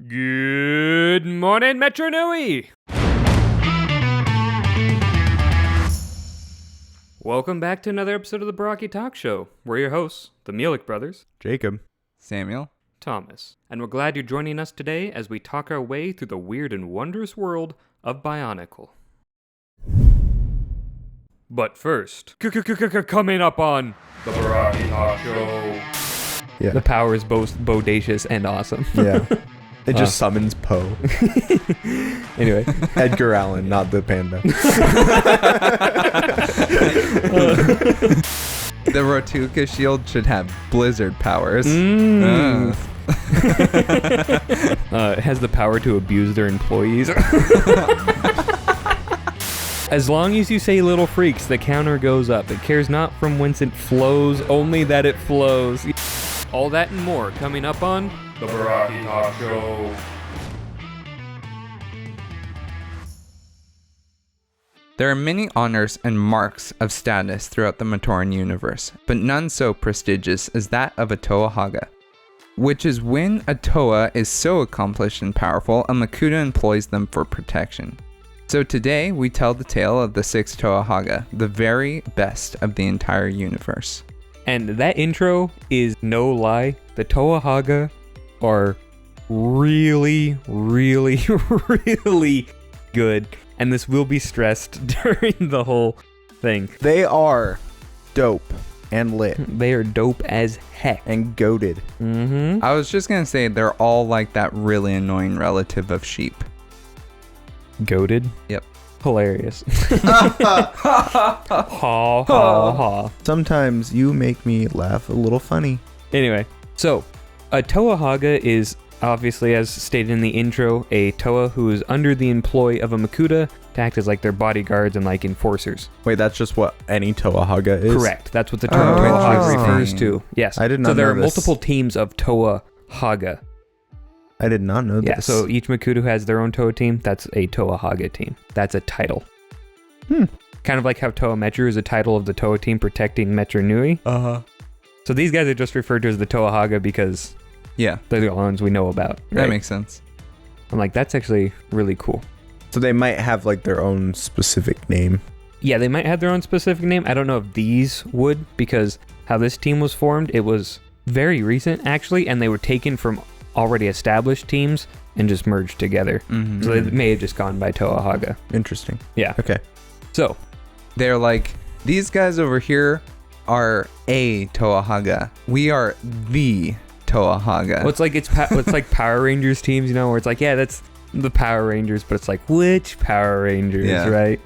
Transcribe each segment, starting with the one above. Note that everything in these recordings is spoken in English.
Good morning, Metro Nui! Welcome back to another episode of the Barraki Talk Show. We're your hosts, the Mielik brothers, Jacob, Samuel, Thomas, and we're glad you're joining us today as we talk our way through the weird and wondrous world of Bionicle. But first, coming up on the Barraki Talk Show. Yeah. The power is both bodacious and awesome. Yeah. It just summons Poe. Anyway. Edgar Allan, not the panda. the Rotuka shield should have blizzard powers. It has the power to abuse their employees. As long as you say little freaks, the counter goes up. It cares not from whence it flows, only that it flows. All that and more coming up on the Barraki Talk Show. There are many honors and marks of status throughout the Matoran universe, but none so prestigious as that of a Toa Hagah, which is when a Toa is so accomplished and powerful, a Makuta employs them for protection. So today, we tell the tale of the 6 Toa Hagah, the very best of the entire universe. And that intro is no lie. The Toa Hagah are really, really, really good. And this will be stressed during the whole thing. They are dope and lit They are dope as heck. and goated. Mm-hmm. I was just gonna say, they're all like that really annoying relative of sheep. Goated? Yep. Hilarious. Ha ha ha. Sometimes you make me laugh a little funny. Anyway, so a Toa Hagah is obviously, as stated in the intro, a Toa who is under the employ of a Makuta to act as like their bodyguards and like enforcers. Wait, that's just what any Toa Hagah is? Correct. That's what the term Oh, Toa Hagah interesting. refers to. Yes. I did not So there know are this. multiple teams of Toa Hagah. I did not know Yeah. this. So each Makuta has their own Toa team. That's a Toa Hagah team. That's a title. Kind of like how Toa Metru is a title of the Toa team protecting Metru Nui. Uh-huh. So these guys are just referred to as the Toa Hagah because Yeah, they're the ones we know about. that Right? makes sense. I'm like, that's actually really cool. So they might have like their own specific name. Yeah, they might have their own specific name. I don't know if these would, because how this team was formed, it was very recent actually, and they were taken from already established teams and just merged together. Mm-hmm. So they may have just gone by Toa Hagah. Interesting. Yeah. Okay. So They're like, these guys over here are a Toa Hagah. We are the Toa Hagah. well, it's like Power Rangers teams, you know, where it's like, yeah, that's the Power Rangers, but it's like, which Power Rangers, Yeah. right?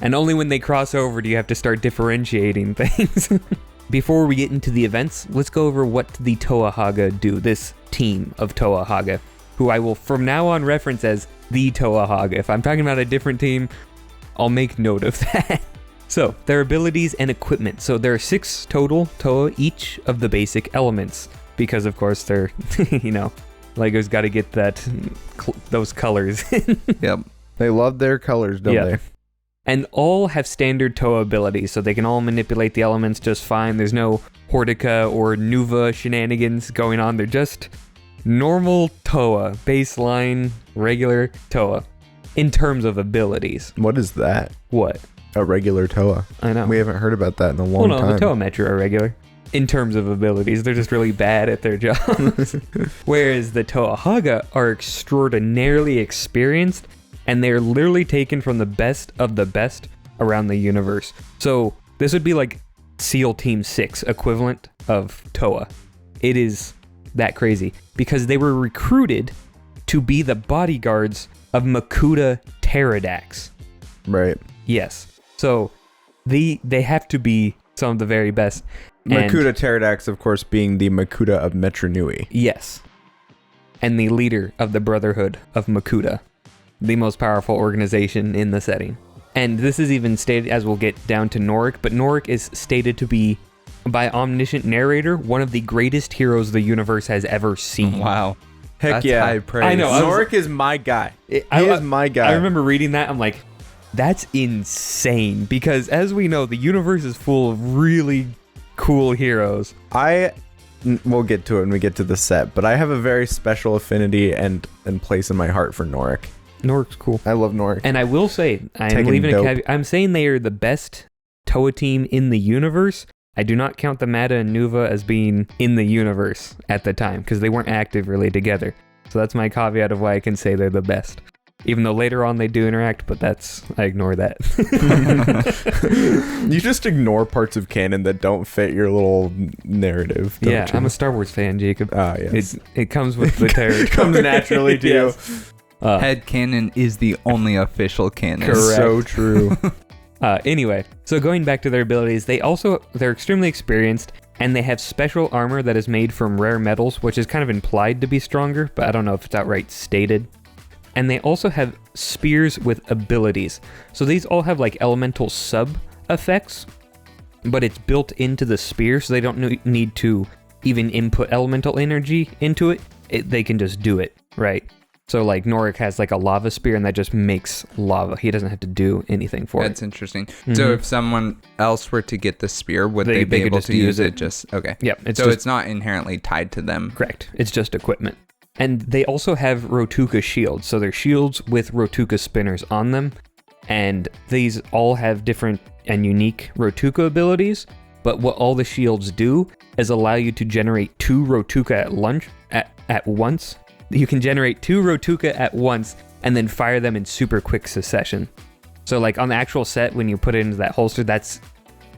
And only when they cross over do you have to start differentiating things. Before we get into the events, let's go over what the Toa Hagah do, this team of Toa Hagah, who I will from now on reference as the Toa Hagah. If I'm talking about a different team, I'll make note of that. So, their abilities and equipment. So there are 6 total Toa, each of the basic elements. Because, of course, they're, Lego's got to get those colors. Yep. They love their colors, don't Yeah. they? And all have standard Toa abilities, so they can all manipulate the elements just fine. There's no Hordika or Nuva shenanigans going on. They're just normal Toa, baseline, regular Toa, in terms of abilities. What is that? What? A regular Toa. I know. We haven't heard about that in a long well, no, time. the Toa Metru are regular. In terms of abilities, they're just really bad at their jobs. Whereas the Toa Hagah are extraordinarily experienced, and they're literally taken from the best of the best around the universe. So this would be like SEAL Team 6 equivalent of Toa. It is that crazy because they were recruited to be the bodyguards of Makuta Teridax. Right. Yes. So they have to be some of the very best. And- Makuta Teridax, of course, being the Makuta of Metru Nui. Yes. And the leader of the Brotherhood of Makuta, the most powerful organization in the setting. And this is even stated, as we'll get down to Norik, but Norik is stated to be, by omniscient narrator, one of the greatest heroes the universe has ever seen. Wow. Heck That's yeah. high praise. I know, I was- Norik is my guy. He I- is my guy. I remember reading that, I'm like, that's insane. Because as we know, the universe is full of really cool heroes. I we'll get to it when we get to the set, but I have a very special affinity and place in my heart for Norik. Norik's cool. I love Norik. And I will say, I'm saying they are the best Toa team in the universe. I do not count the Mata and Nuva as being in the universe at the time, because they weren't active really together. So that's my caveat of why I can say they're the best. Even though later on they do interact, but I ignore that. You just ignore parts of canon that don't fit your little narrative. Yeah, I'm a Star Wars fan, Jacob. Ah, yes. It comes with the territory. It comes naturally to you. Head canon is the only official canon. Correct. So true. Anyway, so going back to their abilities, they're extremely experienced, and they have special armor that is made from rare metals, which is kind of implied to be stronger, but I don't know if it's outright stated. And they also have spears with abilities. So these all have like elemental sub effects, but it's built into the spear, so they don't need to even input elemental energy into it. They can just do it, right? So like Norik has like a lava spear, and that just makes lava. He doesn't have to do anything for it. That's interesting. Mm-hmm. So if someone else were to get the spear, would they be able to use it? Okay. Yep. It's not inherently tied to them. Correct. It's just equipment. And they also have Rotuka shields. So they're shields with Rotuka spinners on them. And these all have different and unique Rotuka abilities. But what all the shields do is allow you to generate 2 Rotuka at once. You can generate 2 Rotuka at once and then fire them in super quick succession. So like on the actual set, when you put it into that holster,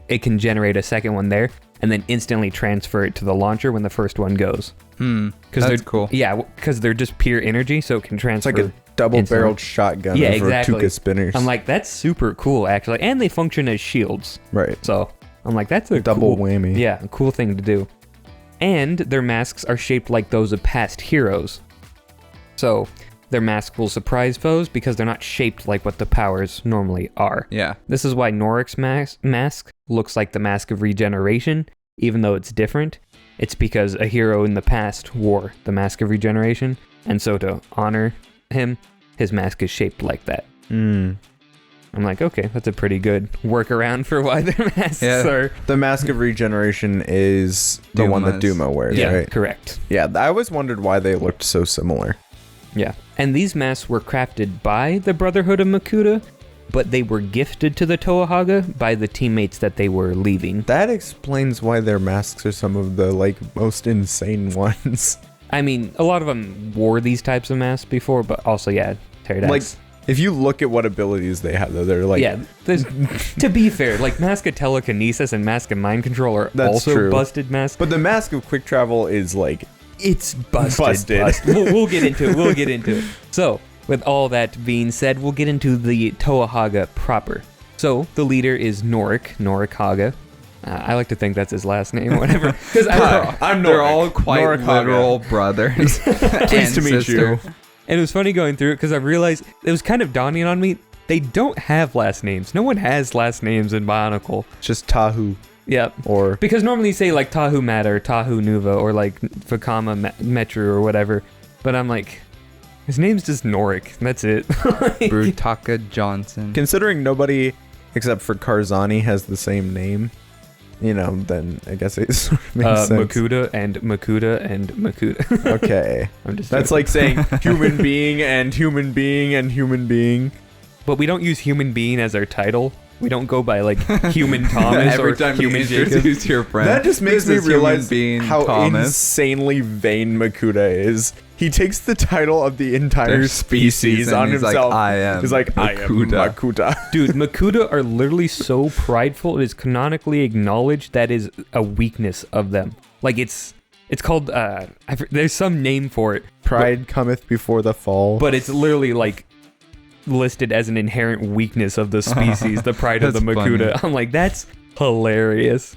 it can generate a second one there and then instantly transfer it to the launcher when the first one goes. That's cool. Yeah, because they're just pure energy, so it can transfer. It's like a double-barreled shotgun of Rotuka spinners. I'm like, that's super cool, actually. And they function as shields. Right. So I'm like, that's a double whammy. Yeah, a cool thing to do. And their masks are shaped like those of past heroes. So their mask will surprise foes because they're not shaped like what the powers normally are. Yeah. This is why Norik's mask looks like the Mask of Regeneration, even though it's different. It's because a hero in the past wore the Mask of Regeneration, and so to honor him, his mask is shaped like that. I'm like, okay, that's a pretty good workaround for why their masks are... The Mask of Regeneration is the one that Duma wears, right? Correct. Yeah, I always wondered why they looked so similar. Yeah, and these masks were crafted by the Brotherhood of Makuta, but they were gifted to the Toa Hagah by the teammates that they were leaving. That explains why their masks are some of the most insane ones. I mean, a lot of them wore these types of masks before, but also, Teridax. If you look at what abilities they have, though, they're to be fair, Mask of Telekinesis and Mask of Mind Control are also true. Busted masks. But the Mask of Quick Travel is it's busted. We'll get into it. So, with all that being said, we'll get into the Toa Hagah proper. So, the leader is Norik Hagah. I like to think that's his last name or whatever. Because they're all quite Norik literal brothers. Pleased to meet you. And it was funny going through it because I realized it was kind of dawning on me. They don't have last names. No one has last names in Bionicle. Just Tahu. Yep. Or because normally you say Tahu Mata or Tahu Nuva or Toa Metru or whatever. But I'm like, his name's just Norik. That's it. Brutaka Johnson. Considering nobody except for Karzani has the same name, then I guess it sort of makes sense. Makuta and Makuta. Okay. That's like saying human being and human being and human being. But we don't use human being as our title. We don't go by human Thomas every time human you Jacob. introduce your friend. That just makes me realize how Thomas. insanely vain Makuta is. He takes the title of the entire species on himself. He's like, I am Makuta. Dude, Makuta are literally so prideful. It is canonically acknowledged that is a weakness of them. It's called, there's some name for it. Pride cometh before the fall. But it's literally listed as an inherent weakness of the species, the pride of the Makuta. Funny. I'm like, that's hilarious.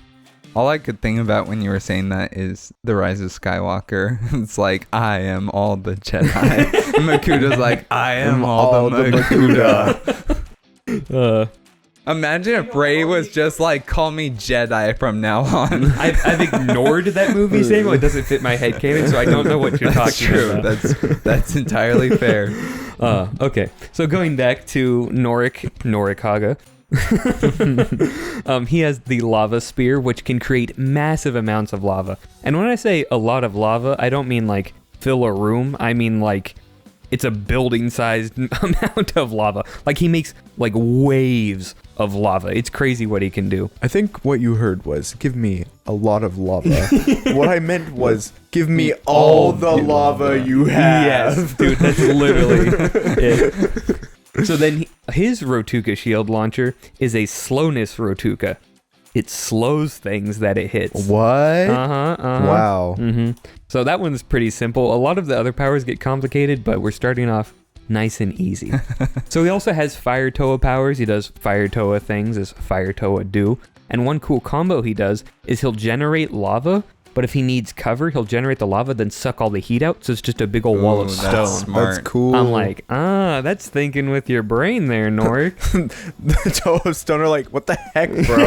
All I could think about when you were saying that is The Rise of Skywalker. It's I am all the Jedi. Makuta's I am all the Makuta. Imagine if Rey was just call me Jedi from now on. I've ignored that movie saying it doesn't fit my headcanon, so I don't know what you're talking about. That's entirely fair. Okay, so going back to Norik Hagah. He has the lava spear, which can create massive amounts of lava. And when I say a lot of lava, I don't mean like fill a room. I mean like it's a building-sized amount of lava. Like he makes like waves of lava. It's crazy what he can do. I think what you heard was, give me a lot of lava. What I meant was, give me all the lava you have. Yes, dude, that's literally it. So then his Rotuka shield launcher is a slowness Rotuka. It slows things that it hits. What? Wow. So that one's pretty simple. A lot of the other powers get complicated, but we're starting off nice and easy. So he also has Fire Toa powers. He does Fire Toa things as Fire Toa do. And one cool combo he does is he'll generate lava, but if he needs cover, he'll generate the lava, then suck all the heat out, so it's just a big old wall of stone. That's smart. That's cool. I'm like, that's thinking with your brain there, Norik. The Toa of Stone are like, what the heck, bro?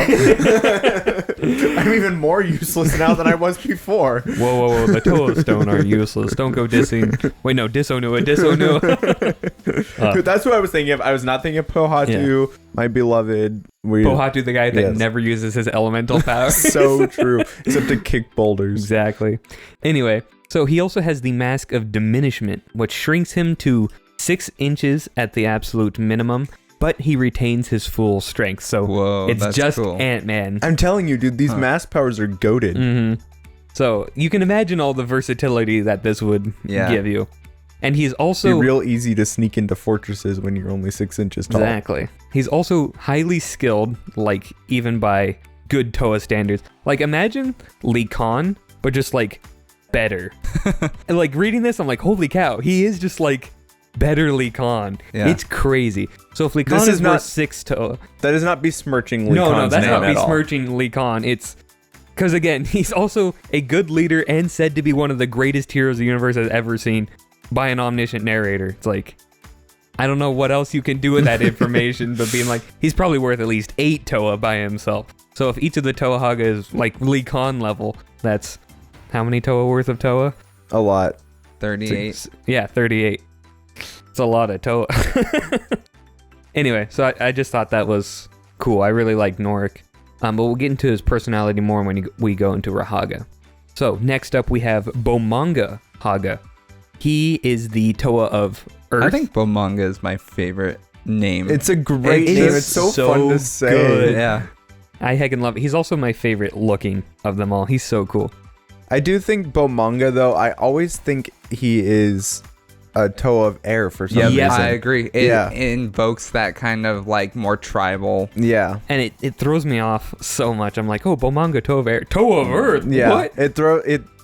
I'm even more useless now than I was before. Whoa. The Toa of Stone are useless. Don't go dissing. Wait, no, Disonua. Dude, that's what I was thinking of. I was not thinking of Pohatu, my beloved. Pohatu, the guy that never uses his elemental power. So true. Except to kick boulders. Exactly. Anyway, so he also has the Mask of Diminishment, which shrinks him to 6 inches at the absolute minimum, but he retains his full strength. So it's just cool. Ant-Man. I'm telling you, dude, these mask powers are goated. So you can imagine all the versatility that this would give you. And he's also real easy to sneak into fortresses when you're only 6 inches tall. Exactly. He's also highly skilled, like even by good Toa standards. Like imagine Lee Khan, but just like better. And like reading this, I'm like, holy cow, he is just like better Lee Khan. Yeah. It's crazy. So if Lee Khan is worth 6 Toa, that is not besmirching Lee Khan's No, that's name not besmirching Lee Khan. It's because again, he's also a good leader and said to be one of the greatest heroes the universe has ever seen by an omniscient narrator. It's like, I don't know what else you can do with that information, but being like, he's probably worth at least 8 Toa by himself. So if each of the Toa Hagah is like Lee Khan level, that's how many Toa worth of Toa? A lot. 38. Yeah, 38. It's a lot of Toa. Anyway, so I just thought that was cool. I really like Norik. But we'll get into his personality more when we go into Rahaga. So next up we have Bomanga Hagah. He is the Toa of Earth. I think Bomanga is my favorite name. It's a great name. It's so fun to say. Good. Yeah. I heckin' love it. He's also my favorite looking of them all. He's so cool. I do think Bomanga, though, I always think he is a Toa of Air for some reason. Yeah, I agree. It invokes that kind of like more tribal. Yeah. And it throws me off so much. I'm like, oh, Bomanga, Toa of Air. Toa of Earth? Yeah. What?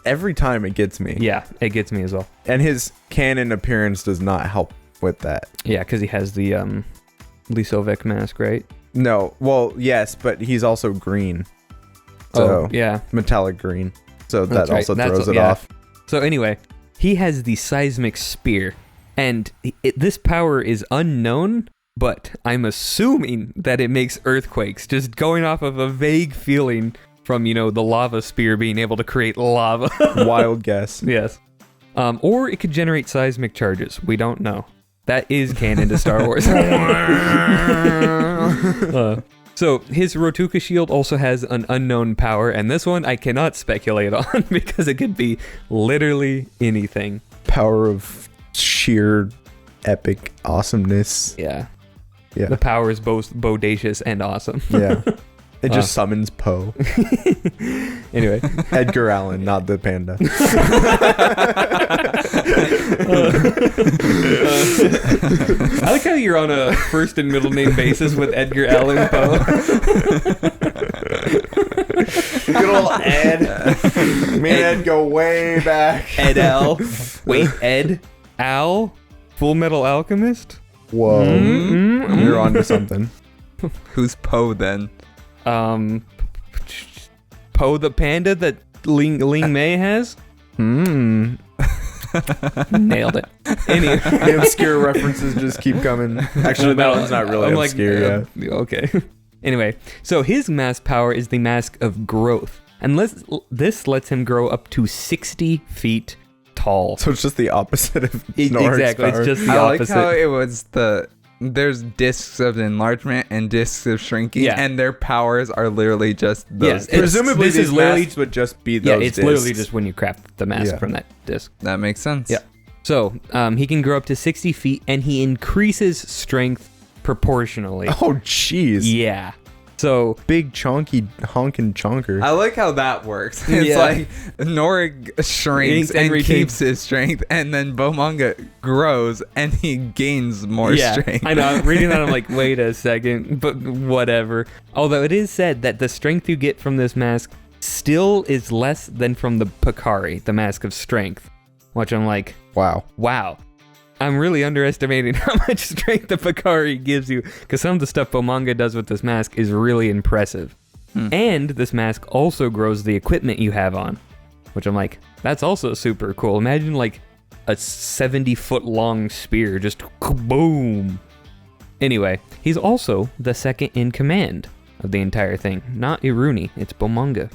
Every time it gets me. Yeah, it gets me as well. And his canon appearance does not help with that. Yeah, because he has the Lisovec mask, right? No, well, yes, but he's also green. So, yeah. Metallic green. So that also throws it off. So anyway, he has the Seismic Spear. And this power is unknown, but I'm assuming that it makes earthquakes. Just going off of a vague feeling from, the lava spear being able to create lava. Wild guess. Yes. Or it could generate seismic charges. We don't know. That is canon to Star Wars. So his Rotuka shield also has an unknown power, and this one I cannot speculate on because it could be literally anything. Power of sheer epic awesomeness. Yeah. The power is both bodacious and awesome. Yeah. It just summons Poe. Anyway. Edgar Allan, not the panda. I like how you're on a first and middle name basis with Edgar Allan Poe. Good old Ed. Me and Ed go way back. Ed Al. Wait, Ed Al? Full Metal Alchemist? Whoa. Mm-hmm. You're onto something. Who's Poe then? Poe the panda that Ling Mei has? Nailed it. Anyway. The obscure references just keep coming. Actually, that one's not really obscure. Okay. Anyway, so his mask power is the Mask of Growth. And this lets him grow up to 60 feet tall. So it's just the opposite of Snorri's exactly, power. It's just the opposite. I opposite. like how it was there's discs of enlargement and discs of shrinking, and their powers are literally just those. Presumably, this literally would just be those. Yeah, it's literally just when you craft the mask from that disc. That makes sense. Yeah. So he can grow up to 60 feet, and he increases strength proportionally. Oh, jeez. Yeah. So big chonky honkin' chonker. I like how that works. It's like Norik shrinks and keeps his strength, and then Bomanga grows and he gains more strength. I know. I'm reading that. I'm like, wait a second, but whatever. Although it is said that the strength you get from this mask still is less than from the Pakari, the mask of strength. Which I'm like, wow. I'm really underestimating how much strength the Pakari gives you, because some of the stuff Bomanga does with this mask is really impressive. And this mask also grows the equipment you have on, which I'm like, that's also super cool. Imagine like a 70-foot long spear, just boom. Anyway, he's also the second in command of the entire thing. Not Iruni, it's Bomanga.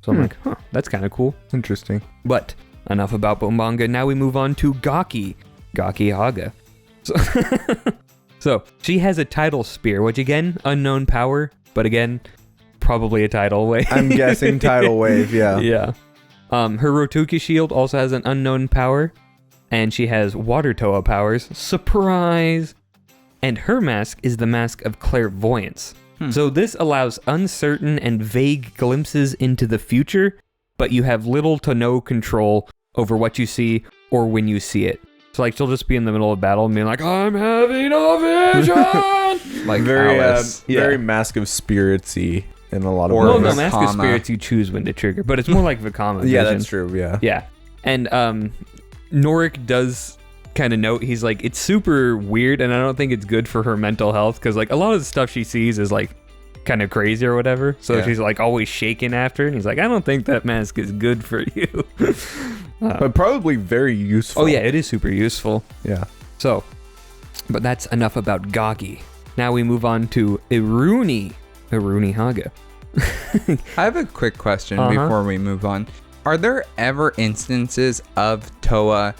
So I'm like, that's kind of cool. Interesting. But enough about Bomanga. Now we move on to Toa Hagah. So she has a tidal spear, which again, unknown power, but again, probably a tidal wave. I'm guessing tidal wave, yeah. Yeah. Her Rotuki shield also has an unknown power, and she has water Toa powers. Surprise! And her mask is the mask of clairvoyance. So this allows uncertain and vague glimpses into the future, but you have little to no control over what you see or when you see it. So like she'll just be in the middle of battle and being like, I'm having a vision! Like very Mask of Spirits-y in a lot of ways. Well, no, Mask of Spirits you choose when to trigger, but it's more like Vakama vision. Yeah, that's true, yeah. Yeah. And Norik does kind of note, he's like, it's super weird and I don't think it's good for her mental health, because like a lot of the stuff she sees is like kind of crazy or whatever. So she's like always shaking after, and he's like, I don't think that mask is good for you. But probably very useful. Oh yeah, it is super useful. Yeah. So, but that's enough about Gagi. Now we move on to Iruni Hagah. I have a quick question before we move on. Are there ever instances of Toa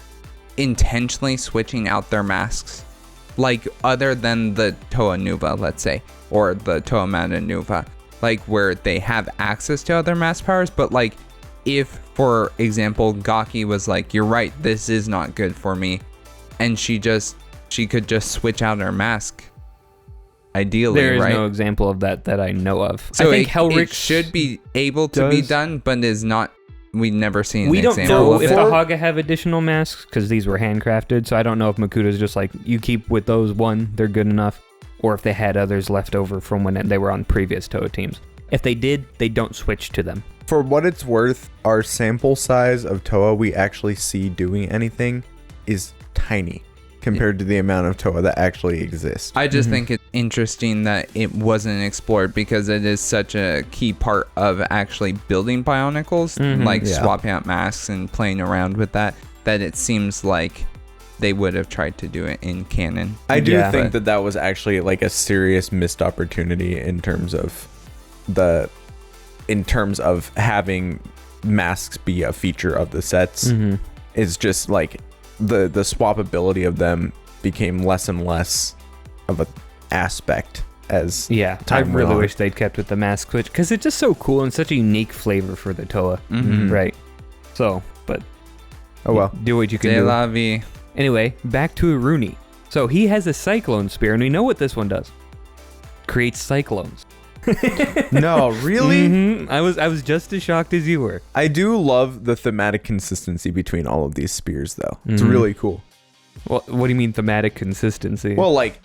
intentionally switching out their masks? Like, other than the Toa Nuva, let's say, or the Toa Mata Nuva, like where they have access to other mask powers, but like, if, for example, Gaki was like, you're right, this is not good for me, and she could just switch out her mask, ideally, there is right? no example of that I know of. So I think it should be able to be done, but is not. We've never seen an example. We don't know if the Haga have additional masks, because these were handcrafted, so I don't know if Makuta's just like, you keep with those one, they're good enough, or if they had others left over from when they were on previous Toa teams. If they did, they don't switch to them. For what it's worth, our sample size of Toa we actually see doing anything is tiny compared to the amount of Toa that actually exists. I just think it's interesting that it wasn't explored, because it is such a key part of actually building Bionicles, like swapping out masks and playing around with that it seems like they would have tried to do it in canon. I do think that was actually like a serious missed opportunity in terms of having masks be a feature of the sets. It's just like the swappability of them became less and less of an aspect as I really wish they'd kept with the mask switch, because it's just so cool and such a unique flavor for the Toa. Right. So, but oh well, do what you can do. La vie. Anyway, back to Iruni. So he has a cyclone spear, and we know what this one does. Creates cyclones. No, really? I was just as shocked as you were. I do love the thematic consistency between all of these spears, though. It's really cool. Well, what do you mean thematic consistency? Well, like,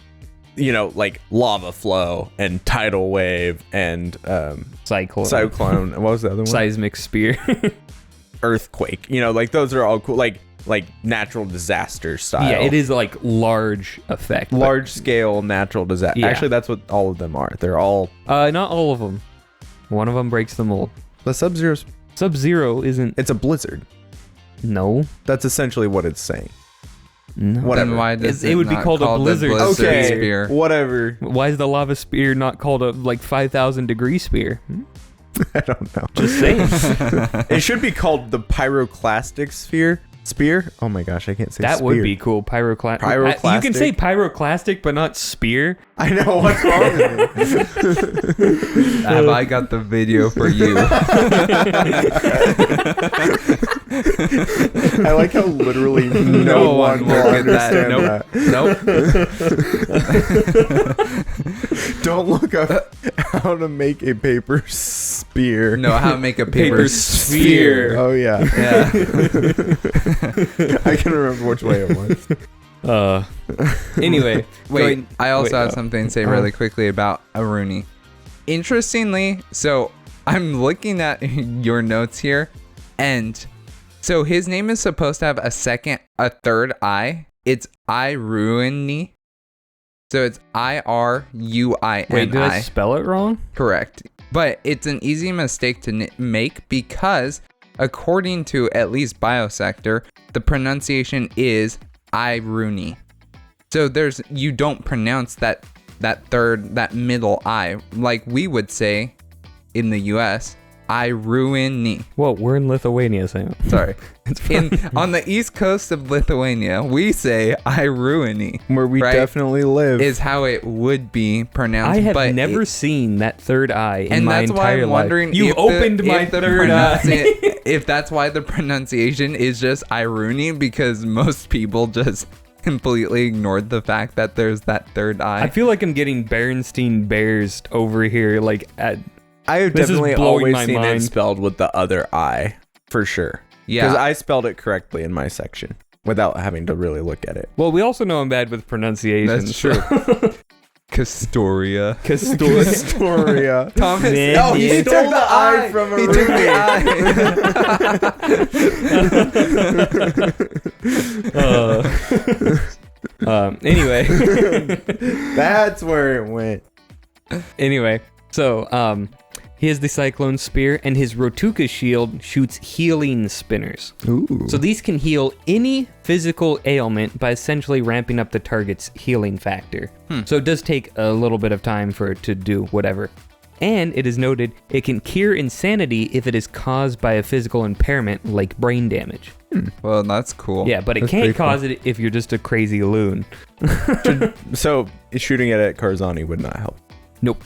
like lava flow and tidal wave and cyclone. What was the other one? Seismic spear. Earthquake. Like those are all cool. Like natural disaster style. Yeah, it is like large effect. Large scale natural disaster. Yeah. Actually, that's what all of them are. They're all... not all of them. One of them breaks the mold. The Sub-Zero's... Sub-Zero isn't... It's a blizzard. No. That's essentially what it's saying. No. Whatever. Then why does it would be called a blizzard spear? Whatever. Why is the lava spear not called a 5,000 degree spear? I don't know. Just saying. It should be called the pyroclastic sphere, Spear? Oh my gosh, I can't say That spear. would be cool. Pyroclastic. You can say pyroclastic, but not spear. I know, what's wrong with me? Have I got the video for you? I like how literally no one will understand that. Nope. Don't look up how to make a paper spear. No, how to make a paper, Paper sphere. sphere. Oh, yeah. Yeah. I can remember which way it was. Anyway. Wait, I also have no. something to say really quickly about Aruni. Interestingly, so I'm looking at your notes here, and so his name is supposed to have a third I. It's Iruini. So it's Iruini. Wait, did I spell it wrong? Correct. But it's an easy mistake to make because, according to at least Biosector, the pronunciation is Iruni. So you don't pronounce that middle I like we would say in the US. Iruni. Well, we're in Lithuania, Sam. Sorry. On the east coast of Lithuania, we say Iruni. Where we right? definitely live. Is how it would be pronounced. I have never seen that third eye in my entire life. And that's why I'm wondering you opened my third eye. If that's why the pronunciation is just Iruni, because most people just completely ignored the fact that there's that third eye. I feel like I'm getting Berenstein Bears over here, like I have this is definitely blowing always my seen mind. it spelled with the other I, for sure. Yeah. Because I spelled it correctly in my section without having to really look at it. Well, we also know I'm bad with pronunciation. That's true. Castoria. Astoria. Thomas. Man, Oh, he yeah. took the I from He took the I. Anyway. That's where it went. Anyway, so he has the Cyclone Spear, and his Rotuka shield shoots healing spinners. Ooh. So these can heal any physical ailment by essentially ramping up the target's healing factor. So it does take a little bit of time for it to do whatever. And it is noted it can cure insanity if it is caused by a physical impairment like brain damage. Well, that's cool. Yeah, but it That's can't pretty cool. cause it if you're just a crazy loon. So shooting it at Karzani would not help. Nope.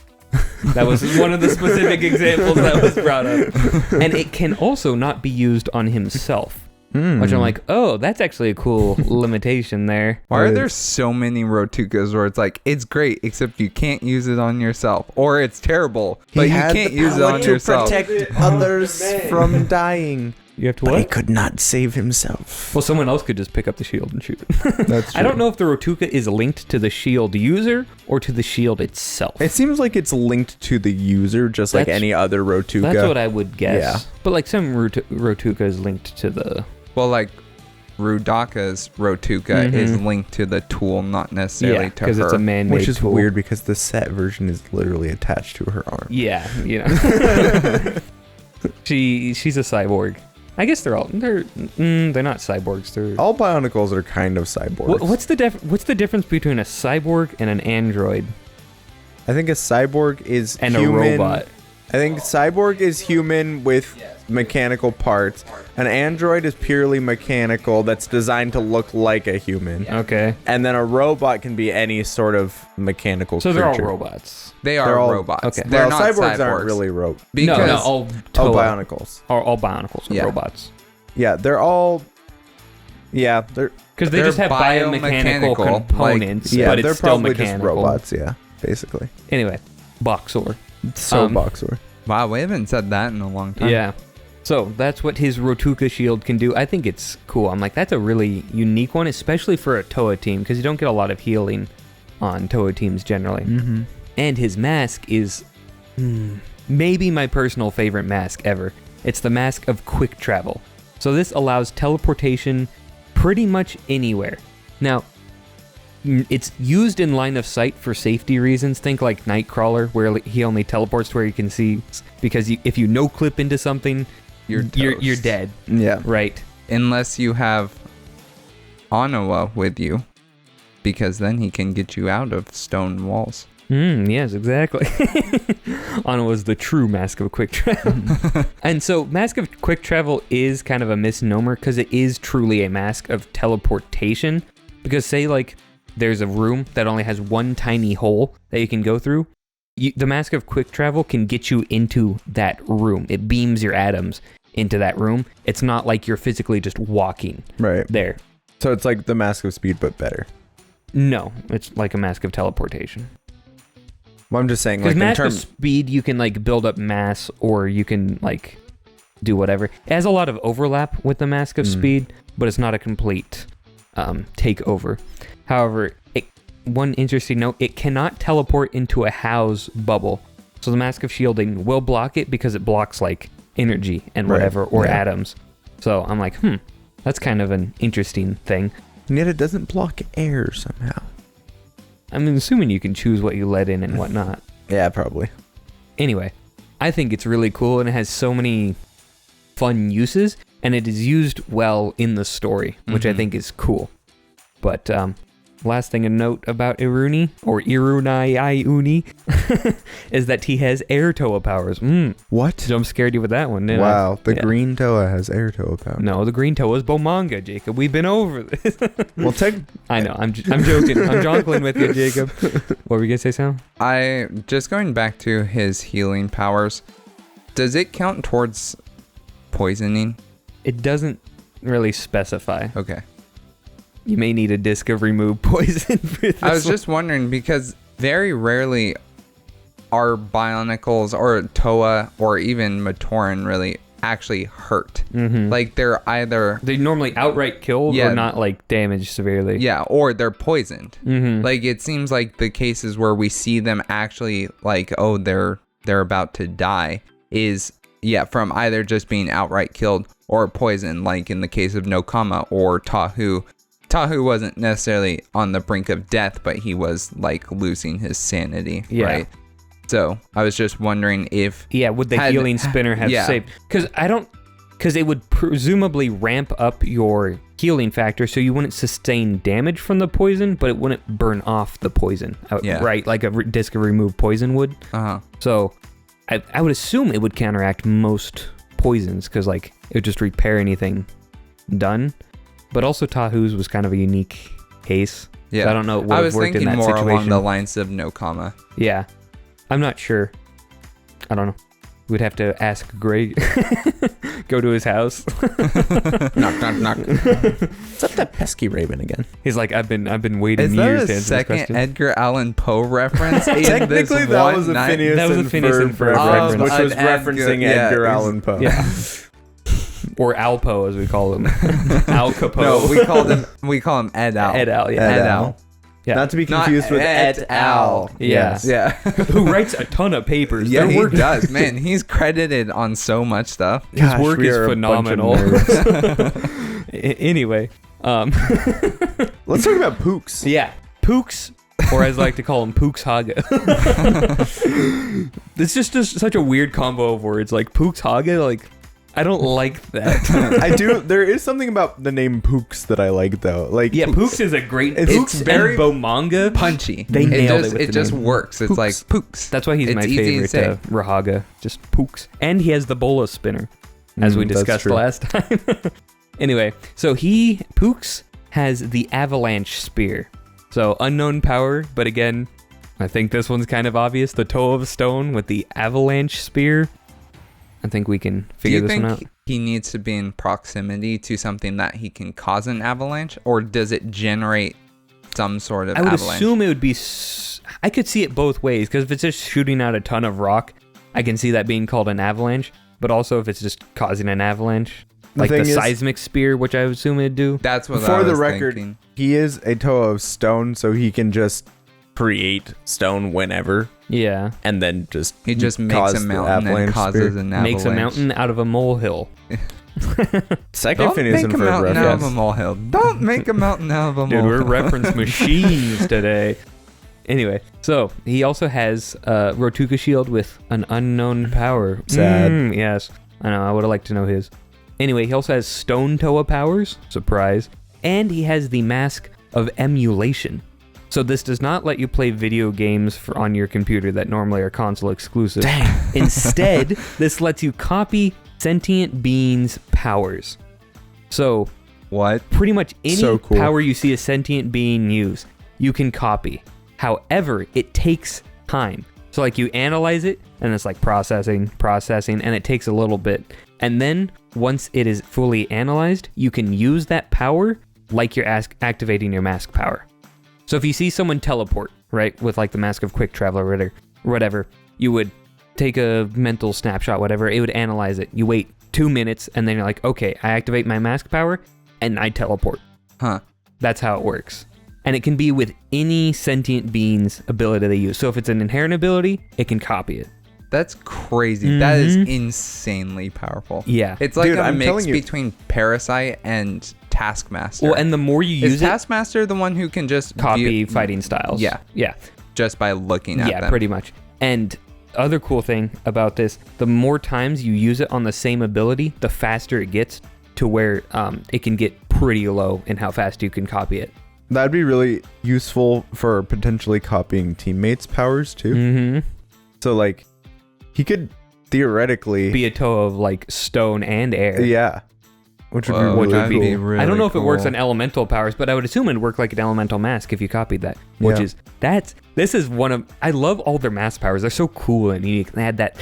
That was one of the specific examples that was brought up. And it can also not be used on himself. Which I'm like, oh, that's actually a cool limitation there. Why are there so many Rotukas where it's like, it's great, except you can't use it on yourself? Or it's terrible, but you can't use it on yourself. Protect others from dying. You have to But he what? could not save himself. Well, someone else could just pick up the shield and shoot it. That's I don't know if the Rotuka is linked to the shield user or to the shield itself. It seems like it's linked to the user, just like That's- any other Rotuka. That's what I would guess. Yeah. But like some Rotuka is linked to the... Well, like Rudaka's Rotuka is linked to the tool, not necessarily Yeah, to because her. it's a man-made Which is tool. weird because the set version is literally attached to her arm. Yeah, you know. She's a cyborg. I guess they're not cyborgs. They're All Bionicles are kind of cyborgs. What's the difference between a cyborg and an android I think a cyborg is and human. a robot? I think cyborg is human with mechanical parts. An android is purely mechanical that's designed to look like a human. Okay. And then a robot can be any sort of mechanical So creature. they're all robots. They are They're all- robots. okay. They're Well, not cyborgs cyborgs. aren't really robots. Because No, all Oh, Toa. Bionicles. All Bionicles are Yeah. robots. Yeah, they're all... Yeah, they're... Because they They're just have biomechanical biomechanical, components, Yeah, but they're it's still probably mechanical. just robots, yeah, basically. Anyway, Boxor. So Boxer. wow, we haven't said that in a long time. Yeah. So that's what his Rotuka shield can do. I think it's cool. I'm like, that's a really unique one, especially for a Toa team, because you don't get a lot of healing on Toa teams generally. Mm-hmm. And his mask is maybe my personal favorite mask ever. It's the Mask of Quick Travel. So this allows teleportation pretty much anywhere. Now, it's used in line of sight for safety reasons. Think like Nightcrawler, where he only teleports to where you can see, because if you no-clip into something, you're toast. dead. Yeah. Right. Unless you have Onawa with you, because then he can get you out of stone walls. Yes, exactly. Anna was the true Mask of Quick Travel. And so Mask of Quick Travel is kind of a misnomer because it is truly a mask of teleportation. Because say like there's a room that only has one tiny hole that you can go through. The Mask of Quick Travel can get you into that room. It beams your atoms into that room. It's not like you're physically just walking there. So it's like the Mask of Speed, but better. No, it's like a Mask of Teleportation. Well, I'm just saying, because like, Mask of Speed, you can like build up mass, or you can like do whatever. It has a lot of overlap with the Mask of Speed, but it's not a complete takeover. However, one interesting note: it cannot teleport into a house bubble. So the Mask of Shielding will block it because it blocks like energy and whatever, or atoms. So I'm like, that's kind of an interesting thing. And yet it doesn't block air somehow. I'm assuming you can choose what you let in and whatnot. Yeah, probably. Anyway, I think it's really cool, and it has so many fun uses, and it is used well in the story, which I think is cool. But last thing to note about Iruni, or Irunai is that he has air Toa powers. What? Jump scared you with that one, didn't I? Wow, the green Toa has air Toa powers. No, the green Toa is Bomanga, Jacob. We've been over this. Well, I know, I'm joking. I'm jonkling with you, Jacob. What were you going to say, Sam? Just going back to his healing powers, does it count towards poisoning? It doesn't really specify. Okay. You may need a disc of remove poison for this. I was just wondering, because very rarely are Bionicles or Toa or even Matoran really actually hurt. Like they're normally outright killed or not like damaged severely. Yeah, or they're poisoned. Like it seems like the cases where we see them actually like, oh, they're about to die is from either just being outright killed or poisoned, like in the case of Nokama or Tahu. Tahu wasn't necessarily on the brink of death, but he was like losing his sanity, right? So I was just wondering if would the healing spinner have saved? Because it would presumably ramp up your healing factor, so you wouldn't sustain damage from the poison, but it wouldn't burn off the poison, right? Like a disc of remove poison would. So I would assume it would counteract most poisons, because like it would just repair anything done. But also Tahu's was kind of a unique case. Yeah, so I don't know what would work in that situation. I was thinking more along the lines of Nokama. Yeah, I'm not sure. I don't know. We'd have to ask Greg. Go to his house. Knock, knock, knock. What's up that pesky raven again? He's like, I've been waiting years to answer this question. Is that a second Edgar Allan Poe reference? Technically, that was a Phineas and Ferb reference, which was referencing Edgar Allan Poe. Yeah. Or Alpo, as we call him. Al Capone. No, we call him Ed Al. Ed Al, yeah. Ed Al. Yeah. Not to be confused with Ed Al. Yes. Yeah. Who writes a ton of papers. Yeah, he does. Man, he's credited on so much stuff. His work is phenomenal. Anyway. Let's talk about Pooks. Yeah. Pooks, or as I like to call him, Pooks Hagah. It's just such a weird combo of words. Like, Pooks Hagah, like... I don't like that. I do. There is something about the name Pooks that I like, though. Like, Pooks is a great. It's very Bomanga. Punchy. They nailed it. It just works. It's like Pooks. That's why he's my favorite. Rahaga, just Pooks, and he has the bola spinner, as we discussed last time. Anyway, so Pooks has the avalanche spear. So unknown power, but again, I think this one's kind of obvious. The toe of stone with the avalanche spear. I think we can figure this one out. Do you think he needs to be in proximity to something that he can cause an avalanche, or does it generate some sort of avalanche? I would assume it would be... I could see it both ways, because if it's just shooting out a ton of rock, I can see that being called an avalanche, but also if it's just causing an avalanche, like the seismic spear, which I would assume it'd do. That's what I was thinking. For the record, thinking. He is a Toa of stone, so he can just create stone whenever. Yeah. And then he just makes a mountain and causes an avalanche. Makes a mountain out of a molehill. Second Phineas and Ferb reference. Don't make a mountain out of a molehill. Don't make a mountain out of a molehill. Dude, we're reference machines today. Anyway, so he also has Rotuka Shield with an unknown power. Sad. Yes. I know, I would have liked to know his. Anyway, he also has Stone Toa powers. Surprise. And he has the Mask of Emulation. So this does not let you play video games on your computer that normally are console exclusive. Dang. Instead, this lets you copy sentient beings' powers. So What? pretty much any So cool. power you see a sentient being use, you can copy. However, it takes time. So like you analyze it and it's like processing, and it takes a little bit. And then once it is fully analyzed, you can use that power like you're activating your mask power. So if you see someone teleport, right, with like the Mask of Quick Travel or whatever, you would take a mental snapshot, whatever, it would analyze it. You wait 2 minutes and then you're like, okay, I activate my mask power and I teleport. Huh. That's how it works. And it can be with any sentient being's ability they use. So if it's an inherent ability, it can copy it. That's crazy. That is insanely powerful. Yeah. It's like Dude, a I'm mix telling you- between Parasite and Taskmaster. Well, and the more you use is it, Taskmaster the one who can just copy fighting styles. Yeah. Yeah. just by looking at Yeah, them? pretty much. And other cool thing about this, the more times you use it on the same ability, the faster it gets to where it can get pretty low in how fast you can copy it. That'd be really useful for potentially copying teammates' powers too. Mm-hmm. So like, he could theoretically Be a toe of like stone and air. yeah, which would Whoa, be really that'd cool. be really I don't know if it works cool. on elemental powers, but I would assume it'd work like an elemental mask if you copied that. Which Yeah. is this is one of I love all their mask powers. They're so cool and unique. They had that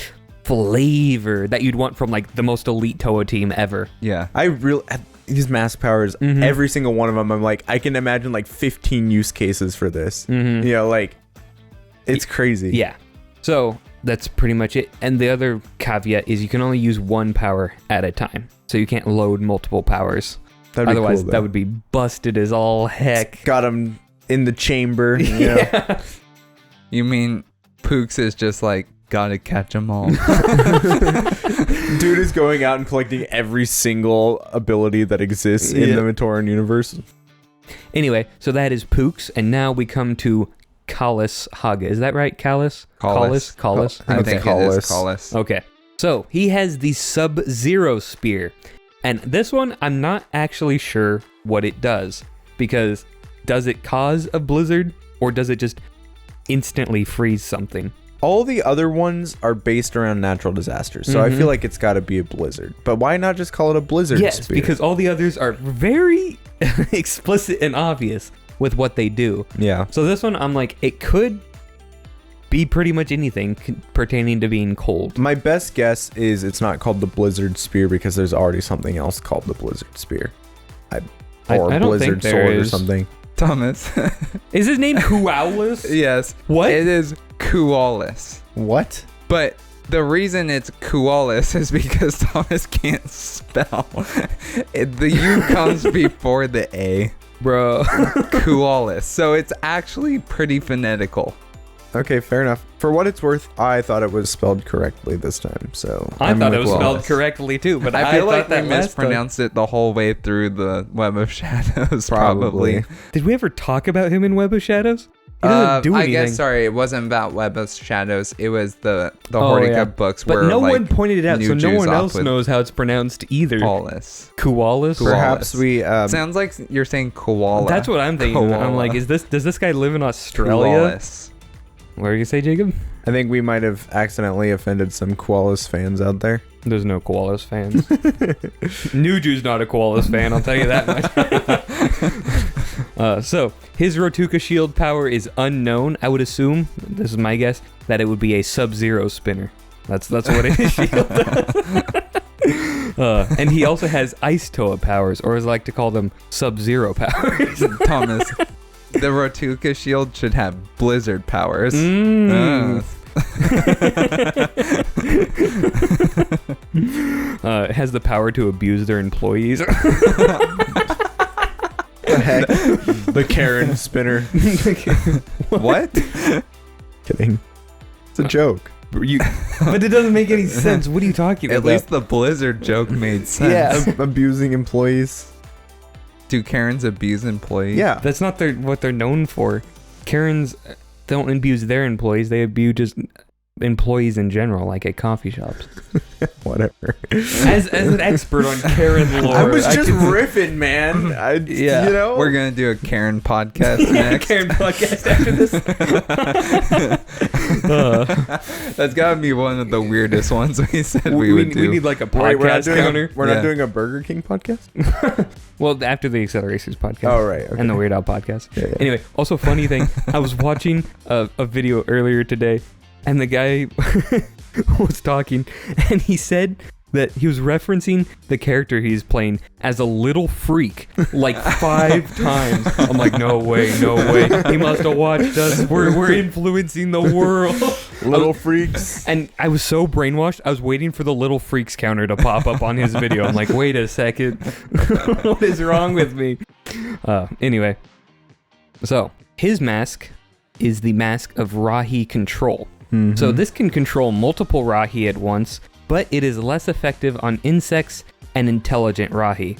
flavor that you'd want from like the most elite Toa team ever. Yeah. I really these mask powers, Mhm. every single one of them. I'm like, I can imagine like 15 use cases for this. Mhm. You know, like it's crazy. Yeah. So that's pretty much it. And the other caveat is you can only use one power at a time. So you can't load multiple powers. That'd be Otherwise, cool, that though. would be busted as all heck. Got him in the chamber. You know? Yeah. You mean Pooks is just like, gotta catch them all. Dude is going out and collecting every single ability that exists in Yeah. the Matoran universe. Anyway, so that is Pooks. And now we come to Toa Hagah. Is that right, Kalis? Kalis. I It's think it Kalis. is Kalis. Okay. So he has the Sub-Zero Spear. And this one, I'm not actually sure what it does. Because does it cause a blizzard? Or does it just instantly freeze something? All the other ones are based around natural disasters, so I Mhm. feel like it's got to be a blizzard. But why not just call it a blizzard Yes, spear? because all the others are very explicit and obvious with what they do. yeah, So this one, I'm like, it could be pretty much anything pertaining to being cold. my best guess is it's not called the blizzard spear because there's already something else called the blizzard spear, or I don't blizzard think there sword or is. something. Thomas. Is his name Kualis? Yes. What? It is Kualis. What? But the reason it's Kualis is because Thomas can't spell. The U comes before the A. Bro. Kualis. So it's actually pretty phonetical. Okay, fair enough. For what it's worth, I thought it was spelled correctly this time. So I I'm thought it with was Wallace. spelled correctly too, but I feel like thought they that last time. mispronounced it the whole way through the Web of Shadows, probably. Did we ever talk about him in Web of Shadows? He doesn't do I anything. guess, sorry, it wasn't about Web of Shadows. It was the Oh, Hordika yeah. books But where no like, one pointed it out, so new no Jews one off else with knows how it's pronounced either. Kualis. Kualis? Perhaps we. Sounds like you're saying koala. That's what I'm thinking. I'm Koala. like, does this guy live in Australia? Koalis. What are you say, Jacob? I think we might have accidentally offended some Koalas fans out there. There's no Koalas fans. Nuju's not a Koalas fan, I'll tell you that much. So, his Rotuka shield power is unknown. I would assume, this is my guess, that it would be a Sub-Zero spinner. That's what his shield does. And he also has Ice Toa powers, or as I like to call them, Sub-Zero powers. Thomas, the Rotuka shield should have blizzard powers. Mm. It has the power to abuse their employees. The heck? The Karen spinner. What? Kidding. It's a joke. But it doesn't make any sense. What are you talking At about? least the blizzard joke made sense. Yeah, abusing employees. Do Karens abuse employees? Yeah. That's not what they're known for. Karens don't abuse their employees. They abuse employees in general, like at coffee shops. Whatever. As an expert on Karen lore, I was just riffing, man. Yeah. You know? We're going to do a Karen podcast next. Karen podcast after this. That's got to be one of the weirdest ones we said we would do. We need like a Wait, podcast counter. we're not doing a Burger King podcast? Well, after the Accelerations podcast. Oh, right. Okay. And the Weird Al podcast. Yeah. Anyway, also funny thing, I was watching a video earlier today, and the guy was talking, and he said that he was referencing the character he's playing as a little freak like 5 times. I'm like, no way. He must have watched us. We're influencing the world. Little freaks. And I was so brainwashed, I was waiting for the little freaks counter to pop up on his video. I'm like, wait a second. What is wrong with me? Anyway, so his mask is the mask of Rahi control. Mm-hmm. So this can control multiple Rahi at once, but it is less effective on insects and intelligent Rahi.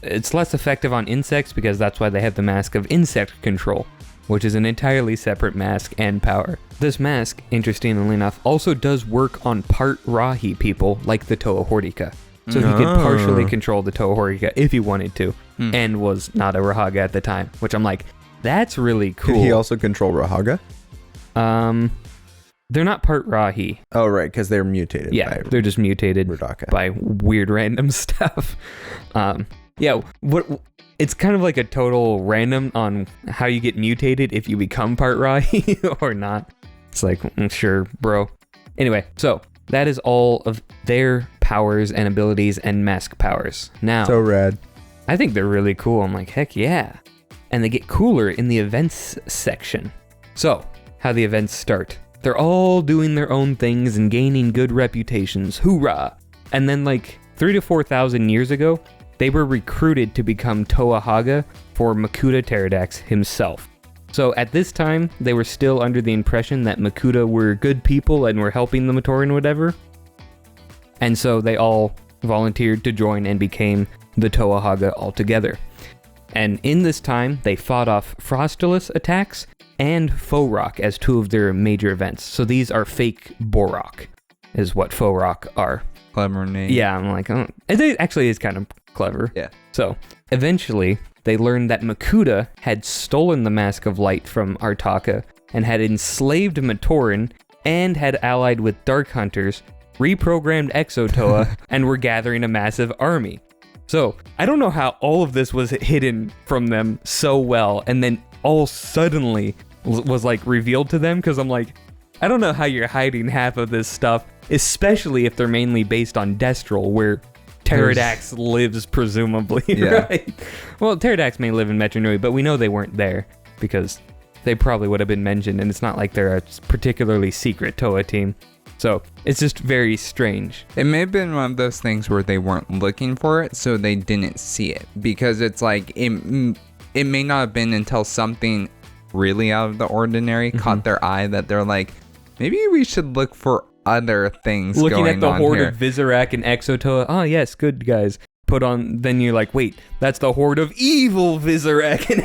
It's less effective on insects because that's why they have the mask of insect control, which is an entirely separate mask and power. This mask, interestingly enough, also does work on part Rahi people like the Toa Hordika. So he could partially control the Toa Hagah if he wanted to, and was not a Rahaga at the time, which I'm like, that's really cool. Could he also control Rahaga? They're not part Rahi. Oh, right, because they're mutated. Yeah, by they're just mutated Hordika. by weird random stuff. It's kind of like a total random on how you get mutated if you become part Rahi or not. It's like, sure, bro. Anyway, so that is all of their powers and abilities and mask powers. Now, So rad. I think they're really cool. I'm like, heck yeah. And they get cooler in the events section. So, how the events start. They're all doing their own things and gaining good reputations. Hoorah! And then like 3,000 to 4,000 years ago, they were recruited to become Toa Hagah for Makuta Teridax himself. So at this time, they were still under the impression that Makuta were good people and were helping the Matoran and whatever. And so they all volunteered to join and became the Toa Hagah altogether. And in this time, they fought off Frostilus attacks and Faux-Rock as 2 of their major events. So these are fake Borok, is what Faux-Rock are. Clever name. Yeah, I'm like, oh. It actually is kind of clever. Yeah. So eventually, they learned that Makuta had stolen the Mask of Light from Artaka and had enslaved Matoran and had allied with Dark Hunters, reprogrammed Exotoa, and were gathering a massive army. So, I don't know how all of this was hidden from them so well, and then all suddenly was like revealed to them, because I'm like, I don't know how you're hiding half of this stuff, especially if they're mainly based on Destral, where Teridax lives, presumably, right? Well, Teridax may live in Metru Nui, but we know they weren't there, because they probably would have been mentioned, and it's not like they're a particularly secret Toa team. So, it's just very strange. It may have been one of those things where they weren't looking for it, so they didn't see it. Because it's like, it may not have been until something really out of the ordinary caught their eye that they're like, maybe we should look for other things looking going at the on horde here. of Vizorak and Exotoa. Oh, yes, good guys. Put on, then you're like, wait, that's the horde of evil Vizorak and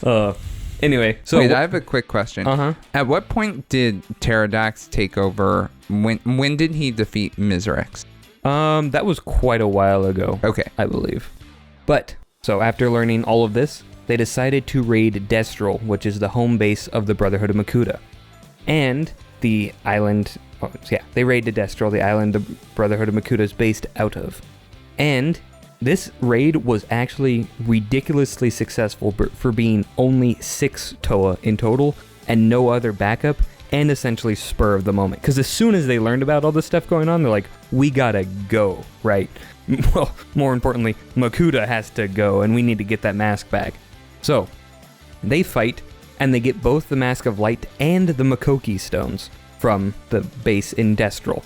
Exotoa. Anyway, so wait, I have a quick question. At what point did Teridax take over? When did he defeat Miserex? That was quite a while ago. Okay. I believe. But, so after learning all of this, they decided to raid Destral, which is the home base of the Brotherhood of Makuta. And the island, they raided Destral, the island the Brotherhood of Makuta is based out of. And this raid was actually ridiculously successful for being only 6 Toa in total and no other backup, and essentially spur of the moment. Because as soon as they learned about all this stuff going on, they're like, we gotta go, right? Well, more importantly, Makuta has to go, and we need to get that mask back. So, they fight, and they get both the Mask of Light and the Makoki stones from the base in Destral.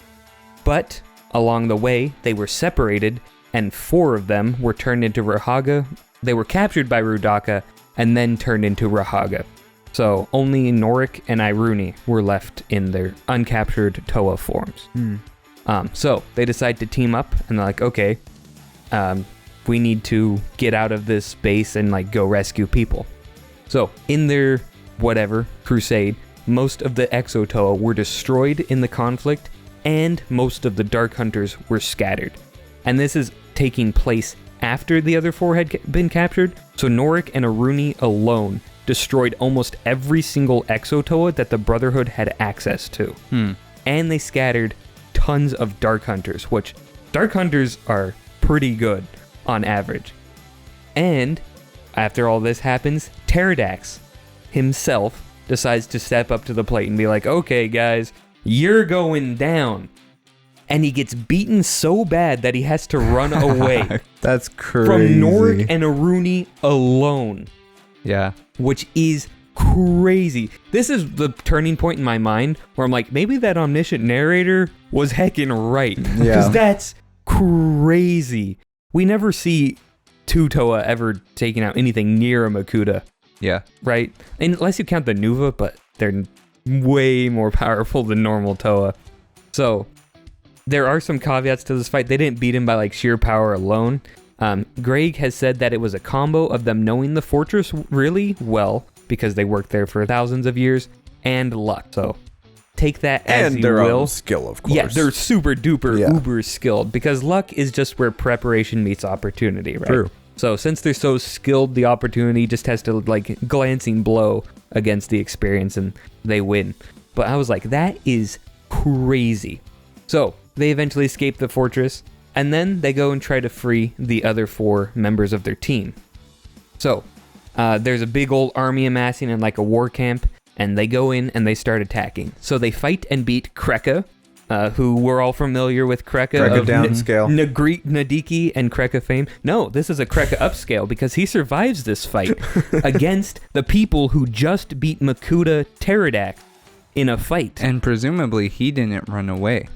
But, along the way, they were separated, and 4 of them were turned into Rahaga. They were captured by Rudaka, and then turned into Rahaga. So, only Norik and Iruni were left in their uncaptured Toa forms. So, they decide to team up, and they're like, okay, we need to get out of this base and, like, go rescue people. So, in their, crusade, most of the Exo Toa were destroyed in the conflict, and most of the Dark Hunters were scattered. And this is taking place after the other 4 had been captured, so Norik and Aruni alone destroyed almost every single Exo Toa that the Brotherhood had access to. And they scattered tons of Dark Hunters, which Dark Hunters are pretty good on average. And after all this happens, Teridax himself decides to step up to the plate and be like, okay guys, you're going down. And he gets beaten so bad that he has to run away. That's crazy. From Norik and Aruni alone. Yeah. Which is crazy. This is the turning point in my mind where I'm like, maybe that omniscient narrator was heckin' right. Because that's crazy. We never see 2 Toa ever taking out anything near a Makuta. Yeah. Right? Unless you count the Nuva, but they're way more powerful than normal Toa. So, there are some caveats to this fight. They didn't beat him by like sheer power alone. Greg has said that it was a combo of them knowing the fortress really well, because they worked there for thousands of years, and luck. So, take that as you will. And their own skill, of course. Yeah, they're super duper uber skilled, because luck is just where preparation meets opportunity, right? True. So since they're so skilled, the opportunity just has to like glancing blow against the experience and they win. But I was like, that is crazy. So they eventually escape the fortress, and then they go and try to free the other 4 members of their team. So there's a big old army amassing in like a war camp, and they go in and they start attacking. So they fight and beat Kreka, who we're all familiar with Kreka of downscale. Nadiki and Kreka fame. No, this is a Kreka upscale because he survives this fight against the people who just beat Makuta Teridax in a fight. And presumably he didn't run away.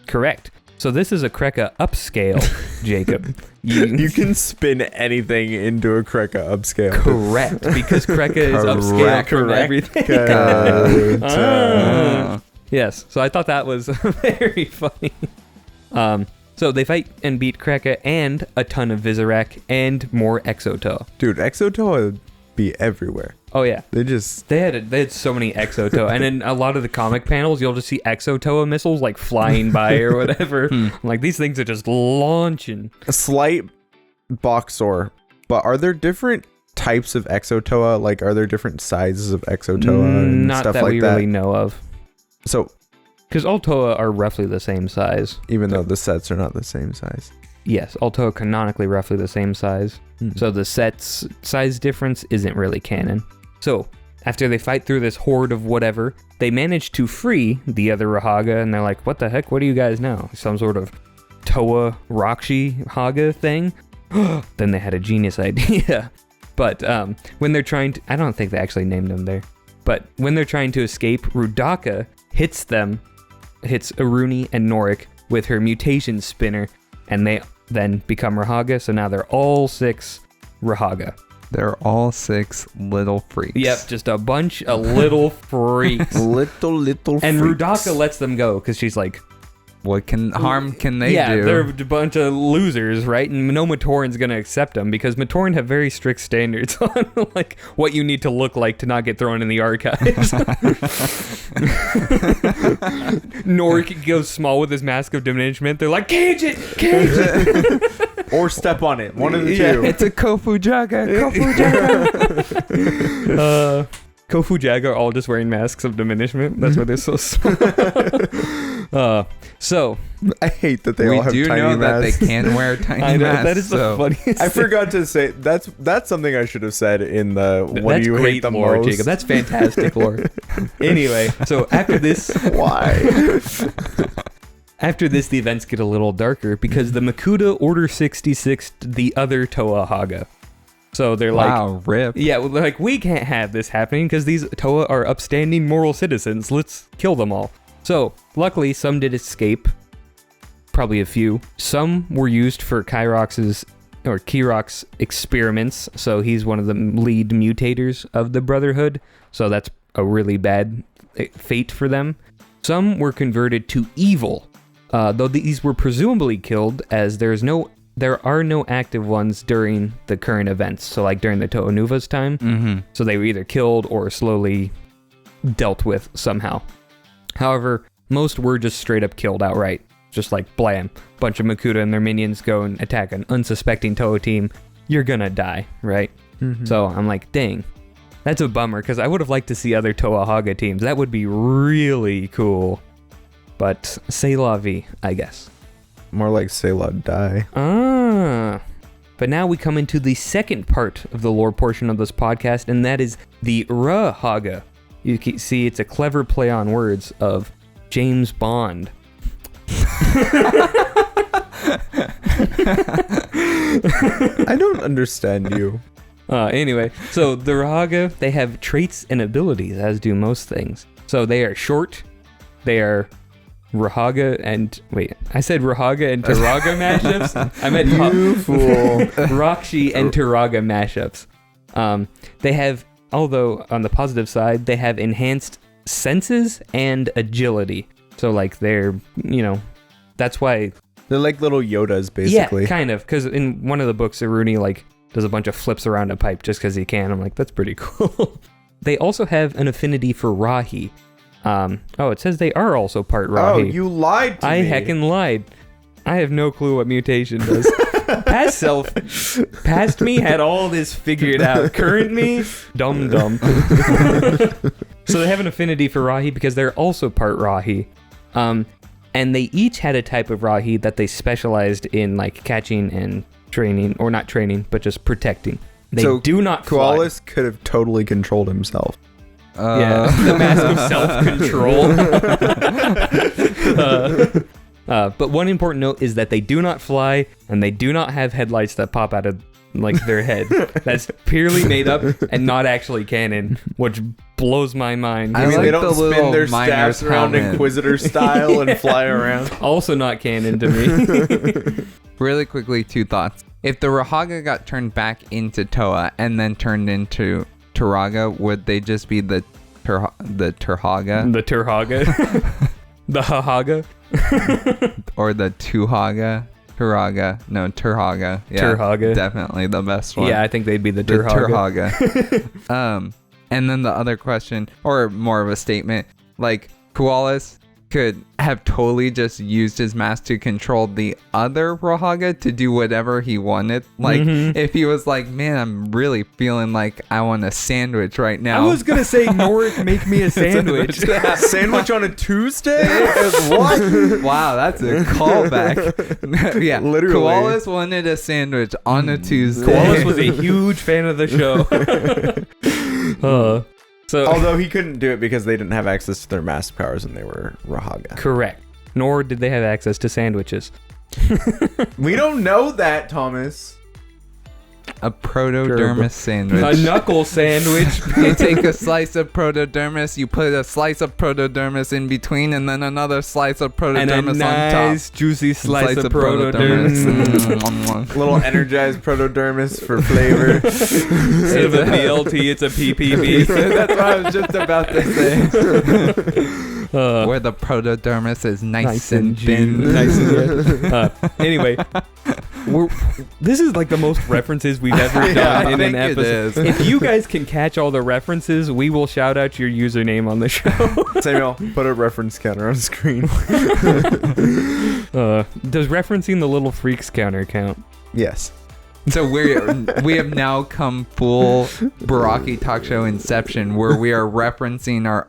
Correct. So this is a Kreka upscale, Jacob. You can spin anything into a Kreka upscale. Correct, because Kreka is upscale from everything. Yes, so I thought that was very funny. So they fight and beat Kreka and a ton of Visorak and more Exo Toa. Dude, Exo Toa would be everywhere. Oh yeah, They had so many Exo Toa, and in a lot of the comic panels, you'll just see Exo Toa missiles like flying by or whatever. I'm like, these things are just launching. A slight boxor, but are there different types of Exo Toa? Like, are there different sizes of Exo Toa and Not stuff that like we that? really know of. So, because all Toa are roughly the same size. even though the sets are not the same size. Yes, all Toa canonically roughly the same size. So the set's size difference isn't really canon. So, after they fight through this horde of whatever, they manage to free the other Rahaga, and they're like, what the heck, what do you guys know? Some sort of Toa Rakshi Haga thing? Then they had a genius idea. But when they're trying to... I don't think they actually named them there. But when they're trying to escape, Rudaka hits Aruni and Norik with her mutation spinner, and they then become Rahaga, so now they're all 6 Rahaga. They're all 6 little freaks. Yep, just a bunch of little freaks. Little And freaks. Rudaka lets them go, because she's like... What harm can they do? Yeah, they're a bunch of losers, right? And no Matoran's going to accept them, because Matoran have very strict standards on like what you need to look like to not get thrown in the archives. Norik goes small with his mask of diminishment. They're like, cage it! Or step on it. One of the Yeah, two. It's a Kofu Jaga. Kofu Jag are all just wearing masks of diminishment. That's why they're so small. So I hate that they we all have do tiny know masks. that they can wear tiny I know, masks. that is the funniest. I forgot to say that's something I should have said in the what That's do you great hate the lore, most? Jacob. That's fantastic lore. Anyway, so after this, Why? after this, the events get a little darker because the Makuta Order 66 the other Toa Hagah. So they're Wow, rip. yeah, well, they're like, we can't have this happening because these Toa are upstanding moral citizens. Let's kill them all. So luckily, some did escape. Probably a few. Some were used for Kirok's experiments. So he's one of the lead mutators of the Brotherhood. So that's a really bad fate for them. Some were converted to evil, though these were presumably killed, as there are no active ones during the current events. So like during the Toa Nuva's time. Mm-hmm. So they were either killed or slowly dealt with somehow. However, most were just straight up killed outright. Just like, blam, bunch of Makuta and their minions go and attack an unsuspecting Toa team. You're gonna die, right? Mm-hmm. So I'm like, dang, that's a bummer, because I would have liked to see other Toa Hagah teams. That would be really cool. But c'est la vie, I guess. More like say la die. But now we come into the second part of the lore portion of this podcast, and that is the Rahaga. You can see it's a clever play on words of James Bond. I don't understand you. Anyway, so the Rahaga, they have traits and abilities, as do most things. So they are short, they are Rahaga and... Wait, I said Rahaga and Turaga mashups? I meant You fool. Rakshi and Turaga mashups. They have, although on the positive side, they have enhanced senses and agility. So like they're, that's why... They're like little Yodas, basically. Yeah, kind of. Because in one of the books, Aruni does a bunch of flips around a pipe just because he can. I'm like, that's pretty cool. They also have an affinity for Rahi. It says they are also part Rahi. Oh, you lied to me. I heckin' lied. I have no clue what mutation does. Past me had all this figured out. Current me, dumb. So they have an affinity for Rahi because they're also part Rahi. And they each had a type of Rahi that they specialized in, like catching and training, or not training, but just protecting. They do not fly. Koalas could have totally controlled himself. Yeah, the mask of self-control. But one important note is that they do not fly, and they do not have headlights that pop out of their head. That's purely made up and not actually canon, which blows my mind. I mean, like they don't the spin their miner's staffs around helmet. Inquisitor style and fly around. Also not canon to me. Really quickly, 2 thoughts. If the Rahaga got turned back into Toa and then turned into Turaga, would they just be the Turhaga? The Turhaga. The Hahaga. Or the Tuhaga? Turaga. No, Turhaga. Yeah, Turhaga. Definitely the best one. Yeah, I think they'd be the The Turhaga. Turhaga. And then the other question, or more of a statement, like Koalas could have totally just used his mask to control the other Rahaga to do whatever he wanted. Like, if he was like, man, I'm really feeling like I want a sandwich right now. I was going to say, Norik, make me a sandwich. Sandwich on a Tuesday? What? Wow, that's a callback. Yeah, Literally. Koalas wanted a sandwich on a Tuesday. Koalas was a huge fan of the show. So Although he couldn't do it because they didn't have access to their mask powers and they were Rahaga. correct. Nor did they have access to sandwiches. We don't know that, Thomas. A protodermis sandwich. A knuckle sandwich. You take a slice of protodermis, you put a slice of protodermis in between, and then another slice of protodermis And a on nice top. juicy slice of protodermis. protodermis. Little energized protodermis for flavor. Instead of a BLT, it's a PPB. That's what I was just about to say. Where the protodermis is nice and thin. Nice and red. Anyway, this is like the most references we've ever done in an episode. If you guys can catch all the references, we will shout out your username on the show. Samuel, put a reference counter on screen. Does referencing the little freaks counter count? Yes. So we have now come full Barraki talk show inception, where we are referencing our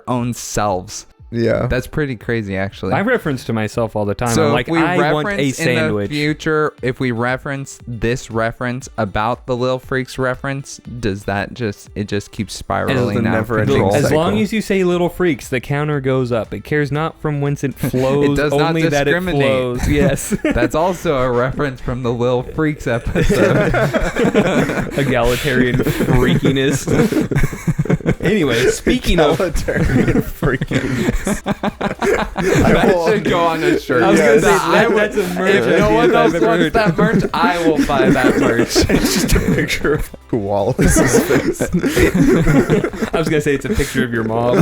own selves. Yeah. That's pretty crazy, actually. I reference to myself all the time. So I'm like, if we I want a reference in the sandwich. future, if we reference this reference about the Lil Freaks reference, does that just keeps spiraling out of never-ending control? As cycle. long as you say little freaks, the counter goes up. It cares not from whence it flows, It does not only that it discriminate. flows. Yes. That's also a reference from the Lil Freaks episode. Egalitarian freakiness. Anyway, speaking of... Egalitarian freakiness. That should go on a shirt. I was going to say, I would- that's a merch If idea no one if else I've ever wants heard. that merch, I will buy that merch. It's just a picture of Koalas' face. I was going to say it's a picture of your mom.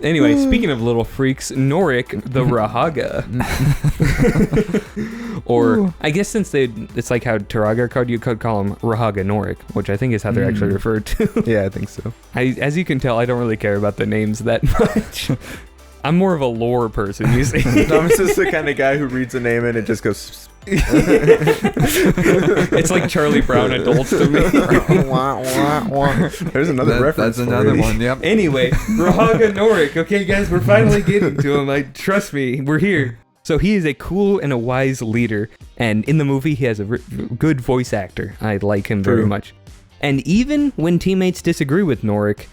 Anyway, speaking of little freaks, Norik, the Rahaga, Or I guess since it's like how Teraga called, you could call him Rahaga Norik, which I think is how they're actually referred to. Yeah, I think so. As you can tell, I don't really care about the names that much. I'm more of a lore person, you see. Thomas is the kind of guy who reads a name and it just goes... It's like Charlie Brown adults to me. There's another reference. That's another one, yep. Anyway, Rahaga Norik. Okay, guys, we're finally getting to him. Trust me, we're here. So he is a cool and a wise leader, and in the movie, he has a good voice actor. I like him very much. And even when teammates disagree with Norik,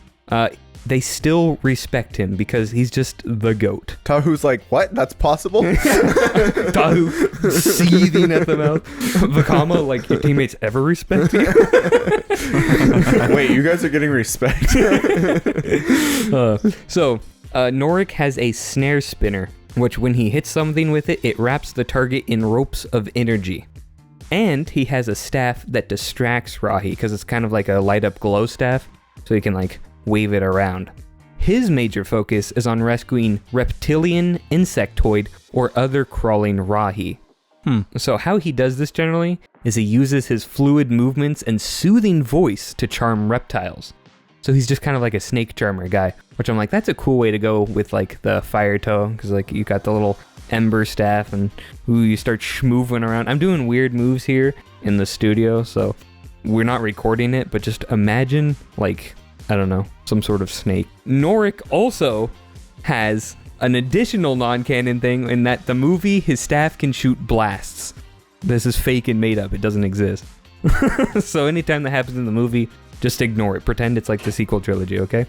they still respect him because he's just the GOAT. Tahu's like, what? That's possible? Tahu seething at the mouth. Vakama, like, your teammates ever respect you? Wait, you guys are getting respect? So, Norik has a snare spinner, which when he hits something with it, it wraps the target in ropes of energy. And he has a staff that distracts Rahi, because it's kind of like a light up glow staff, so he can, like, wave it around. His major focus is on rescuing reptilian, insectoid, or other crawling Rahi. So how he does this generally is he uses his fluid movements and soothing voice to charm reptiles. So he's just kind of like a snake charmer guy, which I'm like, that's a cool way to go with like the fire toe, because like you got the little ember staff and you start schmooving around. I'm doing weird moves here in the studio, so we're not recording it, but just imagine like, I don't know, some sort of snake. Norik also has an additional non-canon thing in that the movie, his staff can shoot blasts. This is fake and made up. It doesn't exist. So anytime that happens in the movie, just ignore it. Pretend it's like the sequel trilogy, okay?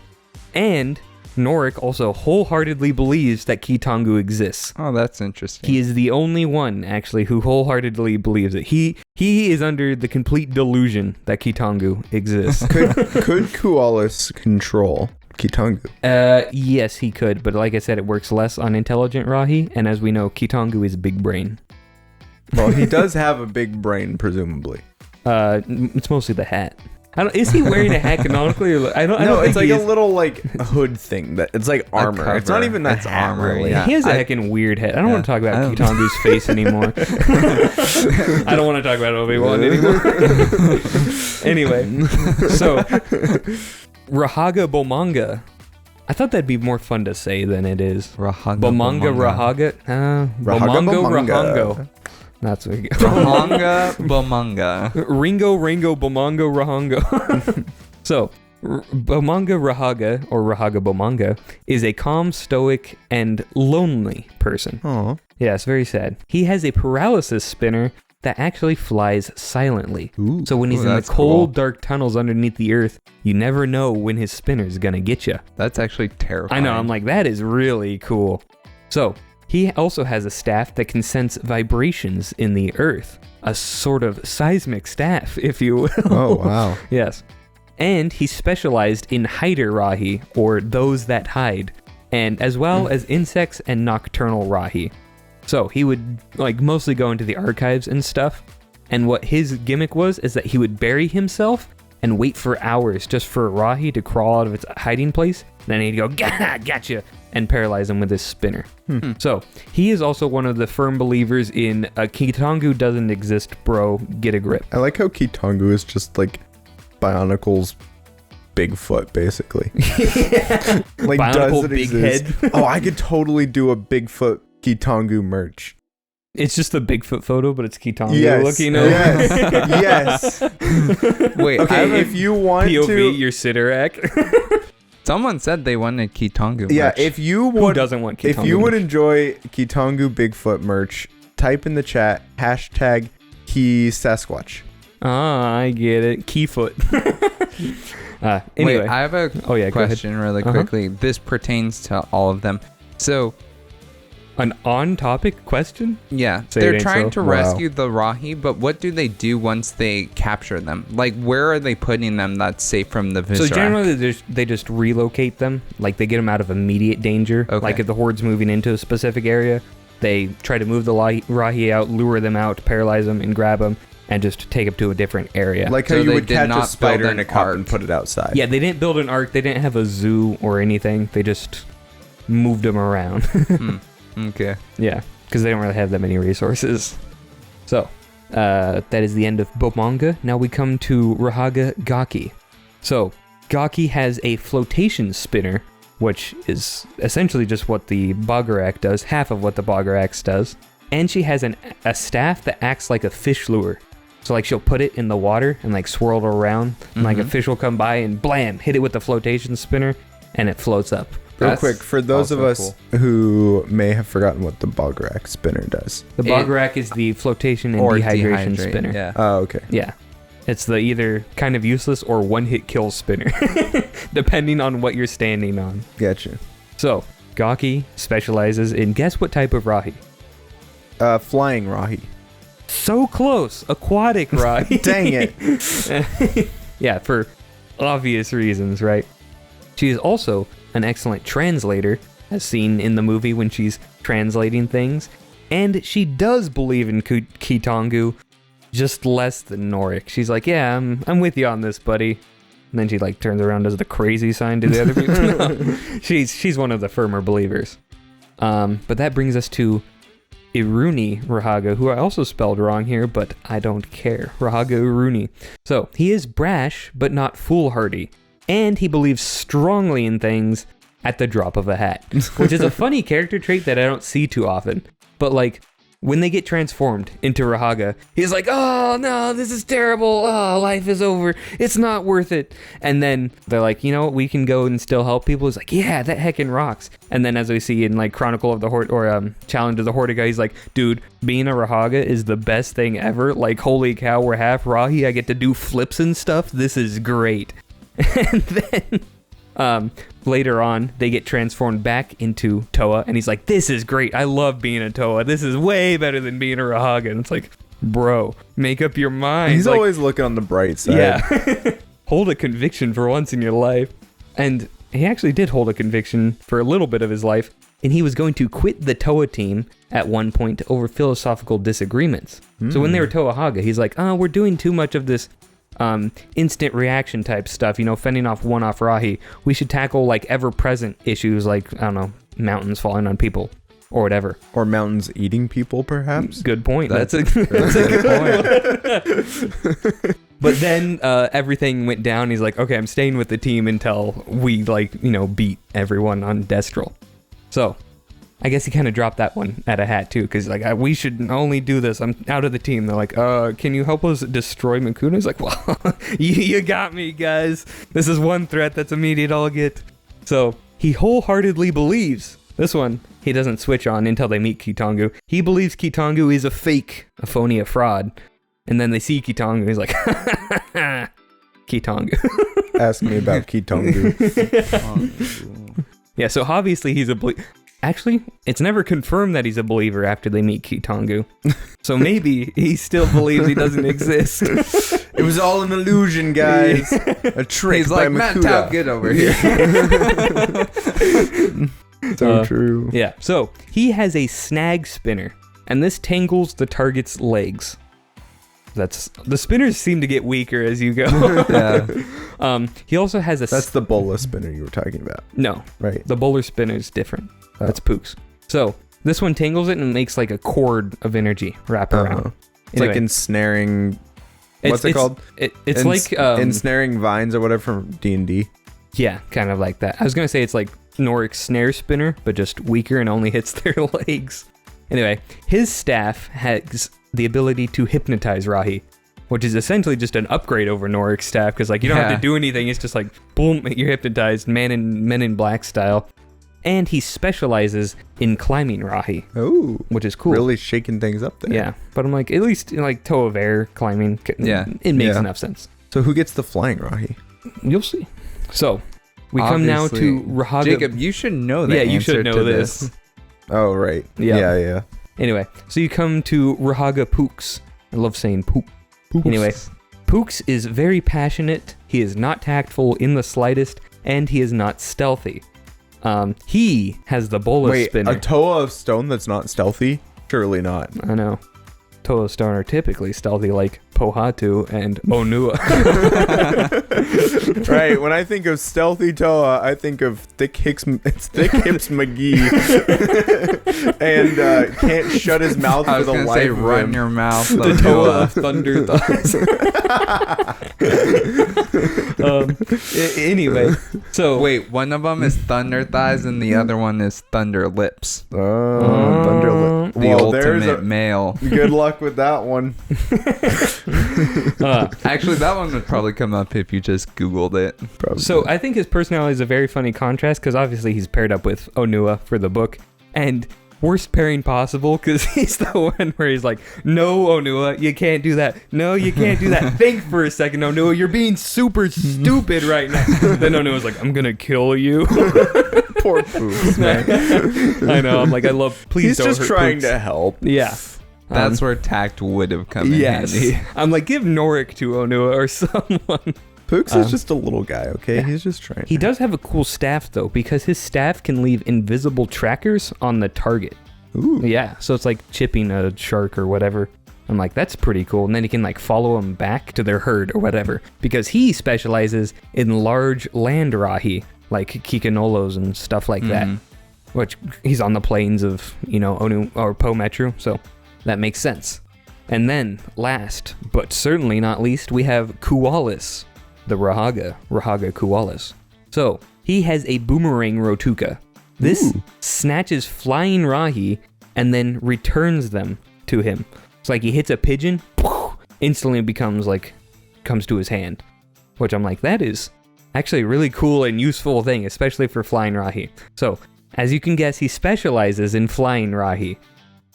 And Norik also wholeheartedly believes that Kitangu exists. Oh, that's interesting. He is the only one, actually, who wholeheartedly believes it. He is under the complete delusion that Kitangu exists. Could Koalas control Kitangu? Yes, he could, but like I said, it works less on intelligent Rahi, and as we know, Kitangu is big brain. Well, he does have a big brain, presumably. It's mostly the hat. Is he wearing a hat canonically? Or, I don't it's think like a little like hood thing that it's like armor. cover. It's not even that It's hat, armor, really. yeah. He has a heckin' weird head. I don't want to talk about I don't- Kitangu's face anymore. I don't want to talk about Obi-Wan anymore. Anyway, so Rahaga Bomanga. I thought that'd be more fun to say than it is. Rahaga. Bomanga Rahaga. Bomongo Rahango. That's what we go. Rahanga Bomanga. Ringo Bomongo Rahango. So, Bomanga Rahaga, or Rahaga Bomanga, is a calm, stoic, and lonely person. Aw. Yeah, it's very sad. He has a paralysis spinner that actually flies silently. Ooh. So when he's in the that's cold, cool. dark tunnels underneath the earth, you never know when his spinner's gonna get you. That's actually terrifying. I know, I'm like, that is really cool. So, he also has a staff that can sense vibrations in the earth. A sort of seismic staff, if you will. Oh, wow. Yes. And he specialized in hider Rahi, or those that hide, and as well as insects and nocturnal Rahi. So he would like mostly go into the archives and stuff, and what his gimmick was is that he would bury himself and wait for hours just for a Rahi to crawl out of its hiding place. Then he'd go, gotcha, and paralyze him with his spinner. So he is also one of the firm believers in Kitangu doesn't exist, bro, get a grip. I like how Kitangu is just like Bionicle's Bigfoot, basically. Like, Bionicle does it big exist? head. Oh, I could totally do a Bigfoot Kitangu merch. It's just a Bigfoot photo, but it's Kitangu Yes. looking over. Yes. Wait, Okay, if you want POV, to... your Sidorak. someone said they wanted Kitangu. Yeah, merch. if you Who would... doesn't want Kitangu? If you would enjoy Kitangu Bigfoot merch, type in the chat, hashtag Key Sasquatch. Ah, I get it. Keyfoot. Anyway. Wait, I have a Oh, yeah, go ahead. question really Uh-huh. quickly. This pertains to all of them. So, An on-topic question? yeah, Say it they're ain't trying so. to Wow. rescue the Rahi, but what do they do once they capture them? Like, where are they putting them that's safe from the Vizrak? So generally, they just relocate them. Like, they get them out of immediate danger. Okay. Like, if the horde's moving into a specific area, they try to move the Rahi out, lure them out, paralyze them, and grab them, and just take them to a different area. Like how So you they would did catch not a spider build in a an cup and ark. put it outside. Yeah, they didn't build an ark. They didn't have a zoo or anything. They just moved them around. Okay. Yeah, because they don't really have that many resources. So, that is the end of Bomanga. Now we come to Rahaga Gaki. So, Gaki has a flotation spinner, which is essentially just what the Boggarak does, half of what the Boggarax does. And she has a staff that acts like a fish lure. So like she'll put it in the water and like swirl it around, and like a fish will come by and blam, hit it with the flotation spinner, and it floats up. Real quick, for those of us who may have forgotten what the Boggarack spinner does. The Boggarak is the flotation and dehydration spinner. Yeah. Oh, okay. Yeah. It's the either kind of useless or one-hit kill spinner, depending on what you're standing on. Gotcha. So, Gaki specializes in, guess what type of Rahi? Flying Rahi. So close! Aquatic Rahi. Dang it. Yeah, for obvious reasons, right? She is also an excellent translator, as seen in the movie when she's translating things. And she does believe in Kitongu, just less than Norik. She's like, yeah, I'm with you on this, buddy. And then she like turns around, does the crazy sign to the other people. No, she's one of the firmer believers. But that brings us to Iruni Rahaga, who I also spelled wrong here, but I don't care. Rahaga Iruni. So, he is brash, but not foolhardy. And he believes strongly in things at the drop of a hat. Which is a funny character trait that I don't see too often. But like, when they get transformed into Rahaga, he's like, oh no, this is terrible. Oh, life is over. It's not worth it. And then they're like, you know what, we can go and still help people. He's like, yeah, that heckin' rocks. And then as we see in like Chronicle of the Challenge of the Hordika, he's like, dude, being a Rahaga is the best thing ever. Like, holy cow, we're half Rahi. I get to do flips and stuff. This is great. And then later on, they get transformed back into Toa, and he's like, this is great. I love being a Toa. This is way better than being a Rahaga. And it's like, bro, make up your mind. He's like, always looking on the bright side. Yeah. Hold a conviction for once in your life. And he actually did hold a conviction for a little bit of his life, and he was going to quit the Toa team at one point over philosophical disagreements. So when they were Toa Hagah, he's like, we're doing too much of this instant reaction type stuff, you know, fending off one-off Rahi. We should tackle like ever-present issues like, I don't know, mountains falling on people or whatever. Or mountains eating people, perhaps? Good point. That's a good point. But then everything went down. He's like, okay, I'm staying with the team until we like, you know, beat everyone on Destral. So I guess he kind of dropped that one at a hat too, because like, we should only do this. I'm out of the team. They're like, can you help us destroy Makuta? He's like, well, you got me, guys. This is one threat that's immediate. I'll get. So he wholeheartedly believes this one. He doesn't switch on until they meet Kitongu. He believes Kitongu is a fake, a phony, a fraud. And then they see Kitongu. He's like, Kitongu. Ask me about Kitongu. Yeah, so obviously he's a Actually, it's never confirmed that he's a believer after they meet Kitongu. So maybe he still believes he doesn't exist. It was all an illusion, guys. A trick. He's by like, Matt Makuta. Tao, get over here. So true. Yeah, so he has a snag spinner, and this tangles the target's legs. The spinners seem to get weaker as you go. Yeah. He also has a... That's the bola spinner you were talking about. No. Right. The bowler spinner is different. That's Pooks. So this one tangles it and makes like a cord of energy wrap around. It's like ensnaring... What's it called? It's like... ensnaring vines or whatever from D&D. Yeah, kind of like that. I was going to say it's like Norik's snare spinner, but just weaker and only hits their legs. Anyway, his staff has the ability to hypnotize Rahi, which is essentially just an upgrade over Norik's staff, because like you don't have to do anything. It's just like, boom, you're hypnotized, Men in Black style. And he specializes in climbing Rahi. Oh, which is cool. Really shaking things up there. Yeah, but I'm like, at least like Toa of Air climbing, it makes enough sense. So who gets the flying Rahi? You'll see. So we come now to Rahaga. Jacob, you should know that. Yeah, you should know this. Oh, right. Yeah. Anyway, so you come to Rahaga Pooks. I love saying poop. Pooks. Anyway, Pooks is very passionate. He is not tactful in the slightest, and he is not stealthy. He has the bola spinner. A Toa of stone that's not stealthy? Surely not. I know. Toa Stone are typically stealthy like Pohatu and Onua. Right, when I think of stealthy Toa, I think of thick hips McGee, and can't shut his mouth I for was the gonna life say, of run him. your mouth. The Toa of Thunder Thighs. Anyway, so Wait, one of them is Thunder Thighs and the other one is Thunder Lips. Thunderlip. The ultimate male. Good luck with that one. Actually, that one would probably come up if you just Googled it. Probably. So I think his personality is a very funny contrast because obviously he's paired up with Onua for the book, and worst pairing possible because he's the one where he's like, no, Onua, you can't do that. No, you can't do that. Think for a second, Onua, you're being super stupid right now. Then Onua's like, I'm gonna kill you. Poor Poops, man. I know. I'm like, I love. Please He's don't just hurt trying Poops. to help. Yeah. That's where tact would have come in handy. I'm like, give Norik to Onua or someone. Pooks is just a little guy, okay? Yeah. He's just trying. He does have a cool staff though, because his staff can leave invisible trackers on the target. Ooh. Yeah, so it's like chipping a shark or whatever. I'm like, that's pretty cool. And then he can like follow them back to their herd or whatever, because he specializes in large land rahi, like Kikanolos and stuff like that, which he's on the plains of, Onu or Po Metru, so that makes sense. And then last, but certainly not least, we have Kualis, the Rahaga Kualis. So he has a boomerang Rotuka. This snatches flying rahi and then returns them to him. It's like he hits a pigeon, instantly comes to his hand. Which I'm like, that is actually a really cool and useful thing, especially for flying rahi. So, as you can guess, he specializes in flying rahi.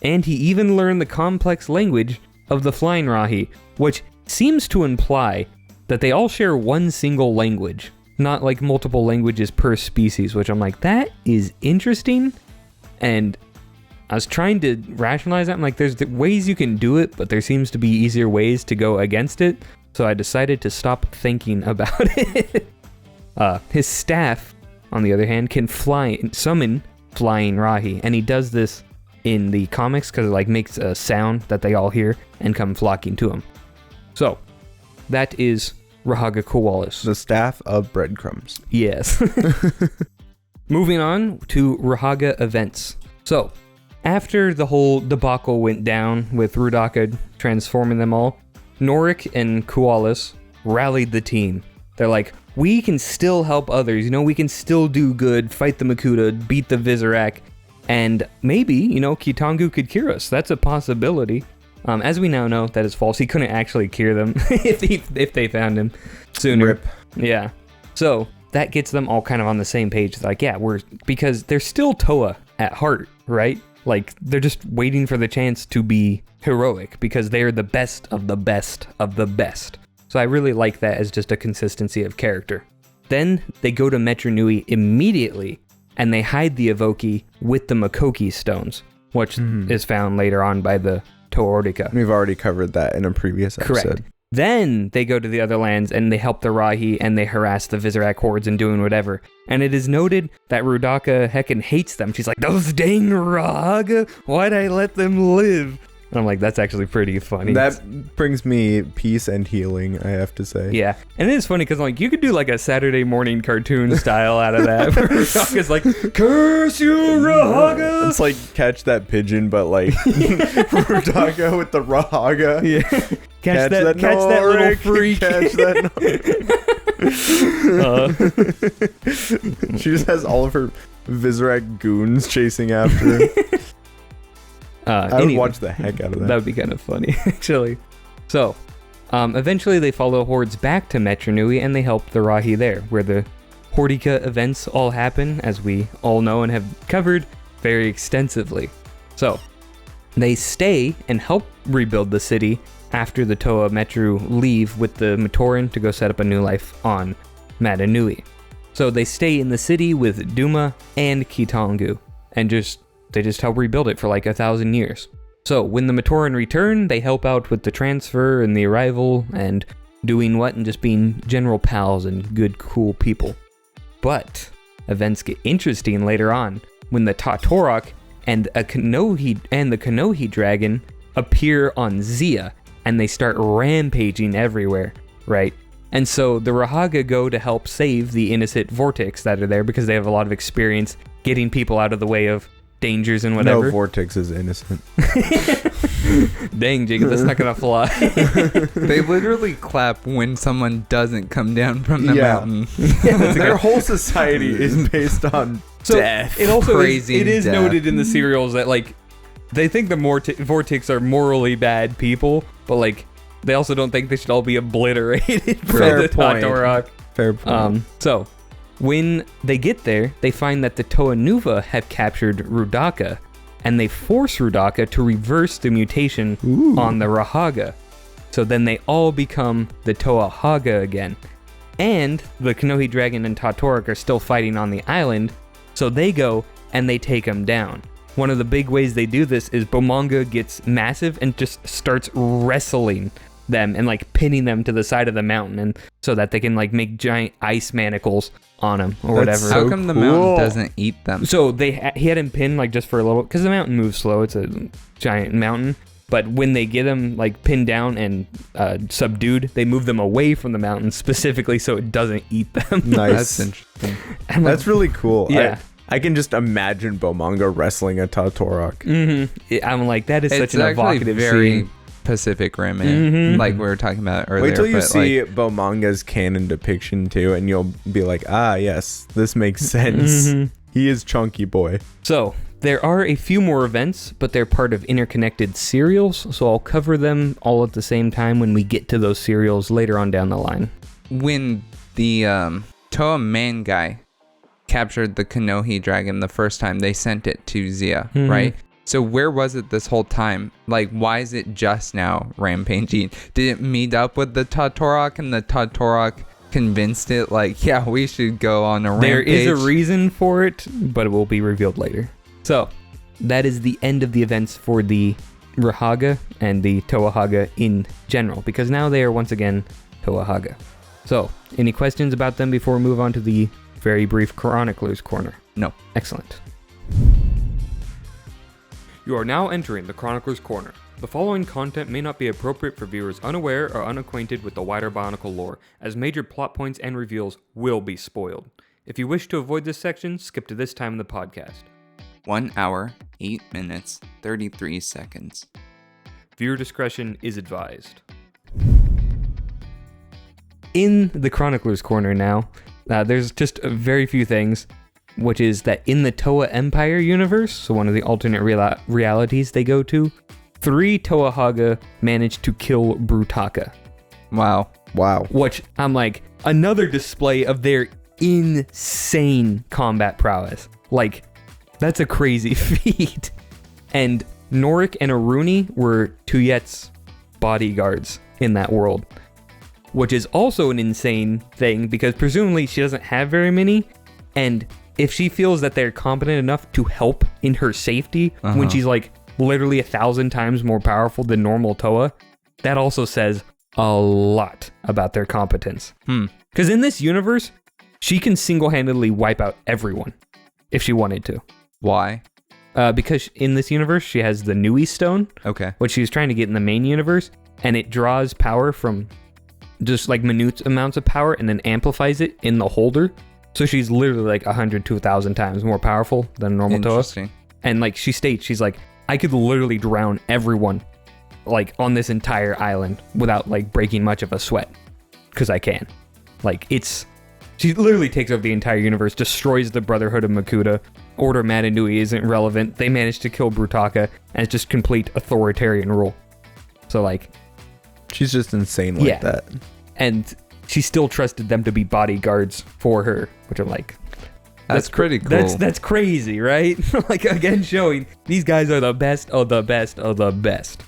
And he even learned the complex language of the flying rahi, which seems to imply that they all share one single language, not like multiple languages per species, which I'm like, that is interesting. And I was trying to rationalize that. I'm like, there's ways you can do it, but there seems to be easier ways to go against it. So I decided to stop thinking about it. His staff, on the other hand, can summon flying rahi, and he does this in the comics because it makes a sound that they all hear and come flocking to him. So that is Rahaga Kualis. The staff of breadcrumbs. Yes. Moving on to Rahaga events. So after the whole debacle went down with Hordika transforming them all, Norik and Kualis rallied the team. They're like, we can still help others, we can still do good, fight the Makuta, beat the Vizorak, and maybe, Kitangu could cure us. That's a possibility. As we now know, that is false. He couldn't actually cure them if they found him sooner. Rip. Yeah. So that gets them all kind of on the same page. Like, yeah, because they're still Toa at heart, right? Like, they're just waiting for the chance to be heroic because they're the best of the best of the best. So I really like that as just a consistency of character. Then they go to Metru Nui immediately, and they hide the Evoki with the Makoki stones, which is found later on by the Toa Hagah. We've already covered that in a previous episode. Correct. Then they go to the other lands and they help the Rahi and they harass the Vizorak hordes and doing whatever. And it is noted that Hordika heckin' hates them. She's like, those dang Rahaga, why'd I let them live? And I'm like, that's actually pretty funny. That brings me peace and healing, I have to say. Yeah. And it is funny because you could do a Saturday morning cartoon style out of that. Hordika's like, curse you, Rahaga! It's like Catch That Pigeon, but Hordika with the Rahaga. Yeah. Catch that little freak. Catch that. She just has all of her Vizorak goons chasing after her. I would watch the heck out of that. That would be kind of funny, actually. So, eventually they follow hordes back to Metru Nui and they help the Rahi there, where the Hordika events all happen, as we all know and have covered very extensively. So, they stay and help rebuild the city after the Toa Metru leave with the Matoran to go set up a new life on Mata Nui. So they stay in the city with Duma and Kitangu, and they just help rebuild it for 1,000 years. So when the Matoran return, they help out with the transfer and the arrival and doing what and just being general pals and good, cool people. But events get interesting later on when the Tatorok and the Kanohi dragon appear on Zia, and they start rampaging everywhere, right? And so the Rahaga go to help save the innocent Vortex that are there because they have a lot of experience getting people out of the way of dangers and whatever. No Vortex is innocent. Dang, Jacob, that's not gonna fly. They literally clap when someone doesn't come down from the mountain. Their whole society is based on death. It also Crazy is death. noted in the serials that like they think the Vortex are morally bad people, but like they also don't think they should all be obliterated for Fair the point. Toa. Fair point. So when they get there, they find that the Toa Nuva have captured Hordika, and they force Hordika to reverse the mutation on the Rahaga. So then they all become the Toa Hagah again. And the Kanohi Dragon and Tatorak are still fighting on the island, so they go and they take them down. One of the big ways they do this is Bomanga gets massive and just starts wrestling them and like pinning them to the side of the mountain, and so that they can like make giant ice manacles on them or That's whatever. so How come the cool. mountain doesn't eat them? So he had him pinned like just for a little, because the mountain moves slow. It's a giant mountain. But when they get him like pinned down and subdued, they move them away from the mountain specifically so it doesn't eat them. Nice. That's interesting. I'm like, That's really cool. Yeah. I can just imagine Bomanga wrestling a Tatorak. I'm like, that is such It's an actually evocative very scene. Pacific Rim, like we were talking about earlier. Wait till you but, see Bomanga's canon depiction too, and you'll be like, ah, yes, this makes sense. He is Chunky Boy. So there are a few more events, but they're part of interconnected serials, so I'll cover them all at the same time when we get to those serials later on down the line. when the Toa man guy captured the Kanohi dragon the first time, they sent it to Zia, right? So where was it this whole time? Like, why is it just now rampaging? Did it meet up with the Tatorak and the Tatorak convinced it like, yeah, we should go on a rampage? There is a reason for it, but it will be revealed later. So that is the end of the events for the Rahaga and the Toa Hagah in general, because now they are once again Toa Hagah. So, any questions about them before we move on to the very brief Chronicler's Corner? No. Excellent. You are now entering the Chronicler's Corner. The following content may not be appropriate for viewers unaware or unacquainted with the wider Bionicle lore, as major plot points and reveals will be spoiled. If you wish to avoid this section, skip to this time in the podcast. 1 hour, 8 minutes, 33 seconds. Viewer discretion is advised. In the Chronicler's Corner now, there's just a very few things, which is that in the Toa Empire universe, so one of the alternate realities they go to, 3 Toa Hagah managed to kill Hordika. Wow. Which, I'm like, another display of their insane combat prowess. Like, that's a crazy feat. And Norik and Aruni were Tuyet's bodyguards in that world, which is also an insane thing because presumably she doesn't have very many, and if she feels that they're competent enough to help in her safety when she's like literally 1,000 times more powerful than normal Toa, that also says a lot about their competence. Because in this universe, she can single-handedly wipe out everyone if she wanted to. Why? Because in this universe, she has the Nui Stone, Okay. which she was trying to get in the main universe, and it draws power from just like minute amounts of power and then amplifies it in the holder. So she's literally like 100 to 1,000 times more powerful than a normal Toa. Interesting. And like she states, she's like, I could literally drown everyone like on this entire island without like breaking much of a sweat. Because I can. Like she literally takes over the entire universe, destroys the Brotherhood of Makuta. Order Madanui isn't relevant. They managed to kill Hordika, and it's just complete authoritarian rule. So like, She's just insane like that. and she still trusted them to be bodyguards for her, which I'm like, That's pretty cool. That's crazy, right? Like, again, showing these guys are the best of the best of the best.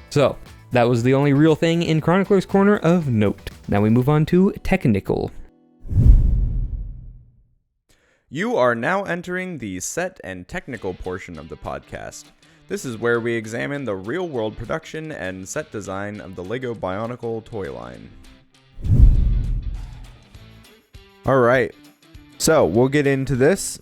So that was the only real thing in Chronicler's Corner of note. Now we move on to Technical. You are now entering the set and technical portion of the podcast. This is where we examine the real-world production and set design of the LEGO Bionicle toy line. Alright, so we'll get into this.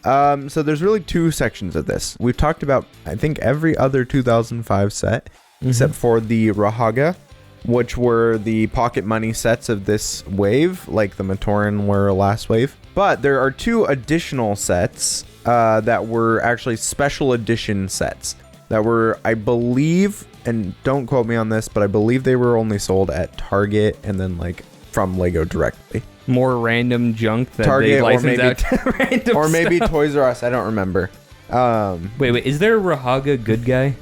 So there's really two sections of this. We've talked about, I think, every other 2005 set, except for the Rahaga, which were the pocket money sets of this wave, like the Matoran were last wave. But there are two additional sets that were actually special edition sets that were, I believe, and don't quote me on this, but I believe they were only sold at Target and then like from Lego directly. More random junk that Target they or license maybe out to random or maybe stuff. Toys R Us. I don't remember. Wait, is there a Rahaga good guy?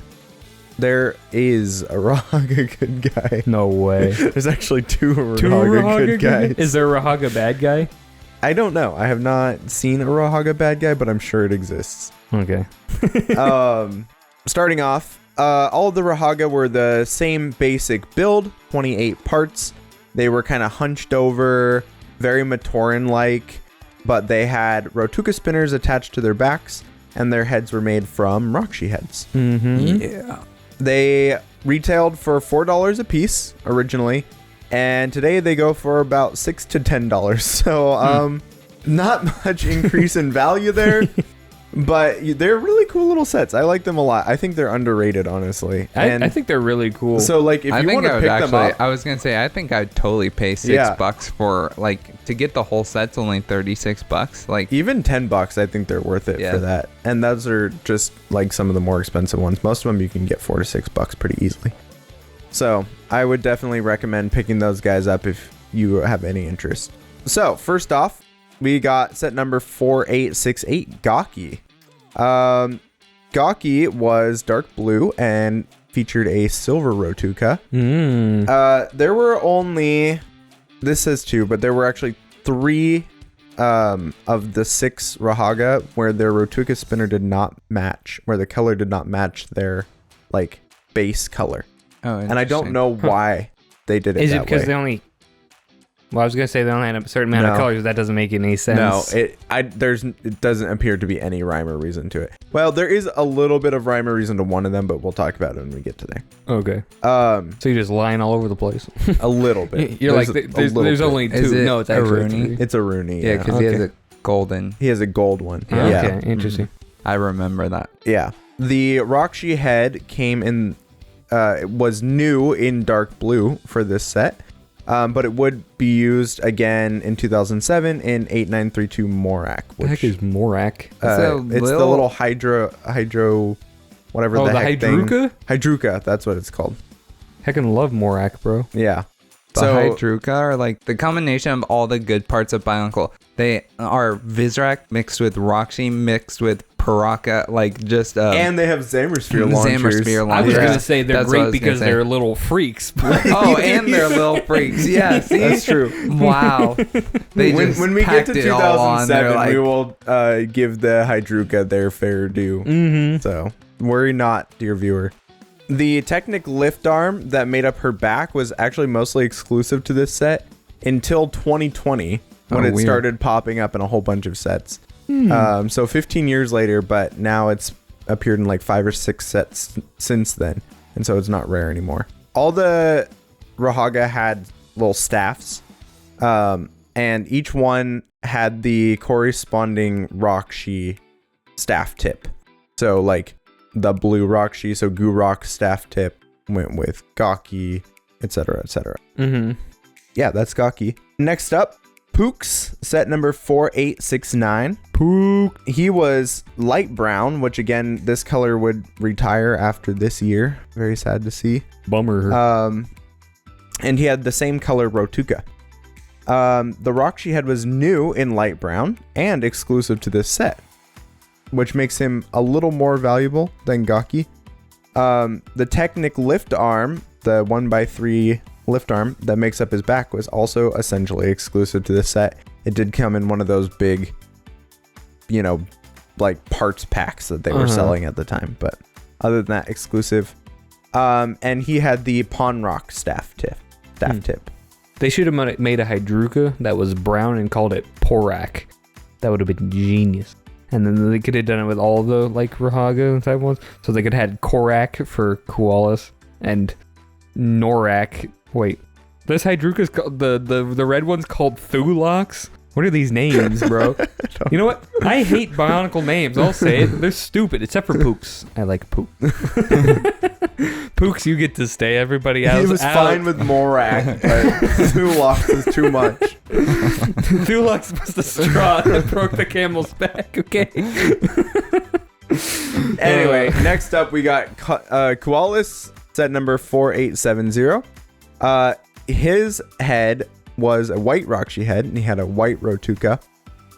There is a Rahaga good guy. No way. There's actually two Rahaga good guys. Is there a Rahaga bad guy? I don't know. I have not seen a Rahaga bad guy, but I'm sure it exists. Okay. Starting off, all of the Rahaga were the same basic build, 28 parts. They were kind of hunched over, very Matoran-like, but they had Rotuka spinners attached to their backs, and their heads were made from Rakshi heads. Yeah. They retailed for $4 a piece originally, and today they go for about $6 to $10. So, not much increase in value there, but they're really cool little sets. I like them a lot. I think they're underrated, honestly. I think they're really cool. So, like, if you want to pick them up, I was gonna say I think I'd totally pay $6 for like to get the whole set's only $36. Like even $10, I think they're worth it for that. And those are just like some of the more expensive ones. Most of them you can get $4 to $6 pretty easily. So I would definitely recommend picking those guys up if you have any interest. So first off, we got set number 4868, Gaki. Gaki was dark blue and featured a silver Rotuka. There were only, this says 2, but there were actually 3 of the 6 Rahaga where their Rotuka spinner did not match, where the color did not match their like base color. Oh, and I don't know why they did it. Is that it because way. they only? Well, I was gonna say they only had a certain amount of colors. That doesn't make any sense. No, it doesn't appear to be any rhyme or reason to it. Well, there is a little bit of rhyme or reason to one of them, but we'll talk about it when we get to there. Okay. So you're just lying all over the place. A little bit. You're there's only 2. Is it No, it's actually Rooney? 3. It's a Rooney. Yeah, because he has a golden. He has a gold one. Oh, Yeah. Okay, interesting. I remember that. Yeah. The Rakshi head came in. It was new in dark blue for this set. But it would be used again in 2007 in 8932 Morak. What the heck is Morak? It's the little hydro, whatever the heck Hydruka? thing. Hydruka, that's what it's called. Heckin' love Morak, bro. Yeah. The Hydruka are like the combination of all the good parts of Bionicle. They are Vizrak mixed with Rakshi mixed with Paraka, like just and they have Zammersphere launchers. I was gonna say they're great because they're little freaks. Oh, and they're little freaks. Yeah, see? That's true. Wow. When we get to 2007, we will give the Hydruka their fair due. So worry not, dear viewer. The Technic lift arm that made up her back was actually mostly exclusive to this set until 2020 when it started popping up in a whole bunch of sets. So 15 years later, but now it's appeared in like 5 or 6 sets since then. And so it's not rare anymore. All the Rahaga had little staffs, and each one had the corresponding Rakshi staff tip. So like the blue Rakshi, so Gurok staff tip went with Gaki, etc., etc. Yeah, that's Gaki. Next up, Pooks, set number 4869. Pook. He was light brown, which again, this color would retire after this year. Very sad to see. Bummer. And he had the same color Rotuka. The Rakshi head was new in light brown and exclusive to this set, which makes him a little more valuable than Gaki. The Technic lift arm, the 1x3 lift arm that makes up his back, was also essentially exclusive to this set. It did come in one of those big, like parts packs that they were selling at the time, but other than that, exclusive. And he had the Pawn Rock staff tip. They should have made a Hydruka that was brown and called it Porak. That would have been genius. And then they could have done it with all the like Rahaga type ones. So they could have had Korak for Koalas and Norak. Wait, this Hydruka's called the red one's called Thulox. What are these names, bro? You know what? I hate Bionicle names. I'll say it. They're stupid, except for Pooks. I like Pook. Pooks, you get to stay. Everybody else He was fine with Morak, but Thulox is too much. Thulox was the straw that broke the camel's back, okay? Anyway, next up we got Koalas, set number 4870. His head was a white Rakshi head, and he had a white Rotuka.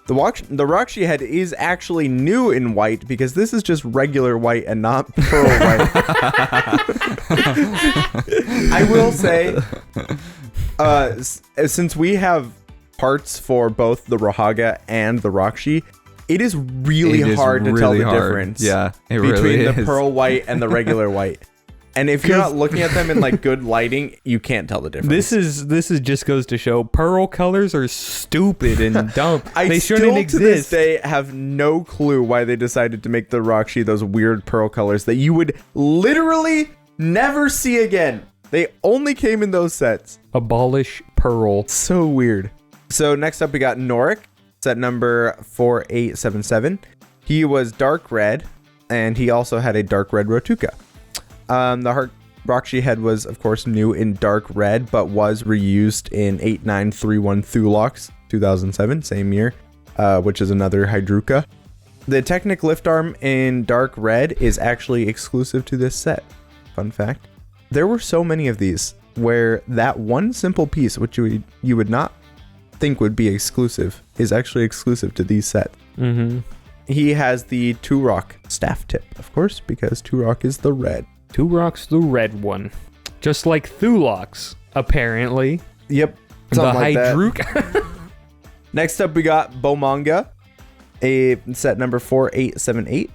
The Rakshi head is actually new in white because this is just regular white and not pearl white. I will say, since we have parts for both the Rahaga and the Rakshi, it is really hard to tell the difference between the pearl white and the regular white. And if you're not looking at them in like good lighting, you can't tell the difference. This is just goes to show pearl colors are stupid and dumb. They shouldn't exist. To this day have no clue why they decided to make the Rakshi those weird pearl colors that you would literally never see again. They only came in those sets. Abolish pearl. So weird. So next up we got Norik, set number 4877. He was dark red, and he also had a dark red Rotuka. The Rakshi head was, of course, new in dark red, but was reused in 8931 Thulox 2007, same year, which is another Hydruka. The Technic lift arm in dark red is actually exclusive to this set. Fun fact. There were so many of these where that one simple piece, which you would not think would be exclusive, is actually exclusive to these sets. Mm-hmm. He has the Turok staff tip, of course, because Turok is the red. Turok's the red one. Just like Thulox, apparently. Yep. The Hydruka. Next up, we got Bomanga, a set number 4878.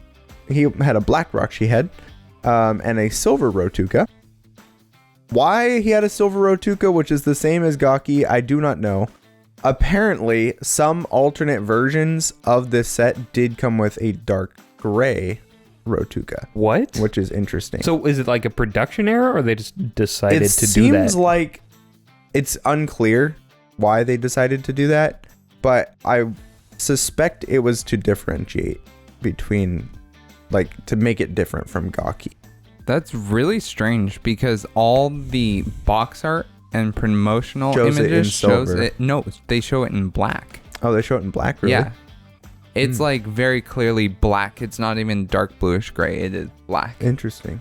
He had a black Rakshi head and a silver Rotuka. Why he had a silver Rotuka, which is the same as Gaki, I do not know. Apparently, some alternate versions of this set did come with a dark gray Rotuka. What? Which is interesting. So is it like a production error, or they just decided to do that? It seems like it's unclear why they decided to do that, but I suspect it was to differentiate between, like, to make it different from Gaki. That's really strange because all the box art and promotional images shows it. No, they show it in black. Oh, they show it in black, really? Yeah. It's like very clearly black. It's not even dark bluish gray. It is black. Interesting.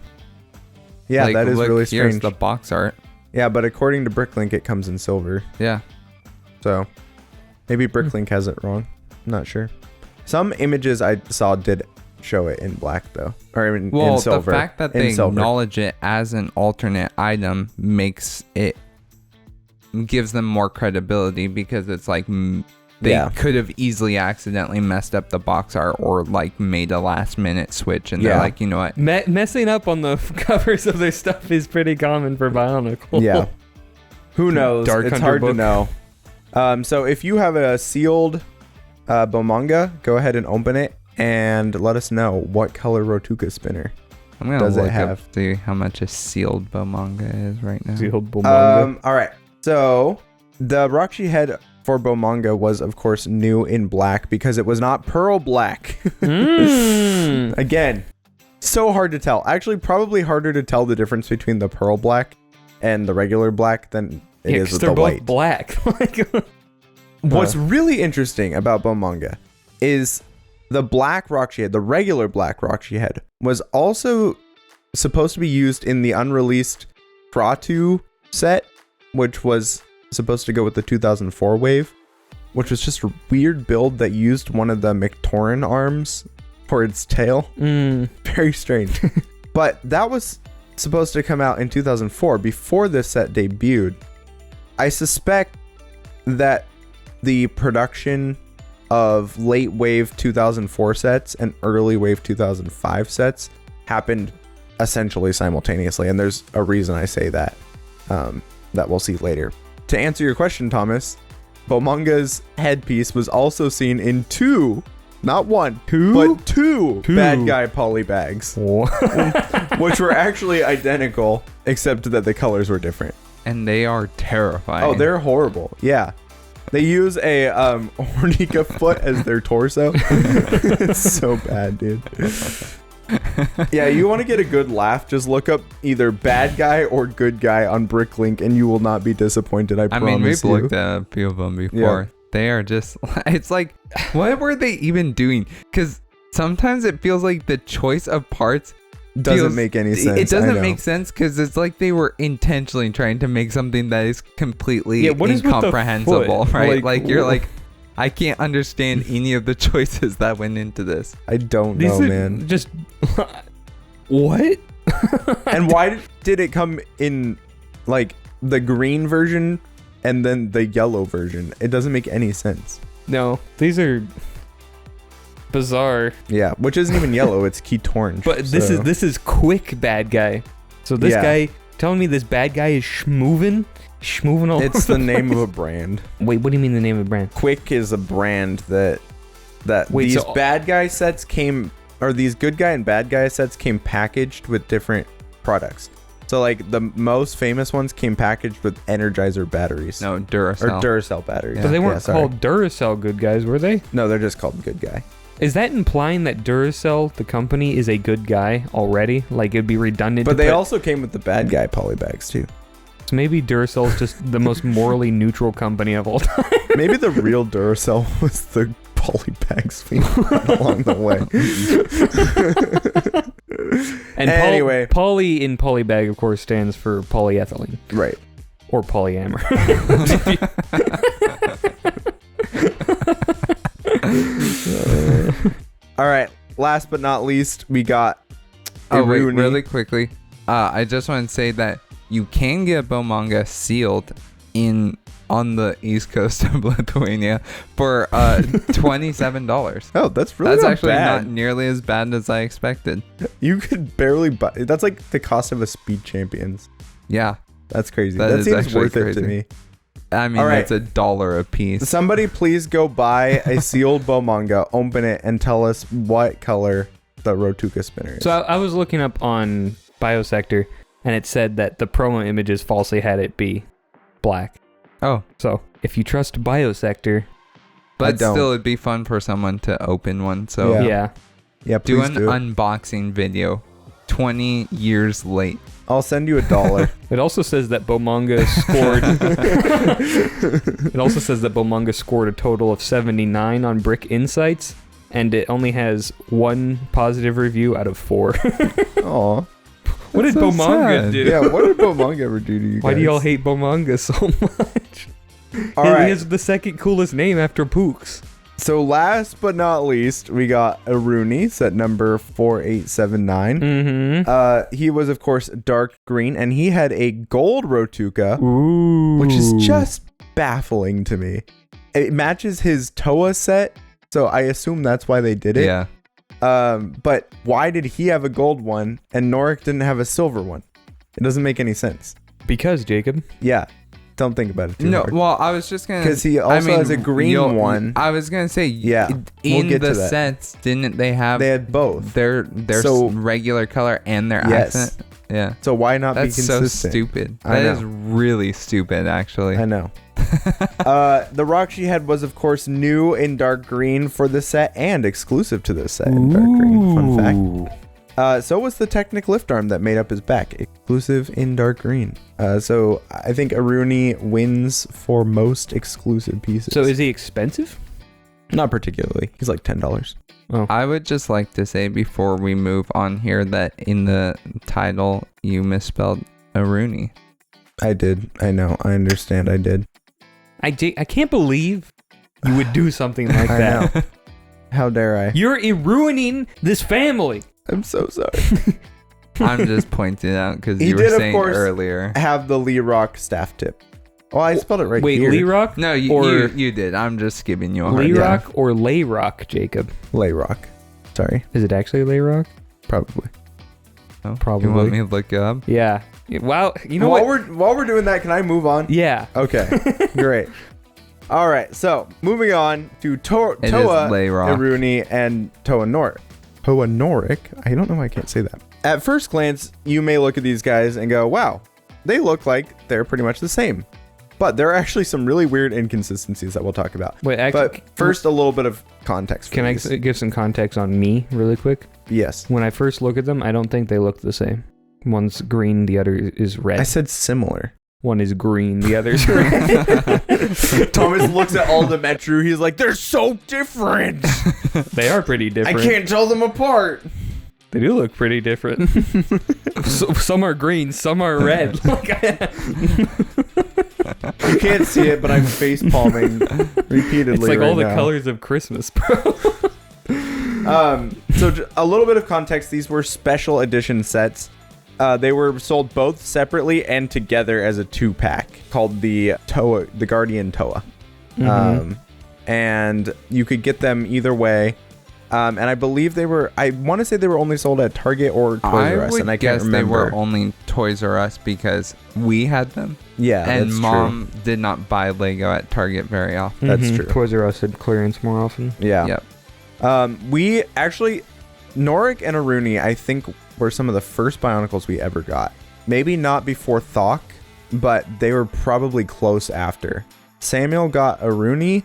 Yeah, like, that is really strange. Here's the box art. Yeah, but according to Bricklink, it comes in silver. Yeah. So maybe Bricklink has it wrong. I'm not sure. Some images I saw did show it in black, though. Or in silver. The fact that they acknowledge it as an alternate item gives them more credibility, because it's like they could have easily accidentally messed up the box art or like made a last minute switch, and they're like, you know what? Messing up on the covers of their stuff is pretty common for Bionicle. Yeah. Who knows? It's hard to know. So if you have a sealed Bomanga, go ahead and open it and let us know what color Rotuka spinner I'm gonna look up to see how much a sealed Bomanga is right now. Sealed Bomanga. All right. So the Rakshi head for Bomanga was, of course, new in black because it was not pearl black. Again, so hard to tell. Actually, probably harder to tell the difference between the pearl black and the regular black than it is with the white. They're both black. What's really interesting about Bomanga is the black Rakshi head, the regular black Rakshi head, was also supposed to be used in the unreleased Kratu set, which was supposed to go with the 2004 wave, which was just a weird build that used one of the Mictoran arms for its tail. Very strange. But that was supposed to come out in 2004 before this set debuted. I suspect that the production of late wave 2004 sets and early wave 2005 sets happened essentially simultaneously, and there's a reason I say that that we'll see later. To answer your question, Thomas, Bomanga's headpiece was also seen in not one, but two bad guy polybags, which were actually identical, except that the colors were different. And they are terrifying. Oh, they're horrible. Yeah. They use a Hordika foot as their torso. It's so bad, dude. Yeah, you want to get a good laugh, just look up either bad guy or good guy on Bricklink and you will not be disappointed, I promise you. We've looked at a few of them before. Yeah. They are just, it's like, what were they even doing? Because sometimes it feels like the choice of parts doesn't make any sense. It doesn't make sense because it's like they were intentionally trying to make something that is completely incomprehensible, right? Like you're like, I can't understand any of the choices that went into this. I don't know, man. Just what? And why did it come in like the green version and then the yellow version? It doesn't make any sense. No, these are bizarre. Yeah, which isn't even yellow, it's Keytorn. But this is quick bad guy. So this guy telling me this bad guy is schmovin' all it's the name of a brand. Wait, what do you mean the name of a brand? Quick is a brand that these bad guy sets came, or these good guy and bad guy sets came packaged with different products. So like the most famous ones came packaged with Energizer batteries. No, Duracell. Or Duracell batteries. But they weren't called Duracell good guys, were they? No, they're just called good guy. Is that implying that Duracell, the company, is a good guy already? Like it'd be redundant. But they also came with the bad guy polybags too. So maybe Duracell is just the most morally neutral company of all time. Maybe the real Duracell was the polybags we had along the way. And anyway, poly in polybag, of course, stands for polyethylene. Right. Or polyamor. All right. Last but not least, we got. Oh, wait, really quickly. I just want to say that you can get BioMedia sealed on the east coast of Lithuania for $27. Oh, that's really actually bad. Not nearly as bad as I expected. You could barely buy. That's like the cost of a Speed Champions. Yeah, that's crazy. That seems worth crazy. It to me. I mean, it's $1 a piece. Somebody please go buy a sealed BioMedia, open it, and tell us what color the Rotuka spinner is. So I was looking up on Biosector, and it said that the promo images falsely had it be black. Oh. So if you trust Biosector. But still, it'd be fun for someone to open one. So yeah, do an unboxing video 20 years late. I'll send you $1. It also says that BioMedia scored. It also says that BioMedia scored a total of 79 on Brick Insights, and it only has 1 positive review out of 4. Aw. What did BioMedia do? Yeah, what did BioMedia ever do to you guys? Why do y'all hate BioMedia so much? All right. He has the second coolest name after Pooks. So last but not least, we got Aruni, set number 4879. Mm-hmm. He was, of course, dark green, and he had a gold Rotuka, which is just baffling to me. It matches his Toa set, so I assume that's why they did it. Yeah. But why did he have a gold one and Norik didn't have a silver one? It doesn't make any sense. Because, Jacob. Yeah. Don't think about it too hard. Well, I was just going to... Because he also has a green one. I was going to say, we'll get the to that. sets, didn't they have... They had both. Their regular color and their accent. Yeah. So why not be consistent? That's so stupid. That is really stupid, actually. I know. The rock she had was, of course, new in dark green for the set and exclusive to this set in dark green. Fun fact. So was the Technic lift arm that made up his back, exclusive in dark green. So I think Aruni wins for most exclusive pieces. So is he expensive? Not particularly. He's like $10. Oh. I would just like to say before we move on here that in the title you misspelled Aruni. I did. I know. I understand. I did. I can't believe you would do something like that. Know. How dare I? You're ruining this family. I'm so sorry. I'm just pointing it out because you were saying earlier. Have the Lee Rock staff tip. Oh, I spelled it right here. Wait, Lee Rock? No, you did. I'm just giving you a hard Lee Rock or Lay Rock, Jacob? Lay Rock. Sorry. Is it actually Lay Rock? Probably. Oh, probably. You want me to look it up? Yeah. Wow. You know what? While we're doing that, can I move on? Yeah. Okay. Great. All right. So moving on to Toa Aruni and Toa Norik. Toa Norik? I don't know why I can't say that. At first glance, you may look at these guys and go, wow, they look like they're pretty much the same. But there are actually some really weird inconsistencies that we'll talk about. Wait, actually, but first, a little bit of context. Can I give some context on me really quick? Yes. When I first look at them, I don't think they look the same. One's green, the other is red. I said similar. One is green, the other's red. Thomas looks at all the Metru. He's like, they're so different. They are pretty different. I can't tell them apart. They do look pretty different. Some are green, some are red. You can't see it, but I'm face palming repeatedly. It's like right all the now. colors of Christmas, bro. So a little bit of context. These were special edition sets. They were sold both separately and together as a 2-pack called the Guardian Toa. And you could get them either way. And I believe I want to say they were only sold at Target or Toys R Us. And I can't remember. They were only Toys R Us because we had them. Yeah, and that's Mom did not buy Lego at Target very often. That's true. Toys R Us had clearance more often. Yeah. Yep. We actually, Norik and Aruni, I think, were some of the first Bionicles we ever got. Maybe not before Thok, but they were probably close after. Samuel got Aruni.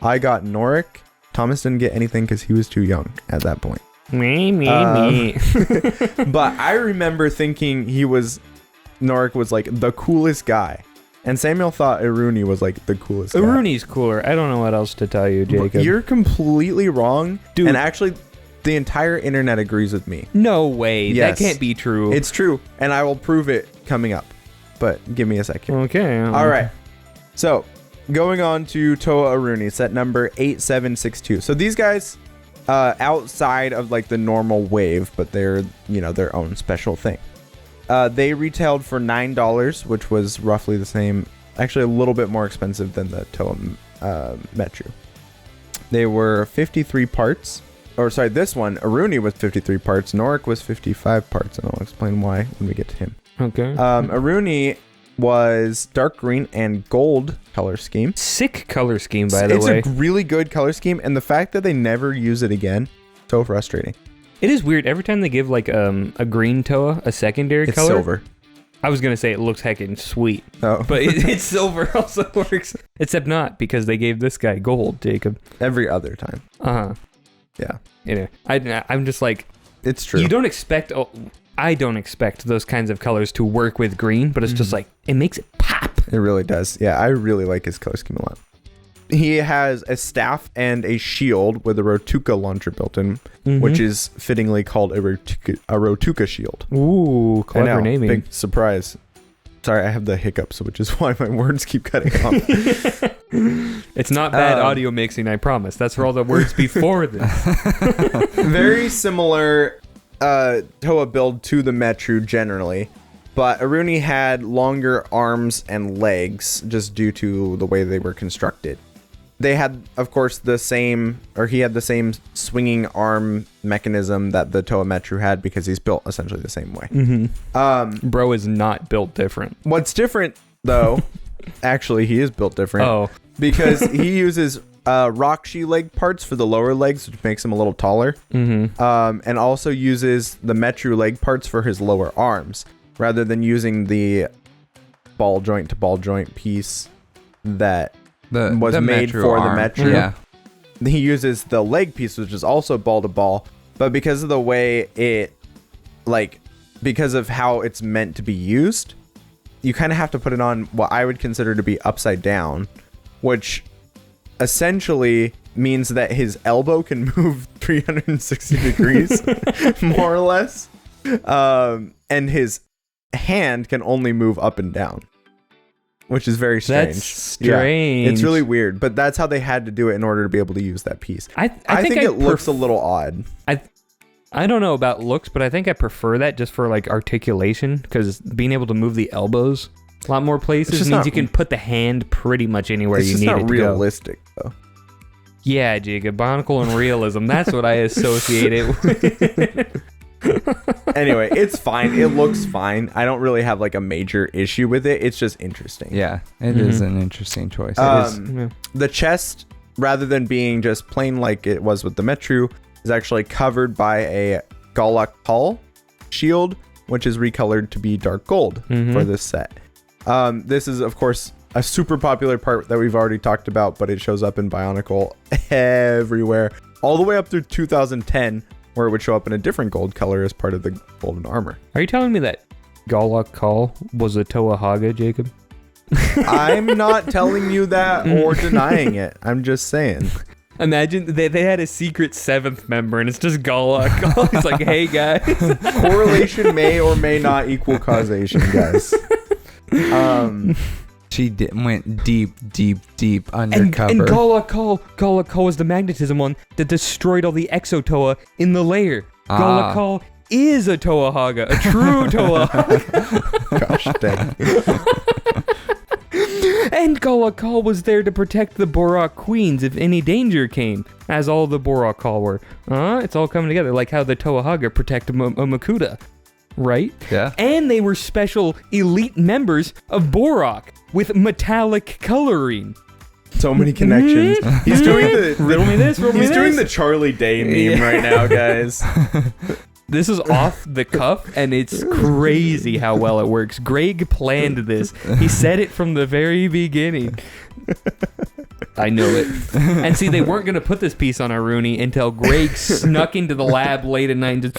I got Norik. Thomas didn't get anything because he was too young at that point. Me. But I remember thinking Norik was like the coolest guy. And Samuel thought Aruni was like the coolest guy. Aruni's cooler. I don't know what else to tell you, Jacob. You're completely wrong. Dude. And actually, the entire internet agrees with me. No way. Yes. That can't be true. It's true. And I will prove it coming up. But give me a second. Okay. All right. So, going on to Toa Aruni, set number 8762. So these guys, outside of like the normal wave, but they're, their own special thing. They retailed for $9, which was roughly the same, actually a little bit more expensive than the Toa Metru. They were 53 parts. This one, Aruni was 53 parts. Norik was 55 parts, and I'll explain why when we get to him. Okay. Aruni was dark green and gold color scheme. Sick color scheme, by the way. It's a really good color scheme, and the fact that they never use it again, so frustrating. It is weird. Every time they give like a green Toa a secondary It's color. silver. I was going to say it looks heckin' sweet. Oh. But it's silver also works. Except not, because they gave this guy gold, Jacob. Every other time. Uh-huh. Yeah. Anyway, I'm just like... It's true. You don't expect... I don't expect those kinds of colors to work with green, but it's just like, it makes it pop. It really does. Yeah, I really like his color scheme a lot. He has a staff and a shield with a Rotuka launcher built in, which is fittingly called a Rotuka shield. Ooh, clever naming. Big surprise. Sorry, I have the hiccups, which is why my words keep cutting off. It's not bad audio mixing, I promise. That's for all the words before this. Very similar Toa build to the Metru generally, but Aruni had longer arms and legs just due to the way they were constructed. They had, of course, he had the same swinging arm mechanism that the Toa Metru had because he's built essentially the same way. Bro is not built different. What's different, though, actually, he is built different. Oh. Because he uses Rockshi leg parts for the lower legs, which makes him a little taller. And also uses the Metru leg parts for his lower arms, rather than using the ball joint to ball joint piece that was made Metru for arm. the Metru. Yeah. He uses the leg piece, which is also ball to ball, but because of the way because of how it's meant to be used, you kind of have to put it on what I would consider to be upside down, which essentially means that his elbow can move 360 degrees, more or less, and his hand can only move up and down, which is very strange. That's strange. Yeah, it's really weird, but that's how they had to do it in order to be able to use that piece. I think it looks a little odd. I don't know about looks, but I think I prefer that just for like articulation, because being able to move the elbows a lot more places means you can put the hand pretty much anywhere you need it to go. It's not realistic, though. Yeah, Jacob, Bionicle and realism. That's what I associate it with. Anyway, it's fine. It looks fine. I don't really have like a major issue with it. It's just interesting. Yeah, it is an interesting choice. The chest, rather than being just plain like it was with the Metru, is actually covered by a Galak Hull shield, which is recolored to be dark gold for this set. This is, of course, a super popular part that we've already talked about, but it shows up in Bionicle everywhere, all the way up through 2010, where it would show up in a different gold color as part of the golden armor. Are you telling me that Galakal was a Toa Hagah, Jacob? I'm not telling you that or denying it. I'm just saying. Imagine they had a secret 7th member, and it's just Galakal. He's like, hey, guys. Correlation may or may not equal causation, guys. She went deep undercover. And Galakal was the magnetism one that destroyed all the Exotoa in the layer. Galakal is a Toa Hagah, a true Toa Hagah. Gosh dang. And Galakal was there to protect the Borak queens if any danger came, as all the Borakal were. It's all coming together, like how the Toa Hagah protect a Makuta, right? Yeah. And they were special elite members of Borak with metallic coloring. So many connections. He's doing the Riddle me this, riddle me He's this. doing the Charlie Day meme right now, guys. This is off the cuff, and it's crazy how well it works. Greg planned this. He said it from the very beginning. I know it. And see, they weren't going to put this piece on Aruni until Greg snuck into the lab late at night and just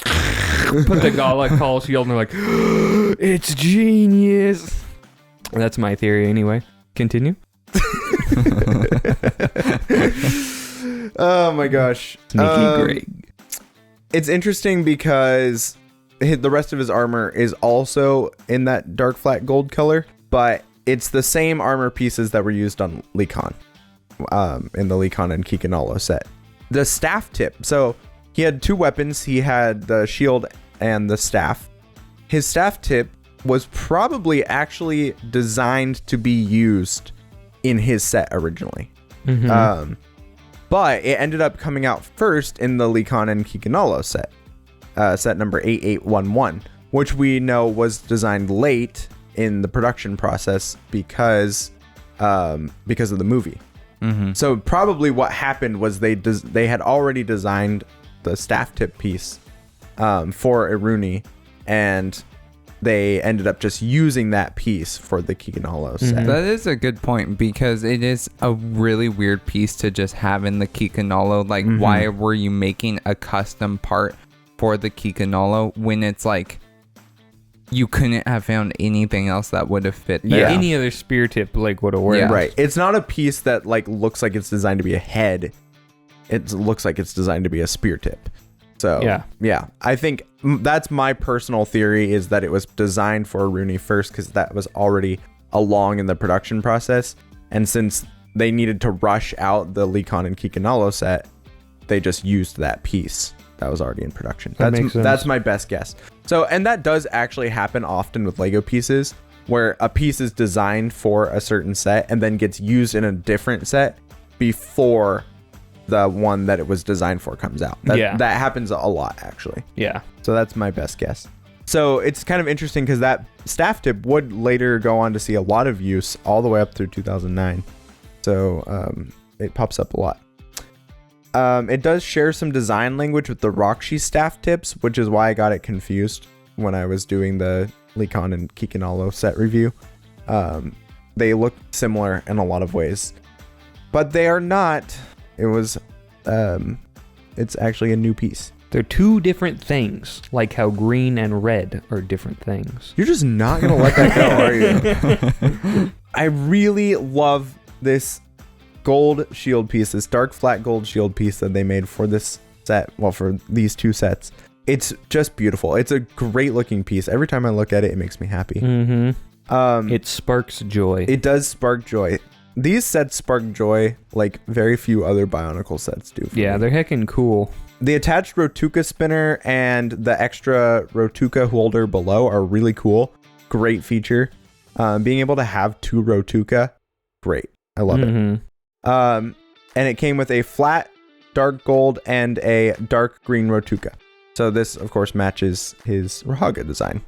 put the Galakal shield, and they're like, it's genius. That's my theory anyway. Continue. Oh my gosh. Sneaky Greg. It's interesting because the rest of his armor is also in that dark flat gold color, but it's the same armor pieces that were used on Lekon, in the Lekon and Kikanalo set. The staff tip. So he had 2 weapons. He had the shield and the staff. His staff tip was probably actually designed to be used in his set originally. Mm-hmm. But it ended up coming out first in the Lekon and Kikanalo set, set number 8811, which we know was designed late in the production process because of the movie. Mm-hmm. So probably what happened was they had already designed the staff tip piece for Aruni, and they ended up just using that piece for the Kikanalo set. Mm-hmm. That is a good point, because it is a really weird piece to just have in the Kikanalo. Like, why were you making a custom part for the Kikanalo when it's like you couldn't have found anything else that would have fit there? Yeah, any other spear tip like would have worked. Yeah. Right. It's not a piece that like looks like it's designed to be a head. It looks like it's designed to be a spear tip. So yeah, I think that's my personal theory, is that it was designed for Aruni first because that was already along in the production process. And since they needed to rush out the Lekon and Kikanalo set, they just used that piece that was already in production. That makes sense. That's my best guess. So, and that does actually happen often with Lego pieces, where a piece is designed for a certain set and then gets used in a different set before the one that it was designed for comes out. That happens a lot, actually. Yeah. So that's my best guess. So it's kind of interesting because that staff tip would later go on to see a lot of use all the way up through 2009. So it pops up a lot. It does share some design language with the Rockshi staff tips, which is why I got it confused when I was doing the Lekon and Kikanalo set review. They look similar in a lot of ways, but they are not. It was, it's actually a new piece. They're 2 different things, like how green and red are different things. You're just not going to let that go, are you? I really love this gold shield piece, this dark flat gold shield piece that they made for this set. Well, for these 2 sets. It's just beautiful. It's a great looking piece. Every time I look at it, it makes me happy. Mm-hmm. It sparks joy. It does spark joy. These sets spark joy like very few other Bionicle sets do for me. They're heckin' cool. The attached Rotuka spinner and the extra Rotuka holder below are really cool. Great feature. Being able to have 2 Rotuka, great. I love it. And it came with a flat dark gold and a dark green Rotuka. So this, of course, matches his Rahaga design.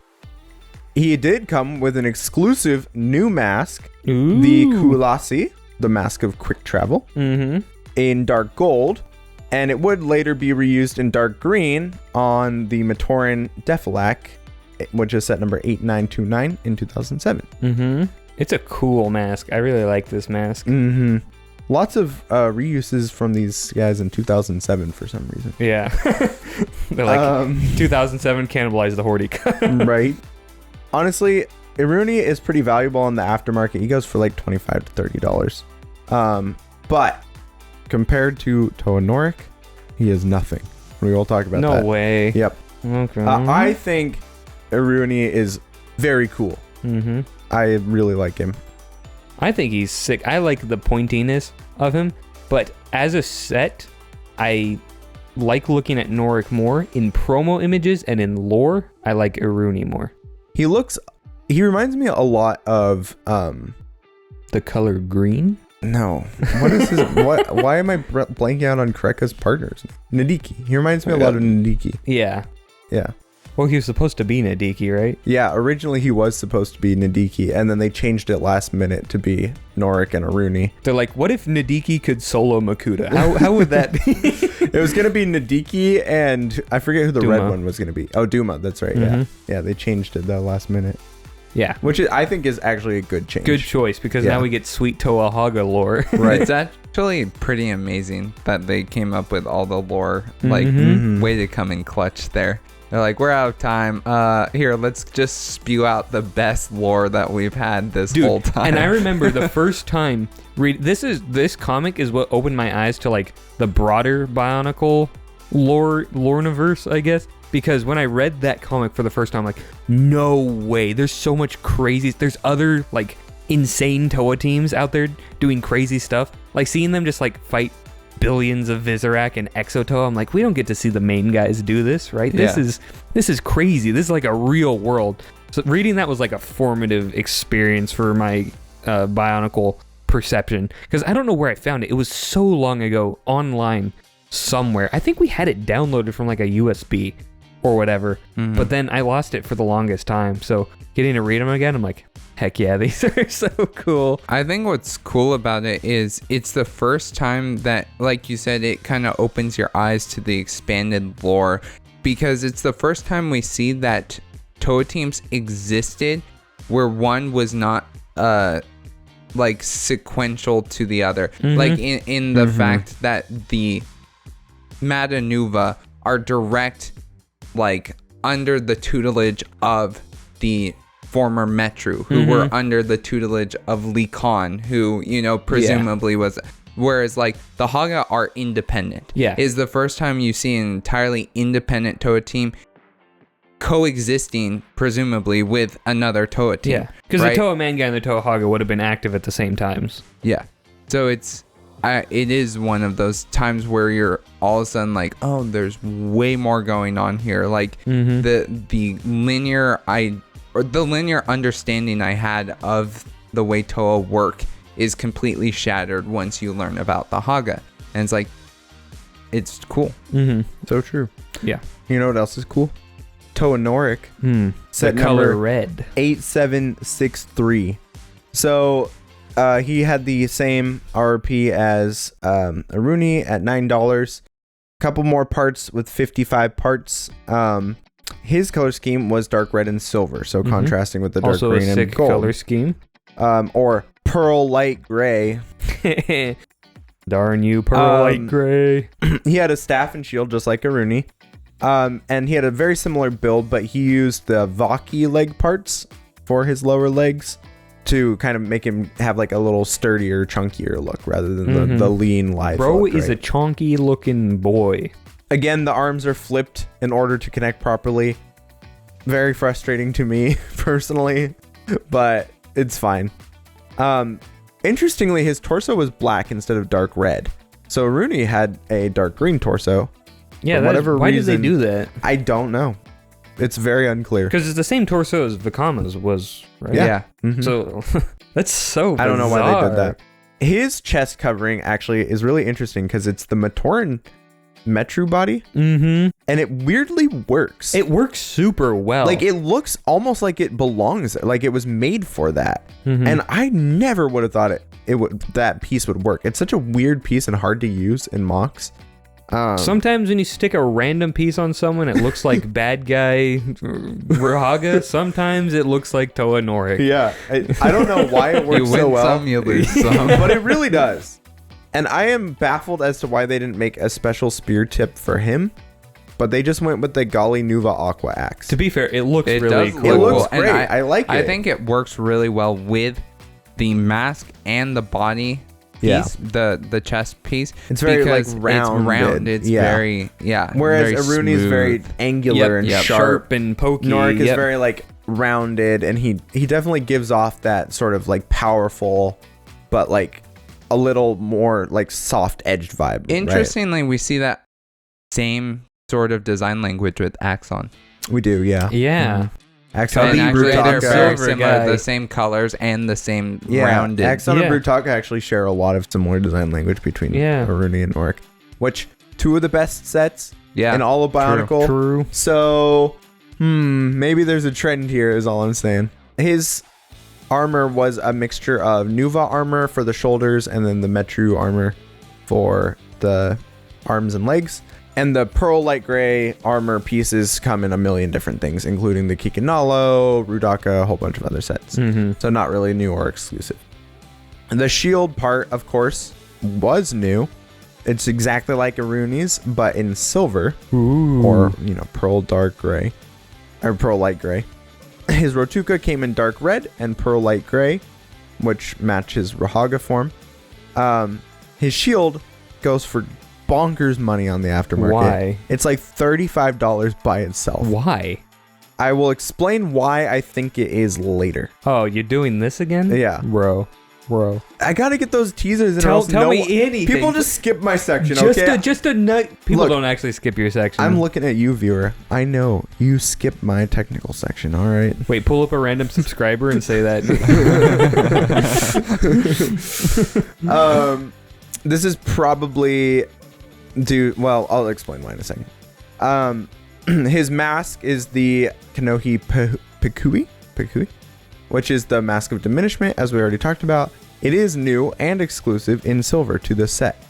He did come with an exclusive new mask, Ooh. the Kulasi, the Mask of Quick Travel, in dark gold, and it would later be reused in dark green on the Matoran Defilak, which is set number 8929 in 2007. It's a cool mask. I really like this mask. Mm-hmm. Lots of reuses from these guys in 2007 for some reason. Yeah. They're like, 2007 cannibalized the Hordika. Right. Honestly, Iruni is pretty valuable in the aftermarket. He goes for like $25 to $30. But compared to Toa Norik, he is nothing. We will talk about that. No way. Yep. Okay. I think Iruni is very cool. Mm-hmm. I really like him. I think he's sick. I like the pointiness of him, but as a set, I like looking at Norik more. In promo images and in lore, I like Iruni more. He reminds me a lot of the color green. No. What is his why am I blanking out on Kreka's partners? Nadiki. He reminds me a lot of Nadiki. Yeah. Yeah. Well, he was supposed to be Nadiki, right? Yeah, originally he was supposed to be Nadiki, and then they changed it last minute to be Norik and Iruni. They're like, what if Nadiki could solo Makuta? How would that be? It was going to be Nadiki, and I forget who the Duma. red one was going to be. Oh, Duma, that's right, Mm-hmm. yeah. Yeah, they changed it the last minute. Yeah. Which I think is actually a good change. Good choice, because Yeah. now we get sweet Toa Hagah lore. Right. It's actually pretty amazing that they came up with all the lore. Like, Mhm. way to come in clutch there. They're like, we're out of time. Here, let's just spew out the best lore that we've had this whole time. And I remember the first time this comic is what opened my eyes to like the broader Bionicle lore-universe, I guess. Because when I read that comic for the first time, I'm like, no way. There's so much crazy. There's other like insane Toa teams out there doing crazy stuff. Like seeing them just like fight billions of Visorak and Exotoa. I'm like, we don't get to see the main guys do this, right? Yeah. This is crazy. This is like a real world. So reading that was like a formative experience for my Bionicle perception, because I don't know where I found it. It was so long ago online somewhere. I think we had it downloaded from like a USB or whatever, but then I lost it for the longest time. So getting to read them again, I'm like, heck yeah, these are so cool. I think what's cool about it is it's the first time that, like you said, it kind of opens your eyes to the expanded lore, because it's the first time we see that Toa teams existed where one was not like sequential to the other. Like in the fact that the Matanuva are direct, like under the tutelage of the former Metru, who were under the tutelage of Lee Khan, who, you know, presumably was, whereas like the Haga are independent. Yeah. Is the first time you see an entirely independent Toa team coexisting presumably with another Toa team. Yeah, because right? the Toa Manga and the Toa Hagah would have been active at the same times. Yeah. So it is one of those times where you're all of a sudden like, oh, there's way more going on here. Like the linear understanding I had of the way Toa work is completely shattered once you learn about the Haga. And it's like, it's cool. So true. Yeah. You know what else is cool? Toa Norik. Set The color number red. 8763. So he had the same RP as Iruni at $9. Couple more parts with 55 parts. His color scheme was dark red and silver, so contrasting with the dark Also green a and sick gold. color scheme. Or pearl light gray. Darn you, pearl light gray. He had a staff and shield just like Iruni. And he had a very similar build, but he used the Vaki leg parts for his lower legs to kind of make him have like a little sturdier, chunkier look rather than the lean live Bro look, is a right? chonky looking boy. Again, the arms are flipped in order to connect properly. Very frustrating to me personally, but it's fine. Interestingly, his torso was black instead of dark red. So Iruni had a dark green torso. Yeah, For whatever why reason, did they do that? I don't know. It's very unclear. Because it's the same torso as Vikama's was, right? Yeah. So that's so bizarre. I don't know why they did that. His chest covering actually is really interesting because it's the Matoran Metru body, and it weirdly works. It works super well. Like, it looks almost like it belongs there, like it was made for that. And I never would have thought that piece would work. It's such a weird piece and hard to use in MOCs. Sometimes when you stick a random piece on someone, it looks like bad guy Rahaga. Sometimes it looks like Toa Norik. Yeah, I don't know why it works You win so well, some, you lose some. but it really does. And I am baffled as to why they didn't make a special spear tip for him, but they just went with the Gali Nuva Aqua Axe. To be fair, it looks It really does cool. It look looks cool. And great. I like it. I think it works really well with the mask and the body Yeah. piece, the chest piece. It's very, like, because rounded. It's round. It's Yeah. very Whereas very Aruni is very smooth. angular and Yep. sharp. and pokey. Norik is Yep. very like rounded, and he definitely gives off that sort of like powerful, but like a little more like soft edged vibe. right? Interestingly, we see that same sort of design language with Axon. We do, yeah. Yeah. Axon And and actually, they're Brutaka. very Silver similar. guy. The same colors and the same Yeah, rounded. Axon Yeah. and Brutaka actually share a lot of similar design language between Aruni and Norik, which two of the best sets Yeah. in all of Bionicle. True. So, maybe there's a trend here, is all I'm saying. His armor was a mixture of Nuva armor for the shoulders and then the Metru armor for the arms and legs. And the pearl light gray armor pieces come in a million different things, including the Kikinalo, Rudaka, a whole bunch of other sets. Mm-hmm. So not really new or exclusive. And the shield part, of course, was new. It's exactly like Aruni's, but in silver. Or, pearl dark gray. Or pearl light gray. His Rotuka came in dark red and pearl light gray, which match his Rahaga form. His shield goes for bonkers money on the aftermarket. Why? It's like $35 by itself. Why? I will explain why I think it is later. Oh, you're doing this again? Yeah. Bro. I gotta get those teasers in. Tell me anything. People just skip my section, Just okay? a nut. People Look, don't actually skip your section. I'm looking at you, viewer. I know you skipped my technical section, all right? Wait, pull up a random subscriber and say that. This is probably well, I'll explain why in a second. His mask is the Kanohi Pikui, which is the Mask of Diminishment, as we already talked about. It is new and exclusive in silver to this set.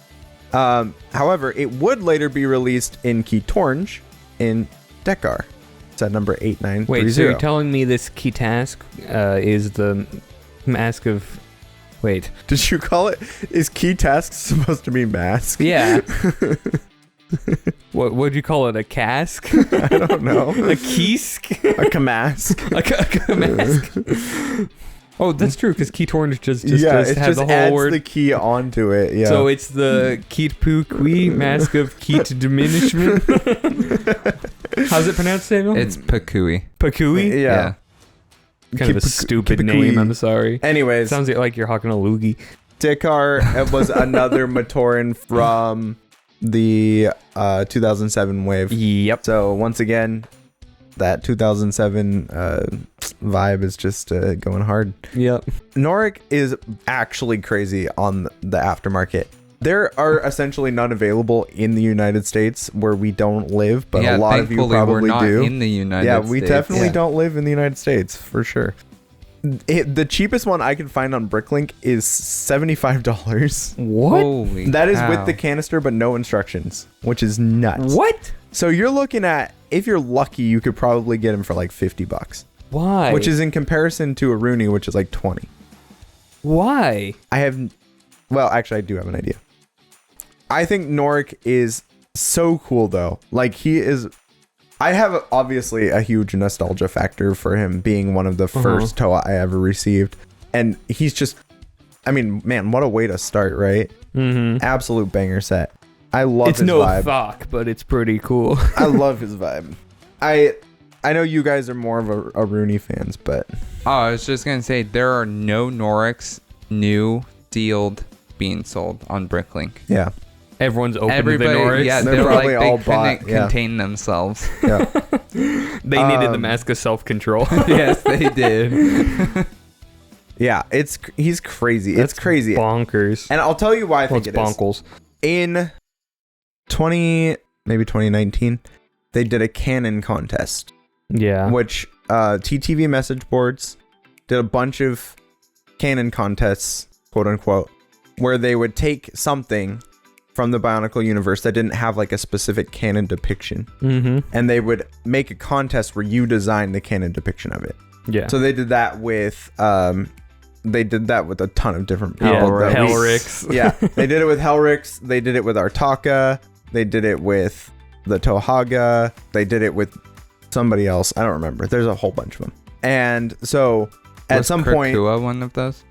However, it would later be released in Keytornge in Dekar. Set number 8930. Wait, so you're telling me this key task is the mask of... Wait. Did you call it? Is key task supposed to be mask? Yeah. What would you call it? A cask? I don't know. A keisk? A kamask. A mask? Oh, that's true, because Keytornge just It has just the whole adds word. the key onto it. Yeah. So it's the Keet Pukui Mask of Keet Diminishment. How's it pronounced, Samuel? It's Pakui. Pakui? yeah. Kind of a stupid Kipukui. name, I'm sorry. Anyways, Sounds like you're hawking a loogie. Dekar was another Matoran from the 2007 wave. Yep. So once again, that 2007 vibe is just going hard. Yep. Norik is actually crazy on the aftermarket. There are essentially none available in the United States where we don't live, but a lot of you thankfully probably we're not do. in the United Yeah, States. we definitely don't live in the United States for sure. The cheapest one I can find on Bricklink is $75. What? Holy That is cow. with the canister, but no instructions, which is nuts. What? So you're looking at, if you're lucky, you could probably get him for like $50, Why? which is in comparison to a Rooney, which is like 20. Why? Actually, I do have an idea. I think Norik is so cool though. Like I have obviously a huge nostalgia factor for him being one of the first Toa I ever received. And he's just, man, what a way to start, right? Mm-hmm. Absolute banger set. I love It's his no vibe. fuck, but it's pretty cool. I love his vibe. I know you guys are more of a Rooney fans, but Oh, I was just going to say, there are no Noriks new sealed being sold on Bricklink. yeah. Everyone's open Everybody, to the Norix. yeah, They're they're probably like, all they bought, couldn't yeah. contain themselves. Yeah. They needed the mask of self-control. Yes, they did. Yeah, he's crazy. It's crazy. Bonkers. And I'll tell you why I Well, think it's it is. bonkles. In 2019, they did a canon contest, Yeah. which TTV message boards did a bunch of canon contests, quote unquote, where they would take something from the Bionicle universe that didn't have like a specific canon depiction. And they would make a contest where you design the canon depiction of it. Yeah. So they did that with a ton of different people. Hellrix. Yeah, they did it with Hellrix. They did it with Artaka. They did it with the Toa Hagah. They did it with somebody else. I don't remember. There's a whole bunch of them. And so at some point, Krakua one of those?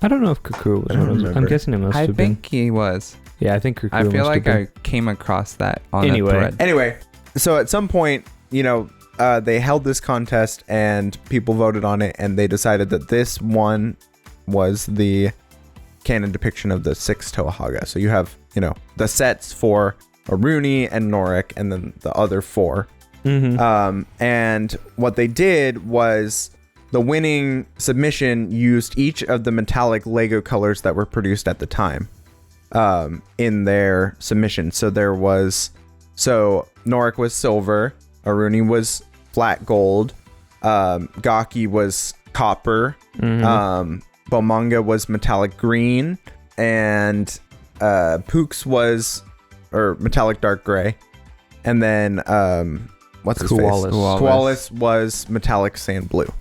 I don't know if Krakua was one of those. I'm guessing it must have been. I think he was. Yeah, I think Krakua I feel like been. I came across that on a thread. Anyway, so at some point, they held this contest and people voted on it, and they decided that this one was the canon depiction of the 6th Toa Hagah. So you have, the sets for Aruni and Norik, and then the other 4. And what they did was the winning submission used each of the metallic Lego colors that were produced at the time in their submission. So Norik was silver, Aruni was flat gold, Gaki was copper, Bomanga was metallic green, and Pooks was metallic dark gray, and then what's his face? Koalas was metallic sand blue.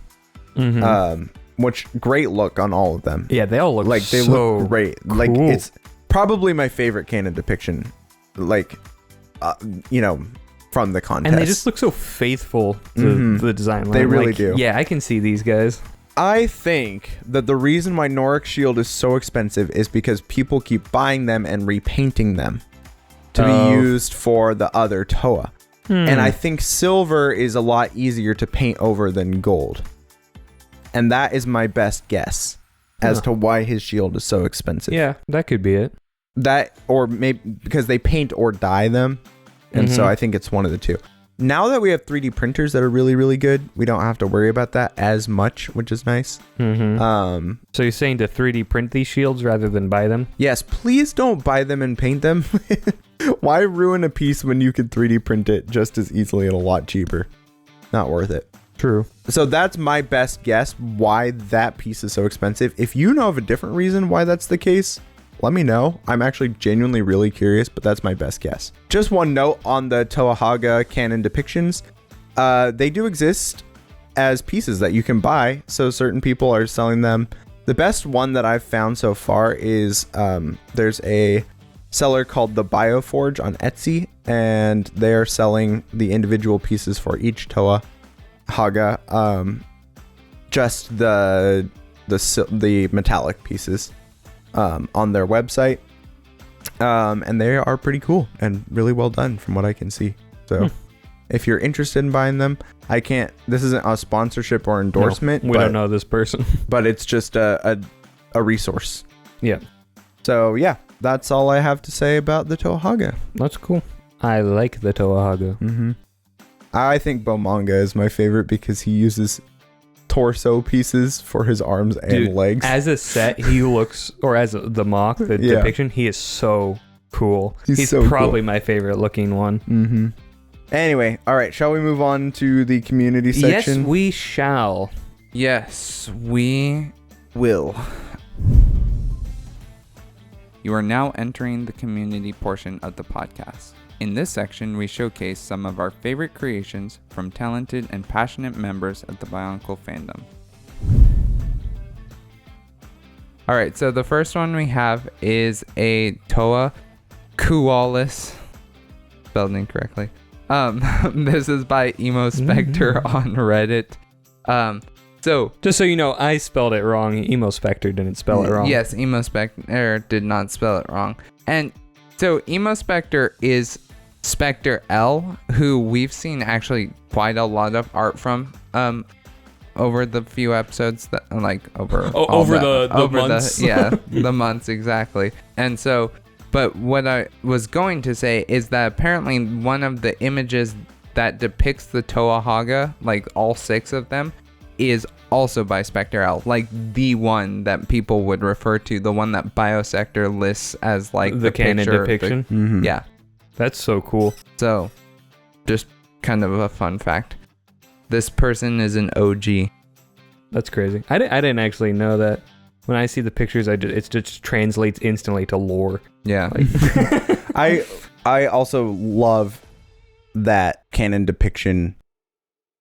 Which great look on all of them. Yeah, they all look like they so look great. Cool. Like it's probably my favorite canon depiction. Like from the contest. And they just look so faithful to the design. They really do. Yeah, I can see these guys. I think that the reason why Norik's shield is so expensive is because people keep buying them and repainting them to be used for the other Toa. And I think silver is a lot easier to paint over than gold. And that is my best guess as to why his shield is so expensive. Yeah, that could be it. That, or maybe because they paint or dye them. And so I think it's one of the two. Now that we have 3D printers that are really, really good, we don't have to worry about that as much, which is nice. So you're saying to 3D print these shields rather than buy them? Yes, please don't buy them and paint them. Why ruin a piece when you could 3D print it just as easily and a lot cheaper? Not worth it. True. So that's my best guess why that piece is so expensive. If you know of a different reason why that's the case, let me know. I'm actually genuinely really curious, but that's my best guess. Just one note on the Toa Hagah canon depictions. They do exist as pieces that you can buy, so certain people are selling them. The best one that I've found so far is there's a seller called the Bioforge on Etsy, and they're selling the individual pieces for each Toa Hagah, just the metallic pieces on their website, and they are pretty cool and really well done from what I can see. So if you're interested in buying them, this isn't a sponsorship or endorsement. No, we don't know this person. But it's just a resource. Yeah. So yeah, that's all I have to say about the Toa Hagah. That's cool. I like the Toa Hagah. I think Bomanga is my favorite because he uses torso pieces for his arms and legs. As a set, he looks, or as the mock, the depiction, he is so cool. He's so probably cool. my favorite looking one. Anyway, all right, shall we move on to the community section? Yes, we shall. Yes, we will. You are now entering the community portion of the podcast. In this section, we showcase some of our favorite creations from talented and passionate members of the Bionicle fandom. Alright, so the first one we have is a Toa Koalas, spelled incorrectly. This is by Emo Spectre on Reddit. So just so you know, I spelled it wrong. Emo Spectre didn't spell it wrong. Yes, Emo Spectre did not spell it wrong. And so Emo Spectre is Spectre L, who we've seen actually quite a lot of art from over the few episodes that over the months. The months exactly. And so, but what I was going to say is that apparently one of the images that depicts the Toa Hagah, like all 6 of them, is also by Spectre L, like the one that people would refer to, the one that Biosector lists as like the canon depiction. Yeah. That's so cool. So, just kind of a fun fact. This person is an OG. That's crazy. I didn't actually know that. When I see the pictures, it just translates instantly to lore. Yeah. I also love that canon depiction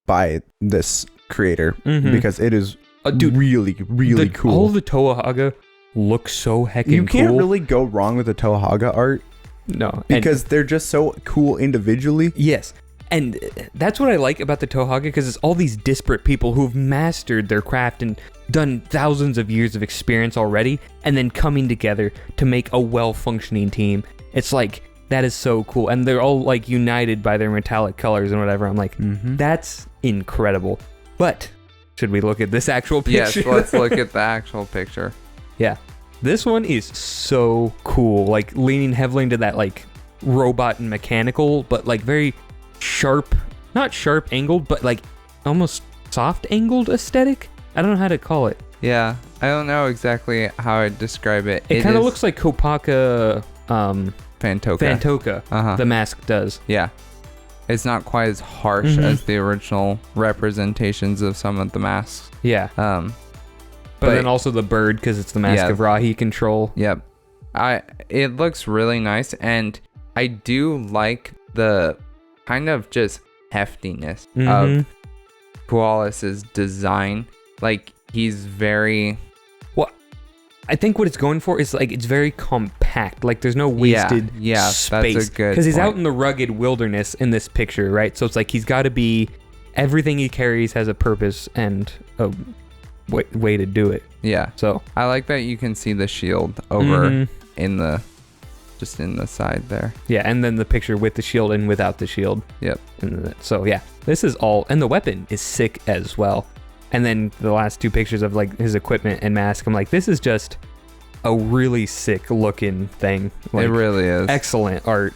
by this creator because it is really, really cool. All the Toa Hagah look so heckin' cool. You can't really go wrong with the Toa Hagah art. No. Because they're just so cool individually. Yes. And that's what I like about the Toa Hagah, because it's all these disparate people who've mastered their craft and done thousands of years of experience already, and then coming together to make a well-functioning team. It's like, that is so cool. And they're all like united by their metallic colors and whatever. I'm like, that's incredible. But should we look at this actual picture? Yes, let's look at the actual picture. Yeah. This one is so cool. Like leaning heavily into that like robot and mechanical, but like very sharp, not sharp angled, but like almost soft angled aesthetic. I don't know how to call it. Yeah, I don't know exactly how I'd describe it. It kind of looks like Kopaka Fantoka. The mask does. Yeah. It's not quite as harsh as the original representations of some of the masks. Yeah. But then also the bird, because it's the mask of Rahi control. Yep. It looks really nice, and I do like the kind of just heftiness of Koalas's design. Like, he's very... Well, I think what it's going for is, like, it's very compact. Like, there's no wasted space. That's a good Because he's point. out in the rugged wilderness in this picture, right? So it's like he's got to be... Everything he carries has a purpose and a way to do it. Yeah. So I like that you can see the shield over in the side there. Yeah, and then the picture with the shield and without the shield. Yep. And so yeah, this is all, and the weapon is sick as well. And then the last two pictures of like his equipment and mask, I'm like, this is just a really sick looking thing. Like, it really is. Excellent art.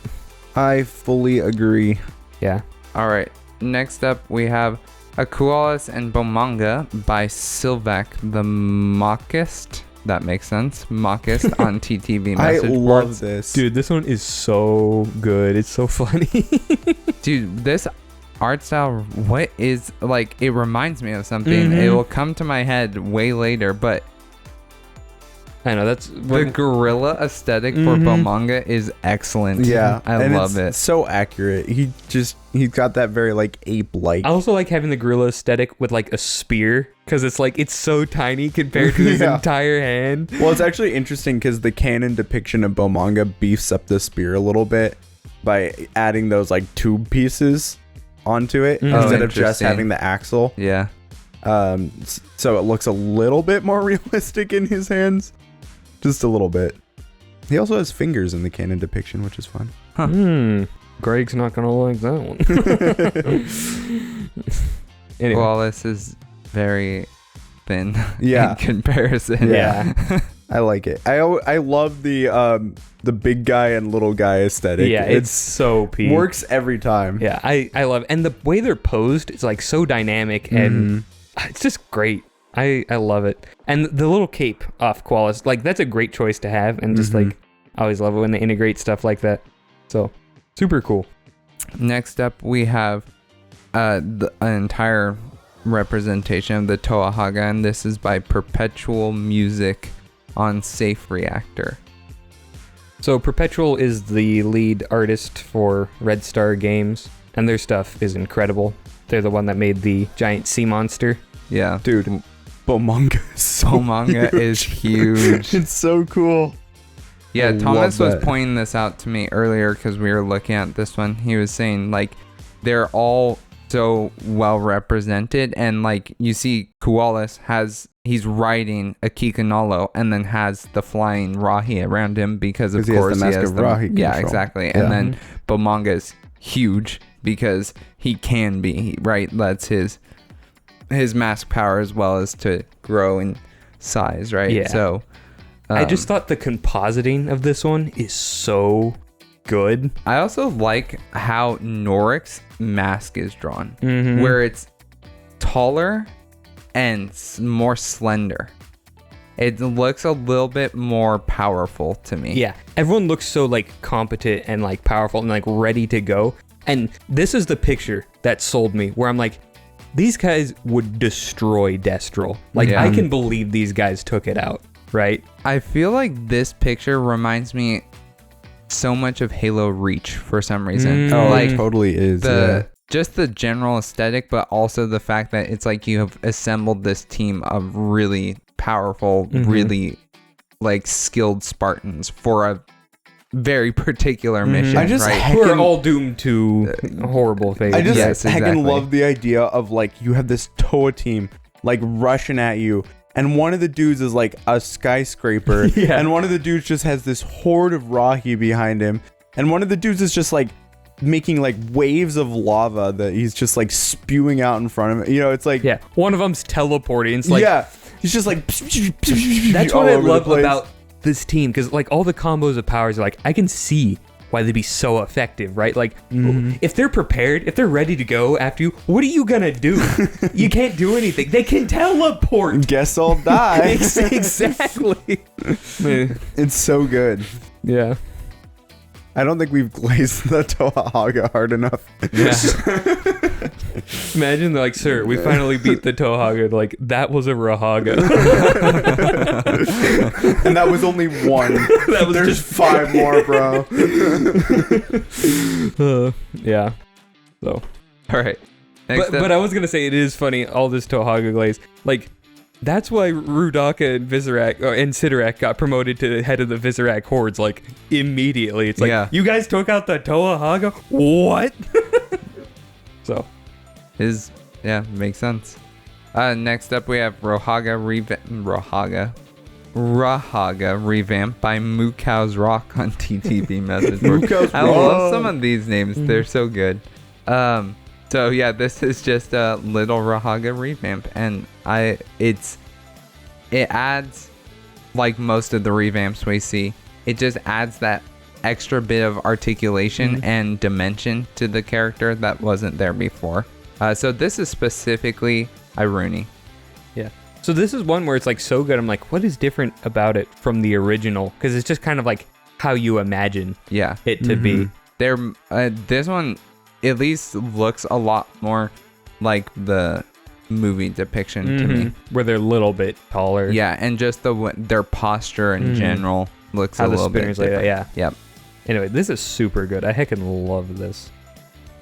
I fully agree. Yeah. All right. Next up, we have A Koalas and Bomanga by Sylvac the Mockist. That makes sense. Mockist on TTV message I love boards. this. Dude, this one is so good. It's so funny. Dude, this art style, what is, like, it reminds me of something. It will come to my head way later, but I know, that's... the gorilla aesthetic for Bomanga is excellent. Yeah. I love it. So accurate. He's got that very like ape-like. I also like having the gorilla aesthetic with like a spear, because it's like, it's so tiny compared to his entire hand. Well, it's actually interesting because the canon depiction of Bomanga beefs up the spear a little bit by adding those like tube pieces onto it instead of just having the axle. Yeah. So it looks a little bit more realistic in his hands. Just a little bit. He also has fingers in the canon depiction, which is fun. Huh. Greg's not gonna like that one. Anyway. Koalas is very thin Yeah. in comparison. Yeah. I like it. I love the big guy and little guy aesthetic. Yeah, it's so peak. Works every time. Yeah, I love it. And the way they're posed is like so dynamic and it's just great. I love it. And the little cape off Koalas, like that's a great choice to have, and just like I always love it when they integrate stuff like that. So super cool. Next up, we have an entire representation of the Toa Hagah, and this is by Perpetual Music on Safe Reactor. So Perpetual is the lead artist for Red Star Games, and their stuff is incredible. They're the one that made the giant sea monster. Yeah. Dude, Bomanga is so Bomanga is huge. It's so cool. Yeah, I Thomas love was that. pointing this out to me earlier because we were looking at this one. He was saying, like, they're all so well represented, and like you see Koalas he's riding a Kikanalo and then has the flying Rahi around him because of 'Cause he has course the mask of Rahi yeah, control. exactly. Yeah. And then Bomanga's huge because he can be, right? That's his mask power as well as to grow in size, right? Yeah. So I just thought the compositing of this one is so good. I also like how Norik's mask is drawn, where it's taller and more slender. It looks a little bit more powerful to me. Yeah, everyone looks so like competent and like powerful and like ready to go. And this is the picture that sold me, where I'm like, these guys would destroy Destral. Like, Yeah. I can believe these guys took it out. right? I feel like this picture reminds me so much of Halo Reach for some reason. Oh, like it totally is. just the general aesthetic, but also the fact that it's like you have assembled this team of really powerful, really like skilled Spartans for a very particular mission. I just right? We're all doomed to horrible fate. I just Yes, heckin' exactly. love the idea of like you have this Toa team like rushing at you, and one of the dudes is like a skyscraper, Yeah. and one of the dudes just has this horde of Rahi behind him, and one of the dudes is just like making like waves of lava that he's just like spewing out in front of him. You know, it's like Yeah, one of them's teleporting. It's like, yeah, he's just like that's all what I over the love place. about this team, because like all the combos of powers are like, I can see why they'd be so effective, right? Like if they're prepared, if they're ready to go after you, what are you gonna do? You can't do anything. They can teleport. Guess I'll die. Exactly. It's so good. Yeah. I don't think we've glazed the Toa Hagah hard enough. Yeah. Imagine, like, sir, we finally beat the Toa Hagah. Like, that was a Rahaga. And that was only one. That was There's just 5 more, bro. yeah. So, All right. Next but I was gonna say, it is funny, all this Toa Hagah glaze. Like, that's why Hordika and Sidorak got promoted to the head of the Vizorak hordes, like, immediately. It's like, Yeah. you guys took out the Toa Hagah? What? So, makes sense. Next up we have Rahaga revamp by Mukau's Rock on TTB message board. Mukau's I love Rock. some of these names. They're so good. So yeah, this is just a little Rahaga revamp, and it adds, like most of the revamps we see, it just adds that extra bit of articulation and dimension to the character that wasn't there before. So this is specifically Iruni. yeah. So this is one where it's, like, so good. I'm like, what is different about it from the original? Because it's just kind of like how you imagine Yeah. it to be. This one at least looks a lot more like the movie depiction to me. Where they're a little bit taller. Yeah, and just their posture in general looks How a the little bit spinners like different. that, yeah. Yep. Anyway, this is super good. I heckin' love this.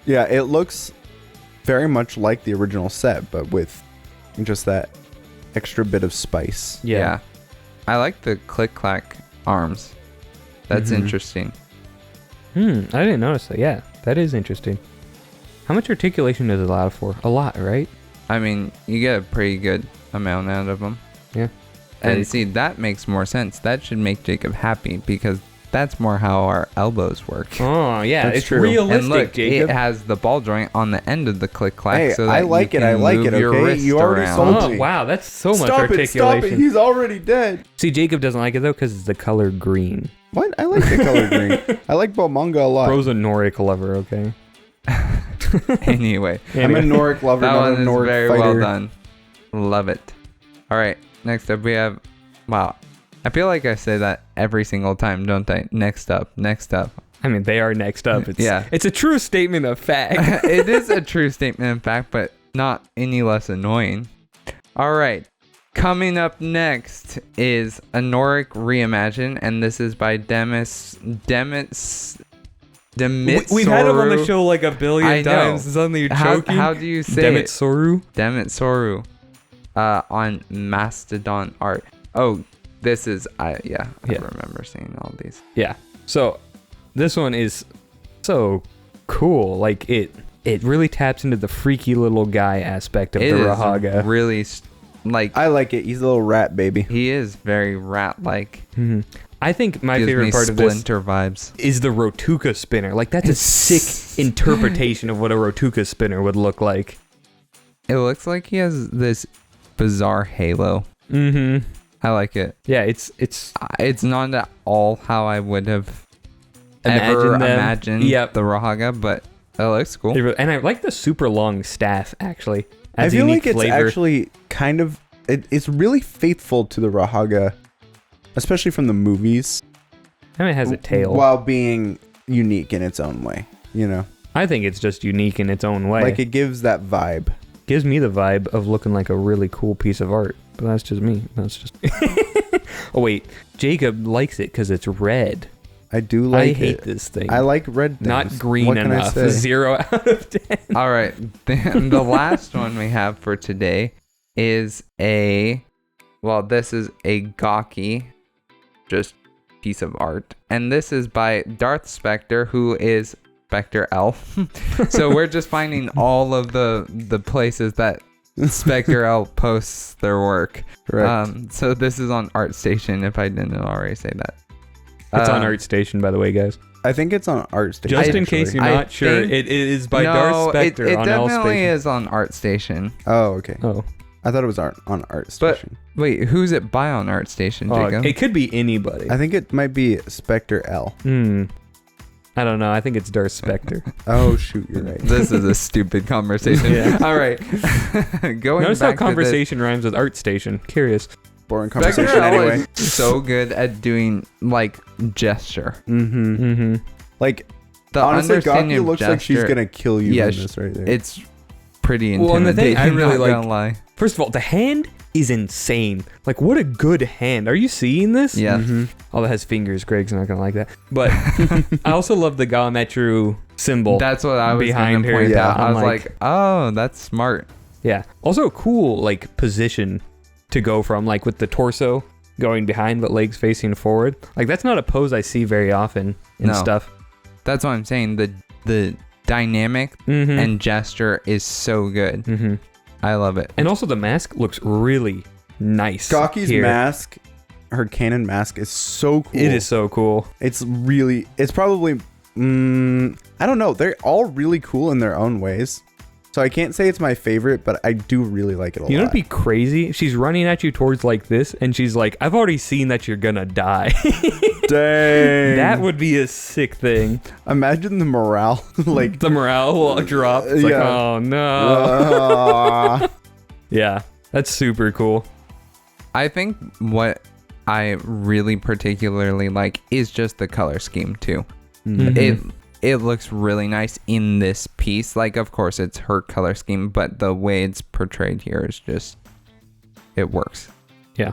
Yeah, it looks very much like the original set, but with just that extra bit of spice. Yeah. I like the click-clack arms. That's interesting. I didn't notice that. Yeah, that is interesting. How much articulation is it allowed for? A lot, right? I mean, you get a pretty good amount out of them. Yeah. And see, that makes more sense. That should make Jacob happy because that's more how our elbows work. Oh, yeah. That's it's true. realistic, And look, Jacob. it has the ball joint on the end of the click clack. Hey, so that I like you it, can I like move it, your okay? wrist You already around. sold Oh, me. wow. That's so much Stop articulation. it. He's already dead. See, Jacob doesn't like it, though, because it's the color green. What? I like the color green. I like Bomanga a lot. Bro's a Noric lover, okay? Anyway, I'm a Noric lover, that not a one is Noric very fighter. well done. Love it. All right, next up we have. Wow, I feel like I say that every single time, don't I? Next up. I mean, they are next up. It's, Yeah. It's a true statement of fact. It is a true statement of fact, but not any less annoying. All right. Coming up next is a Noric Reimagine, and this is by Demis. We've had him on the show like a billion I know. times. Suddenly you're joking. How do you say Demit it? Soru? Demitsoru. On Mastodon art. Oh, this is I remember seeing all these. Yeah. So this one is so cool. Like it really taps into the freaky little guy aspect of It the is Rahaga. really like I like it. He's a little rat baby. he is very rat-like. I think my Gives favorite me part of this Splinter vibes. is the Rotuka spinner. Like that's a sick interpretation of what a Rotuka spinner would look like. It looks like he has this bizarre halo. Mm-hmm. I like it. Yeah, it's It's not at all how I would have ever imagined Yep. the Rahaga, but it looks cool. And I like the super long staff actually. I Adds feel unique like it's flavor. actually kind of it's really faithful to the Rahaga, especially from the movies, I mean, it has a tail. while being unique in its own way. You know, I think it's just unique in its own way. like it gives that vibe. Gives me the vibe of looking like a really cool piece of art. But that's just me. That's just Oh wait, Jacob likes it because it's red. I do like it. I hate this thing. I like red things. Not green What can I enough. say? 0 out of 10. All right. The last one we have for today is this is a gawky, just piece of art. And this is by Darth Spectre, who is Spectre Elf. So we're just finding all of the places that Spectre Elf posts their work. Correct. So this is on ArtStation, if I didn't already say that. It's on ArtStation, by the way, guys. I think it's on ArtStation. Just in case you're not sure, it is by Darth Spectre it on definitely AllStation. is on ArtStation. Oh, okay. Oh. I thought it was on ArtStation. Wait, who's it by on ArtStation, Jacob? It could be anybody. I think it might be Spectre L. I don't know. I think it's Darth Spectre. Oh, shoot, you're right. This is a stupid conversation. Yeah. All right. Going Notice back how conversation rhymes with ArtStation. Curious. Boring to this, conversation Spectre anyway. is so good at doing like gesture. Like, The honestly, understanding Gaki of looks like she's gesture- going to kill you Yeah, in this right there. It's pretty Well, and intimidating. the thing I really not like- gonna lie. First of all, the hand is insane. Like, what a good hand. Are you seeing this? Yeah. Oh, that has fingers. Greg's not going to like that. But I also love the Toa Metru symbol. That's what I was behind gonna her, point yeah. out. I I'm was like- like, oh, that's smart. Yeah. Also a cool, like, position to go from, like, with the torso going behind but legs facing forward. Like, that's not a pose I see very often in No. stuff. That's what I'm saying. The dynamic and gesture is so good. I love it. And also the mask looks really nice. Gaki's here. mask, her cannon mask, is so cool. It is so cool. It's probably, I don't know. They're all really cool in their own ways. So I can't say it's my favorite, but I do really like it a lot. You know what'd be crazy? She's running at you towards like this, and she's like, I've already seen that you're gonna die. Dang. That would be a sick thing. Imagine the morale. Like, The morale will drop. It's like, yeah. oh no. uh, Yeah, that's super cool. I think what I really particularly like is just the color scheme too. It looks really nice in this piece. Like, of course, it's her color scheme, but the way it's portrayed here is just, it works. Yeah.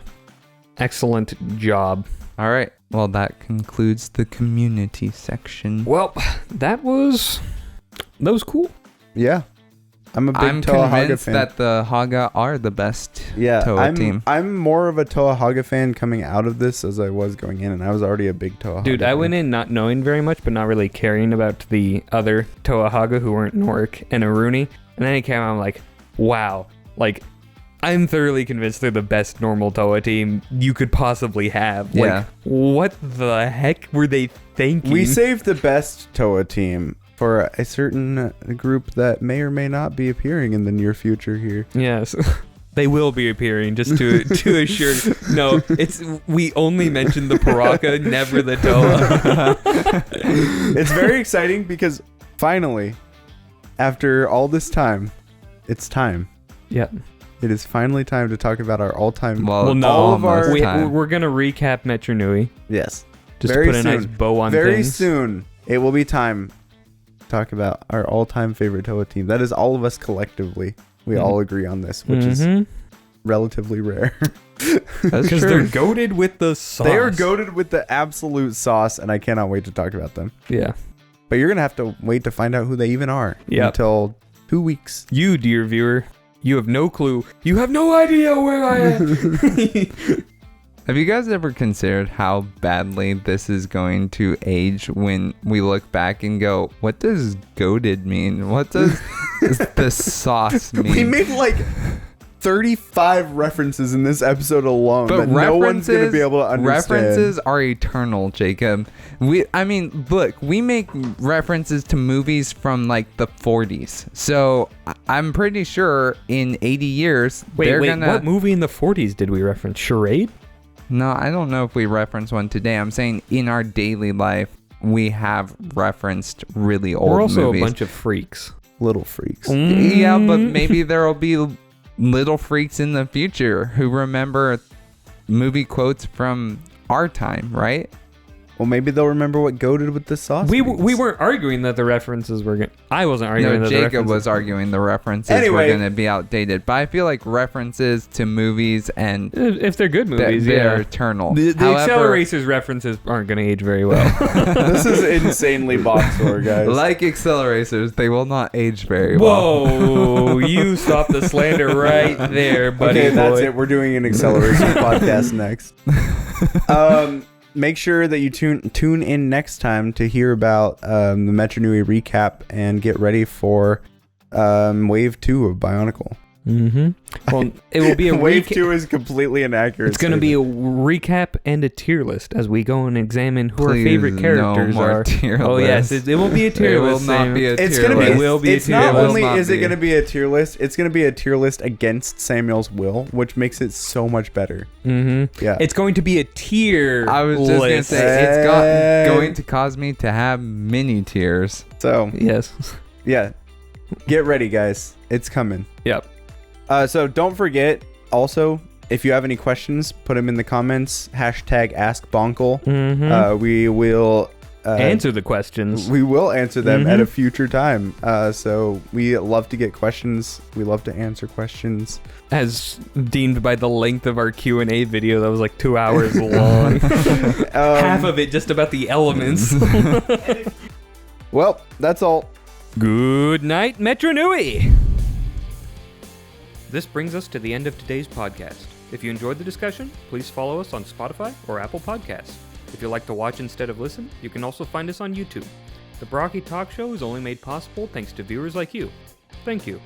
Excellent job. All right. Well, that concludes the community section. Well, that was cool. yeah. I'm a big I'm Toa Hagah convinced fan. that the Haga are the best Yeah, Toa team. I'm more of a Toa Hagah fan coming out of this as I was going in, and I was already a big Toa Hagah Dude, I fan. went in not knowing very much, but not really caring about the other Toa Hagah who weren't Norik and Aruni. And then I came out, I'm like, wow. Like, I'm thoroughly convinced they're the best normal Toa team you could possibly have. Yeah. Like, what the heck were they thinking? We saved the best Toa team for a certain group that may or may not be appearing in the near future here. Yes. They will be appearing, just to assure. No, we only mentioned the Paraka, never the Toa. It's very exciting because finally, after all this time, it's time. Yep. It is finally time to talk about our all-time. Well, no, all of our- we're gonna recap Metru Nui. Yes. Just Very put a nice soon. bow on Very things. soon, it will be time to talk about our all-time favorite Toa team. That is all of us collectively. We all agree on this, which is relatively rare. That's Because true. they're goated with the sauce. They are goated with the absolute sauce, and I cannot wait to talk about them. Yeah. But you're going to have to wait to find out who they even are Yep. until 2 weeks. You, dear viewer, you have no clue. You have no idea where I am. Have you guys ever considered how badly this is going to age when we look back and go, what does goated mean? What does the sauce mean? We made like 35 references in this episode alone But that no one's going to be able to understand. References are eternal, Jacob. Look, we make references to movies from like the 40s. So I'm pretty sure in 80 years, Wait, they're gonna... what movie in the 40s did we reference? Charade? No, I don't know if we reference one today. I'm saying in our daily life, we have referenced really old We're also movies. a bunch of freaks. Little freaks. Yeah, but maybe there'll be little freaks in the future who remember movie quotes from our time, right? Well, maybe they'll remember what Go did with the sauce. We means. weren't arguing that the references were good. I wasn't arguing No, that Jacob the was references... arguing the references Anyway. were going to be outdated. But I feel like references to movies and If they're good movies, they're yeah. eternal. The However, Acceleracers references aren't going to age very well. This is insanely boxer, guys. like Acceleracers, they will not age very well. Whoa, you stop the slander right there, buddy. Okay, that's boy. it. We're doing an acceleration podcast next. Make sure that you tune in next time to hear about the Metru Nui recap and get ready for Wave 2 of Bionicle. Mm-hmm. Well, it will be a Wave 2 is completely inaccurate. It's going to be a recap and a tier list as we go and examine who our Please, favorite characters no more are. tier Oh yes, list. it will be a tier It will list. not Sam. be a It's tier gonna be. list. It will be a It's tier not list. only Will not is it be. going to be a tier list. It's going to be a tier list against Samuel's will, which makes it so much better. Mm-hmm. Yeah. It's going to be a tier I was just going to list. say, it's going to cause me to have mini tiers. So Yes. yeah, get ready, guys. It's coming. Yep. So don't forget. Also, if you have any questions, put them in the comments. #AskBonkle. Mm-hmm. We will Answer the questions. We will answer them at Mhm. a future time. So we love to get questions. We love to answer questions. As deemed by the length of our Q&A video that was like 2 hours long. Half of it just about the elements. Well, that's all. Good night, Metru Nui! This brings us to the end of today's podcast. If you enjoyed the discussion, please follow us on Spotify or Apple Podcasts. If you like to watch instead of listen, you can also find us on YouTube. The Barraki Talk Show is only made possible thanks to viewers like you. Thank you.